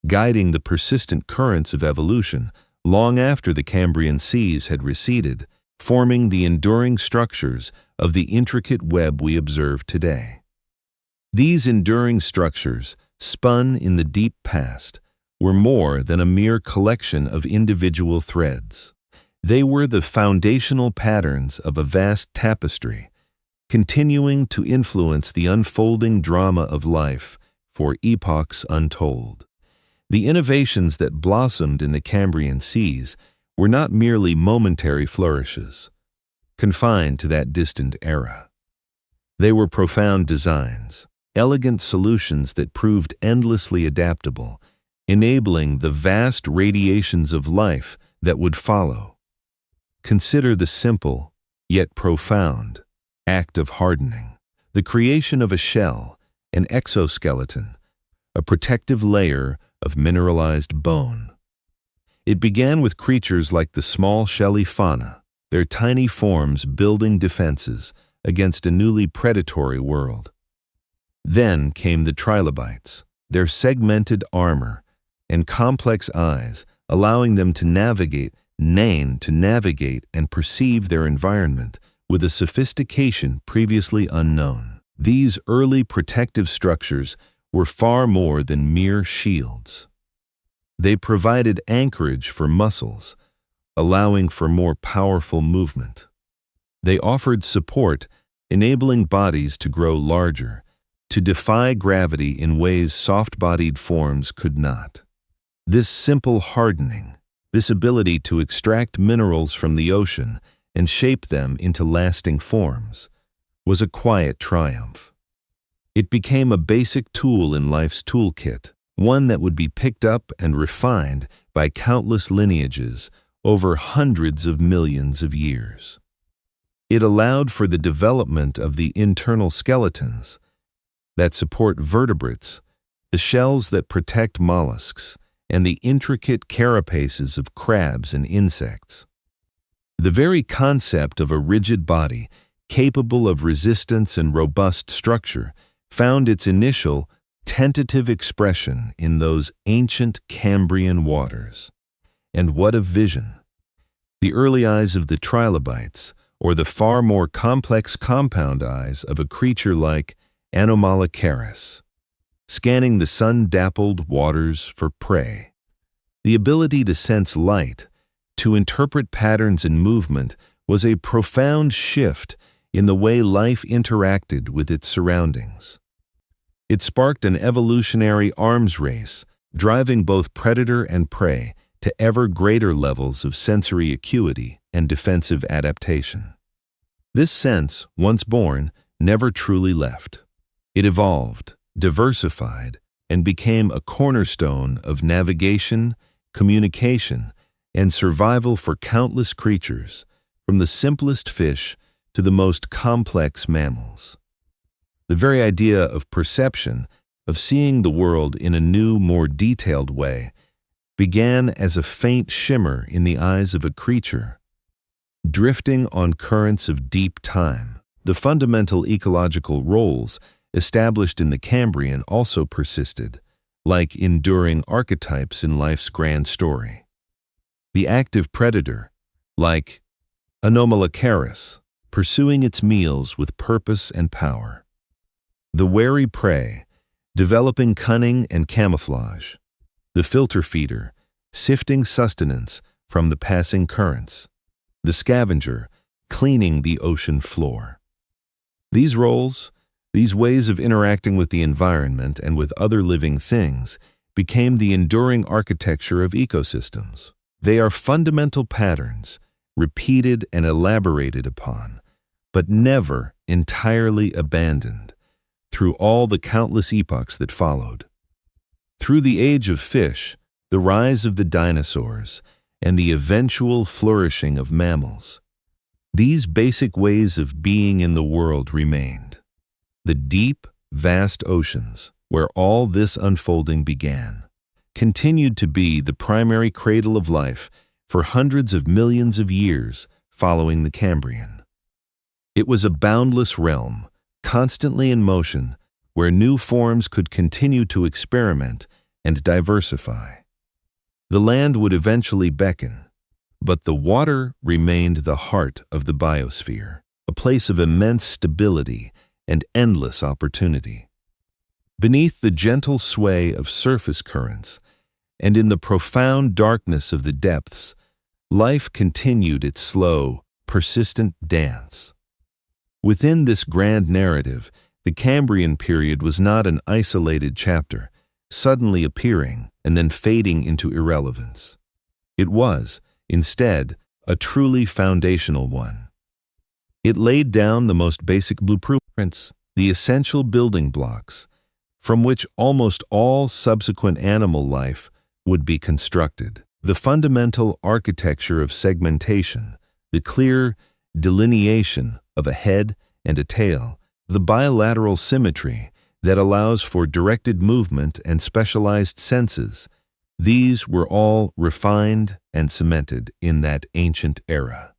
guiding the persistent currents of evolution long after the Cambrian seas had receded, forming the enduring structures of the intricate web we observe today. These enduring structures, spun in the deep past, were more than a mere collection of individual threads. They were the foundational patterns of a vast tapestry, continuing to influence the unfolding drama of life for epochs untold. The innovations that blossomed in the Cambrian seas were not merely momentary flourishes, confined to that distant era. They were profound designs, elegant solutions that proved endlessly adaptable, enabling the vast radiations of life that would follow. Consider the simple, yet profound, act of hardening, the creation of a shell, an exoskeleton, a protective layer of mineralized bone. It began with creatures like the small shelly fauna, their tiny forms building defenses against a newly predatory world. Then came the trilobites, their segmented armor and complex eyes, allowing them to navigate and perceive their environment with a sophistication previously unknown. These early protective structures were far more than mere shields. They provided anchorage for muscles, allowing for more powerful movement. They offered support, enabling bodies to grow larger, to defy gravity in ways soft-bodied forms could not. This simple hardening, this ability to extract minerals from the ocean and shape them into lasting forms, was a quiet triumph. It became a basic tool in life's toolkit, one that would be picked up and refined by countless lineages over hundreds of millions of years. It allowed for the development of the internal skeletons that support vertebrates, the shells that protect mollusks, and the intricate carapaces of crabs and insects. The very concept of a rigid body, capable of resistance and robust structure, found its initial, tentative expression in those ancient Cambrian waters. And what a vision! The early eyes of the trilobites, or the far more complex compound eyes of a creature like Anomalocaris, scanning the sun-dappled waters for prey. The ability to sense light, to interpret patterns in movement, was a profound shift in the way life interacted with its surroundings. It sparked an evolutionary arms race, driving both predator and prey to ever greater levels of sensory acuity and defensive adaptation. This sense, once born, never truly left. It evolved, diversified, and became a cornerstone of navigation, communication, and survival for countless creatures, from the simplest fish to the most complex mammals. The very idea of perception, of seeing the world in a new, more detailed way, began as a faint shimmer in the eyes of a creature, drifting on currents of deep time. The fundamental ecological roles established in the Cambrian also persisted, like enduring archetypes in life's grand story. The active predator, like Anomalocaris, pursuing its meals with purpose and power. The wary prey, developing cunning and camouflage. The filter feeder, sifting sustenance from the passing currents. The scavenger, cleaning the ocean floor. These roles, these ways of interacting with the environment and with other living things, became the enduring architecture of ecosystems. They are fundamental patterns, repeated and elaborated upon, but never entirely abandoned, through all the countless epochs that followed. Through the age of fish, the rise of the dinosaurs, and the eventual flourishing of mammals, these basic ways of being in the world remained. The deep, vast oceans, where all this unfolding began, continued to be the primary cradle of life for hundreds of millions of years following the Cambrian. It was a boundless realm, constantly in motion, where new forms could continue to experiment and diversify. The land would eventually beckon, but the water remained the heart of the biosphere, a place of immense stability and endless opportunity. Beneath the gentle sway of surface currents, and in the profound darkness of the depths, life continued its slow, persistent dance. Within this grand narrative, the Cambrian period was not an isolated chapter, suddenly appearing and then fading into irrelevance. It was, instead, a truly foundational one. It laid down the most basic blueprints, the essential building blocks, from which almost all subsequent animal life would be constructed. The fundamental architecture of segmentation, the clear delineation of a head and a tail, the bilateral symmetry that allows for directed movement and specialized senses, these were all refined and cemented in that ancient era.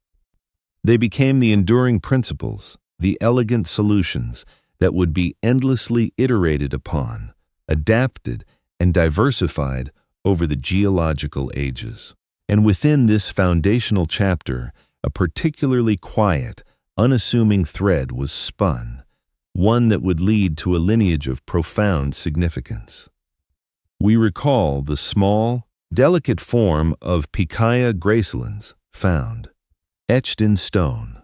They became the enduring principles, the elegant solutions that would be endlessly iterated upon, adapted, and diversified over the geological ages. And within this foundational chapter, a particularly quiet, unassuming thread was spun, one that would lead to a lineage of profound significance. We recall the small, delicate form of Picaia gracelans found, etched in stone,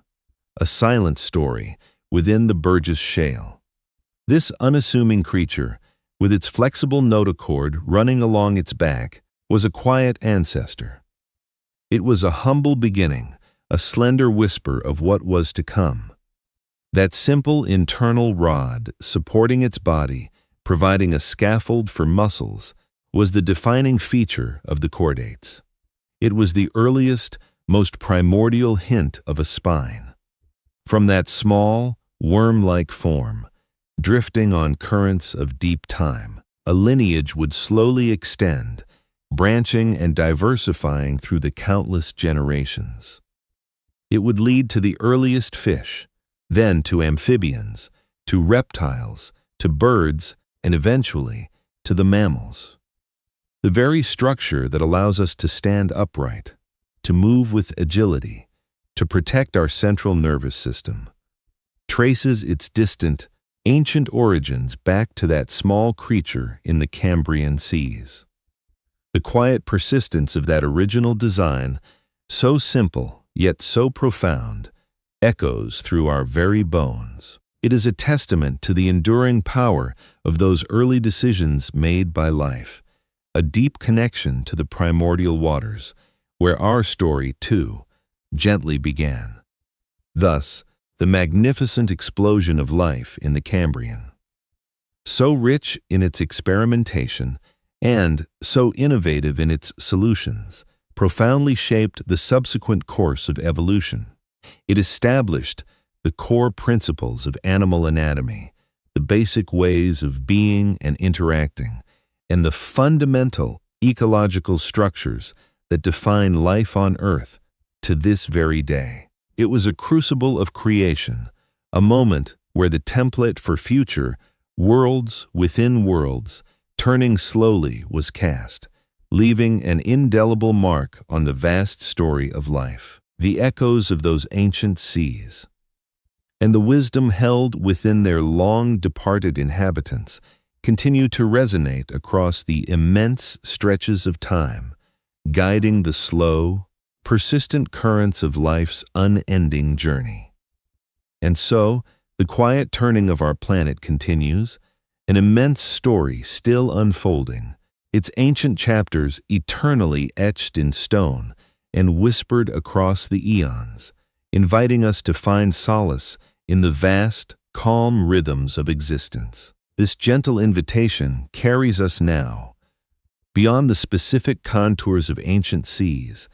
a silent story within the Burgess Shale. This unassuming creature, with its flexible notochord running along its back, was a quiet ancestor. It was a humble beginning, a slender whisper of what was to come. That simple internal rod supporting its body, providing a scaffold for muscles, was the defining feature of the chordates. It was the earliest, most primordial hint of a spine. From that small, worm-like form, drifting on currents of deep time, a lineage would slowly extend, branching and diversifying through the countless generations. It would lead to the earliest fish, then to amphibians, to reptiles, to birds, and eventually to the mammals. The very structure that allows us to stand upright, to move with agility, to protect our central nervous system, traces its distant, ancient origins back to that small creature in the Cambrian seas. The quiet persistence of that original design, so simple yet so profound, echoes through our very bones. It is a testament to the enduring power of those early decisions made by life, a deep connection to the primordial waters, where our story, too, gently began. Thus, the magnificent explosion of life in the Cambrian. So rich in its experimentation and so innovative in its solutions, profoundly shaped the subsequent course of evolution. It established the core principles of animal anatomy, the basic ways of being and interacting, and the fundamental ecological structures that define life on Earth to this very day. It was a crucible of creation, a moment where the template for future worlds within worlds, turning slowly, was cast, leaving an indelible mark on the vast story of life. The echoes of those ancient seas, and the wisdom held within their long-departed inhabitants, continue to resonate across the immense stretches of time, guiding the slow, persistent currents of life's unending journey. And so, the quiet turning of our planet continues, an immense story still unfolding, its ancient chapters eternally etched in stone and whispered across the eons, inviting us to find solace in the vast, calm rhythms of existence. This gentle invitation carries us now, beyond the specific contours of ancient seas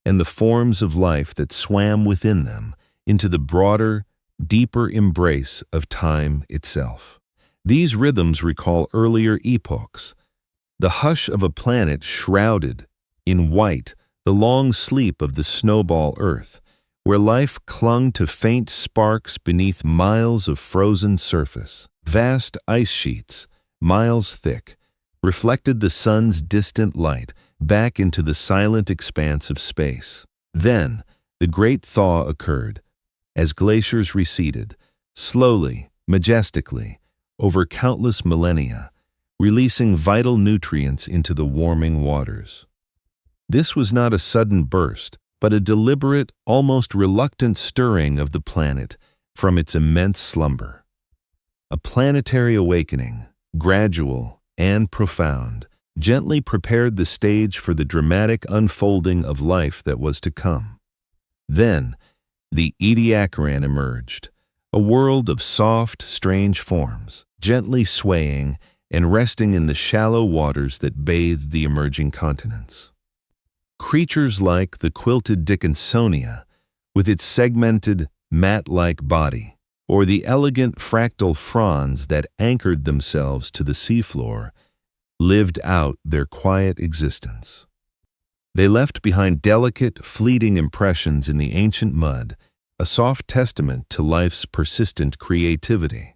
and the forms of life that swam within them, into the broader, deeper embrace of time itself. These rhythms recall earlier epochs, the hush of a planet shrouded in white, the long sleep of the snowball Earth, where life clung to faint sparks beneath miles of frozen surface. Vast ice sheets, miles thick, reflected the sun's distant light back into the silent expanse of space. Then, the great thaw occurred, as glaciers receded, slowly, majestically, over countless millennia, releasing vital nutrients into the warming waters. This was not a sudden burst, but a deliberate, almost reluctant stirring of the planet from its immense slumber. A planetary awakening, gradual and profound, gently prepared the stage for the dramatic unfolding of life that was to come. Then, the Ediacaran emerged, a world of soft, strange forms, gently swaying and resting in the shallow waters that bathed the emerging continents. Creatures like the quilted Dickinsonia, with its segmented, mat-like body, or the elegant fractal fronds that anchored themselves to the seafloor, lived out their quiet existence. They left behind delicate, fleeting impressions in the ancient mud, a soft testament to life's persistent creativity.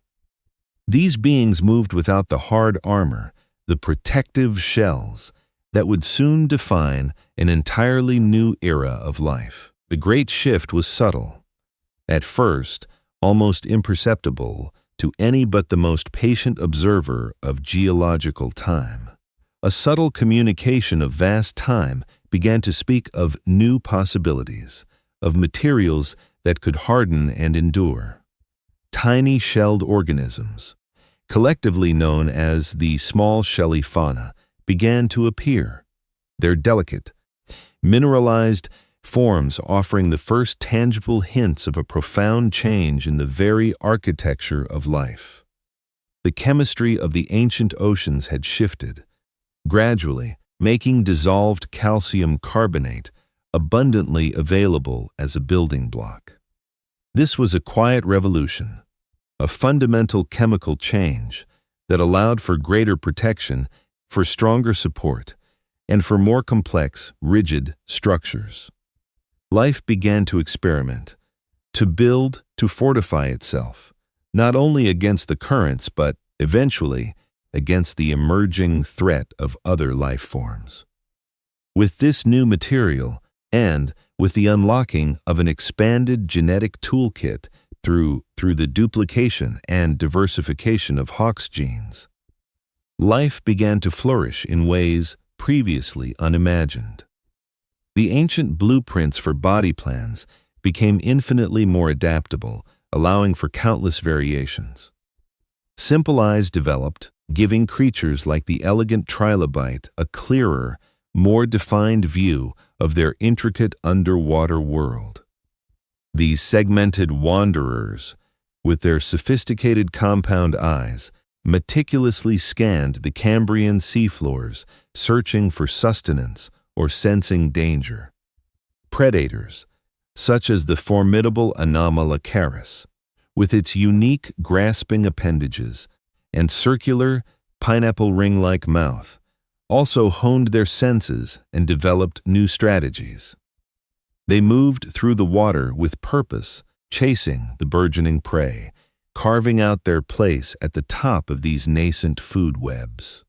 These beings moved without the hard armor, the protective shells, that would soon define an entirely new era of life. The great shift was subtle. At first, almost imperceptible to any but the most patient observer of geological time. A subtle communication of vast time began to speak of new possibilities, of materials that could harden and endure. Tiny shelled organisms, collectively known as the small shelly fauna, began to appear, their delicate, mineralized forms offering the first tangible hints of a profound change in the very architecture of life. The chemistry of the ancient oceans had shifted, gradually making dissolved calcium carbonate abundantly available as a building block. This was a quiet revolution, a fundamental chemical change that allowed for greater protection, for stronger support, and for more complex, rigid structures. Life began to experiment, to build, to fortify itself, not only against the currents, but, eventually, against the emerging threat of other life forms. With this new material, and with the unlocking of an expanded genetic toolkit through the duplication and diversification of Hox genes, life began to flourish in ways previously unimagined. The ancient blueprints for body plans became infinitely more adaptable, allowing for countless variations. Simple eyes developed, giving creatures like the elegant trilobite a clearer, more defined view of their intricate underwater world. These segmented wanderers, with their sophisticated compound eyes, meticulously scanned the Cambrian seafloors, searching for sustenance or sensing danger. Predators, such as the formidable Anomalocaris, with its unique grasping appendages and circular, pineapple ring-like mouth, also honed their senses and developed new strategies. They moved through the water with purpose, chasing the burgeoning prey, carving out their place at the top of these nascent food webs.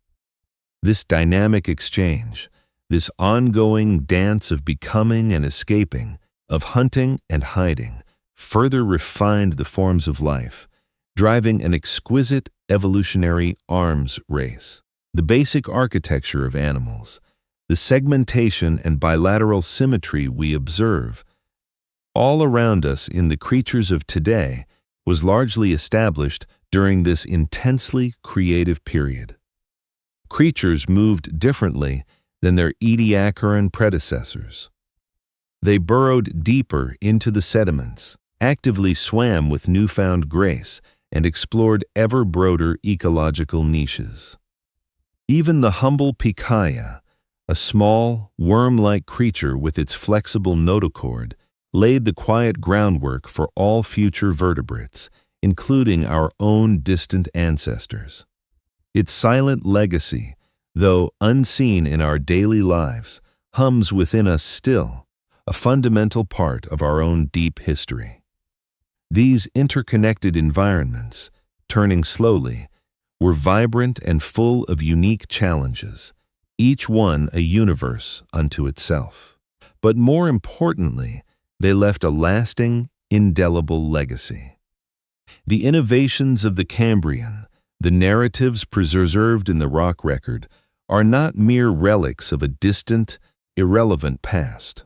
This dynamic exchange, this ongoing dance of becoming and escaping, of hunting and hiding, further refined the forms of life, driving an exquisite evolutionary arms race. The basic architecture of animals, the segmentation and bilateral symmetry we observe all around us in the creatures of today, was largely established during this intensely creative period. Creatures moved differently than their Ediacaran predecessors. They burrowed deeper into the sediments, actively swam with newfound grace, and explored ever broader ecological niches. Even the humble picaya, a small, worm-like creature with its flexible notochord, laid the quiet groundwork for all future vertebrates, including our own distant ancestors. Its silent legacy, though unseen in our daily lives, hums within us still, a fundamental part of our own deep history. These interconnected environments, turning slowly, were vibrant and full of unique challenges, each one a universe unto itself. But more importantly, they left a lasting, indelible legacy. The innovations of the Cambrian, the narratives preserved in the rock record, are not mere relics of a distant, irrelevant past.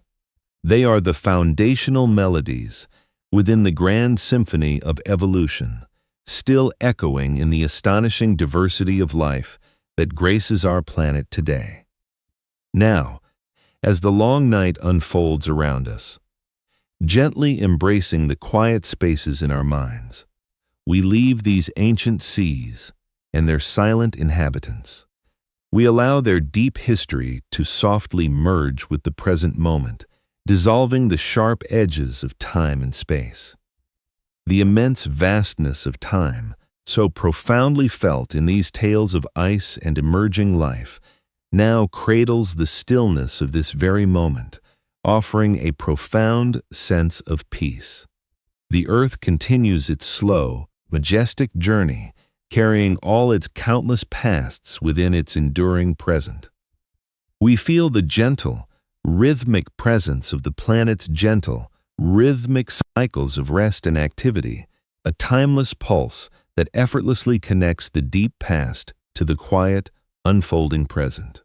They are the foundational melodies within the grand symphony of evolution, still echoing in the astonishing diversity of life that graces our planet today. Now, as the long night unfolds around us, gently embracing the quiet spaces in our minds, we leave these ancient seas and their silent inhabitants. We allow their deep history to softly merge with the present moment, dissolving the sharp edges of time and space. The immense vastness of time, so profoundly felt in these tales of ice and emerging life, now cradles the stillness of this very moment, offering a profound sense of peace. The earth continues its slow, majestic journey, carrying all its countless pasts within its enduring present. We feel the gentle, rhythmic presence of the planet's gentle, rhythmic cycles of rest and activity, a timeless pulse that effortlessly connects the deep past to the quiet, unfolding present.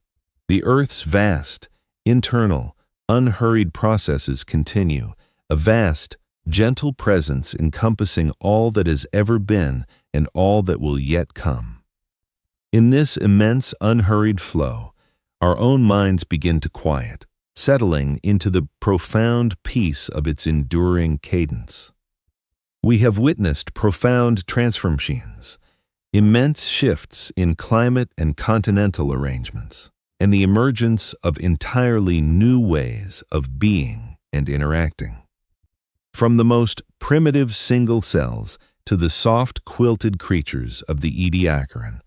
The Earth's vast, internal, unhurried processes continue, a vast, gentle presence encompassing all that has ever been and all that will yet come. In this immense, unhurried flow, our own minds begin to quiet, settling into the profound peace of its enduring cadence. We have witnessed profound transformations, immense shifts in climate and continental arrangements, and the emergence of entirely new ways of being and interacting. From the most primitive single cells to the soft quilted creatures of the Ediacaran,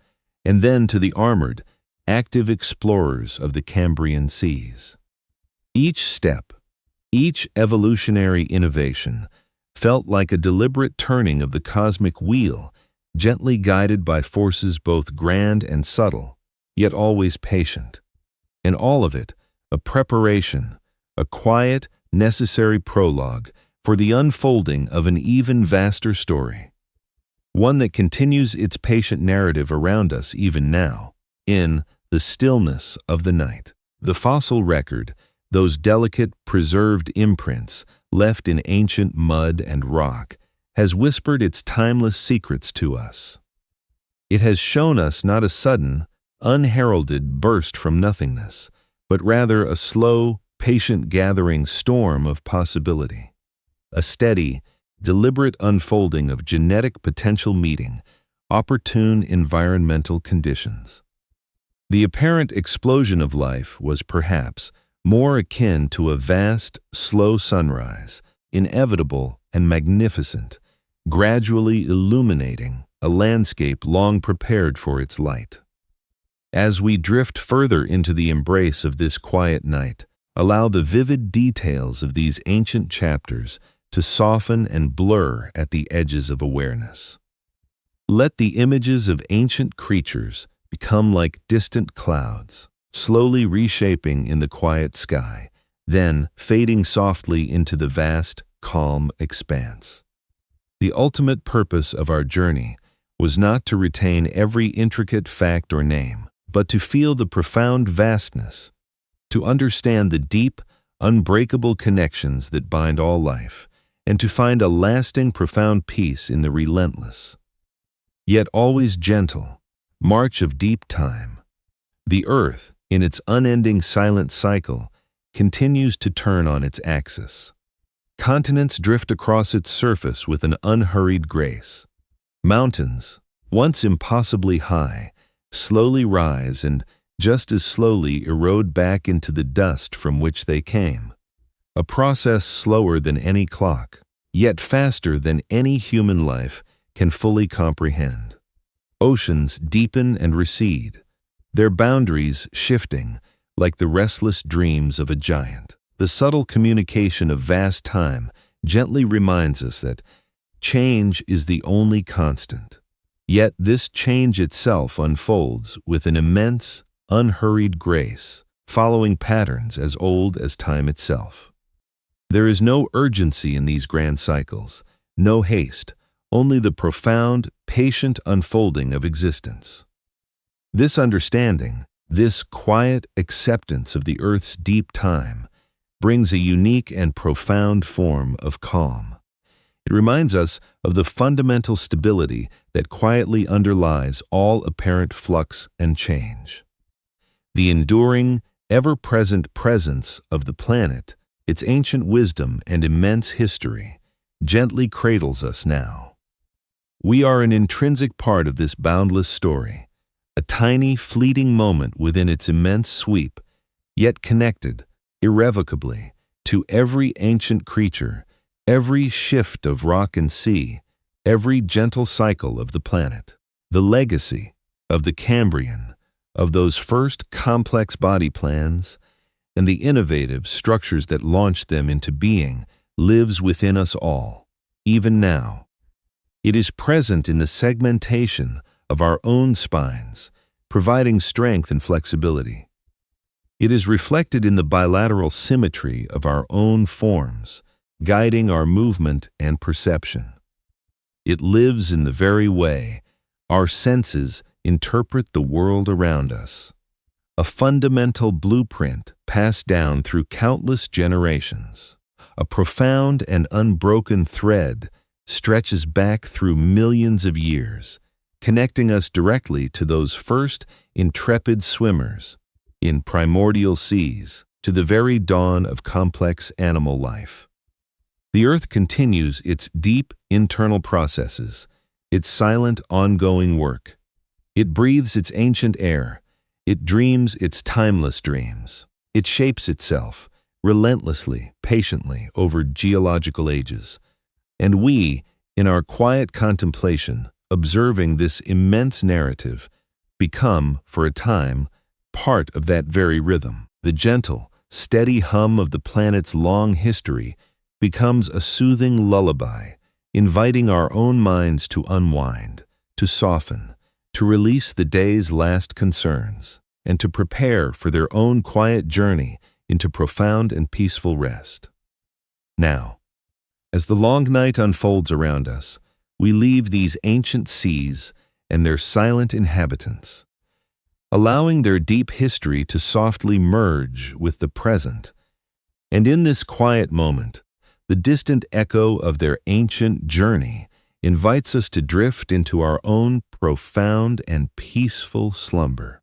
and then to the armored, active explorers of the Cambrian seas. Each step, each evolutionary innovation, felt like a deliberate turning of the cosmic wheel, gently guided by forces both grand and subtle, yet always patient. And all of it, a preparation, a quiet, necessary prologue for the unfolding of an even vaster story. One that continues its patient narrative around us even now, in the stillness of the night. The fossil record, those delicate, preserved imprints left in ancient mud and rock, has whispered its timeless secrets to us. It has shown us not a sudden, unheralded burst from nothingness, but rather a slow, patient gathering storm of possibility. A steady, deliberate unfolding of genetic potential meeting opportune environmental conditions. The apparent explosion of life was perhaps more akin to a vast, slow sunrise, inevitable and magnificent, gradually illuminating a landscape long prepared for its light. As we drift further into the embrace of this quiet night, allow the vivid details of these ancient chapters to soften and blur at the edges of awareness. Let the images of ancient creatures become like distant clouds, slowly reshaping in the quiet sky, then fading softly into the vast, calm expanse. The ultimate purpose of our journey was not to retain every intricate fact or name, but to feel the profound vastness, to understand the deep, unbreakable connections that bind all life, and to find a lasting, profound peace in the relentless, yet always gentle, march of deep time. The earth, in its unending silent cycle, continues to turn on its axis. Continents drift across its surface with an unhurried grace. Mountains, once impossibly high, slowly rise and just as slowly erode back into the dust from which they came. A process slower than any clock, yet faster than any human life can fully comprehend. Oceans deepen and recede, their boundaries shifting like the restless dreams of a giant. The subtle communication of vast time gently reminds us that change is the only constant. Yet this change itself unfolds with an immense, unhurried grace, following patterns as old as time itself. There is no urgency in these grand cycles, no haste, only the profound, patient unfolding of existence. This understanding, this quiet acceptance of the Earth's deep time, brings a unique and profound form of calm. It reminds us of the fundamental stability that quietly underlies all apparent flux and change. The enduring, ever-present presence of the planet, its ancient wisdom and immense history, gently cradles us now. We are an intrinsic part of this boundless story, a tiny, fleeting moment within its immense sweep, yet connected, irrevocably, to every ancient creature, every shift of rock and sea, every gentle cycle of the planet. The legacy of the Cambrian, of those first complex body plans, and the innovative structures that launched them into being, lives within us all, even now. It is present in the segmentation of our own spines, providing strength and flexibility. It is reflected in the bilateral symmetry of our own forms, guiding our movement and perception. It lives in the very way our senses interpret the world around us, a fundamental blueprint passed down through countless generations. A profound and unbroken thread stretches back through millions of years, connecting us directly to those first intrepid swimmers in primordial seas, to the very dawn of complex animal life. The Earth continues its deep internal processes, its silent ongoing work. It breathes its ancient air, it dreams its timeless dreams. It shapes itself, relentlessly, patiently, over geological ages. And we, in our quiet contemplation, observing this immense narrative, become, for a time, part of that very rhythm. The gentle, steady hum of the planet's long history becomes a soothing lullaby, inviting our own minds to unwind, to soften, to release the day's last concerns, and to prepare for their own quiet journey into profound and peaceful rest. Now, as the long night unfolds around us, we leave these ancient seas and their silent inhabitants, allowing their deep history to softly merge with the present. And in this quiet moment, the distant echo of their ancient journey invites us to drift into our own profound and peaceful slumber.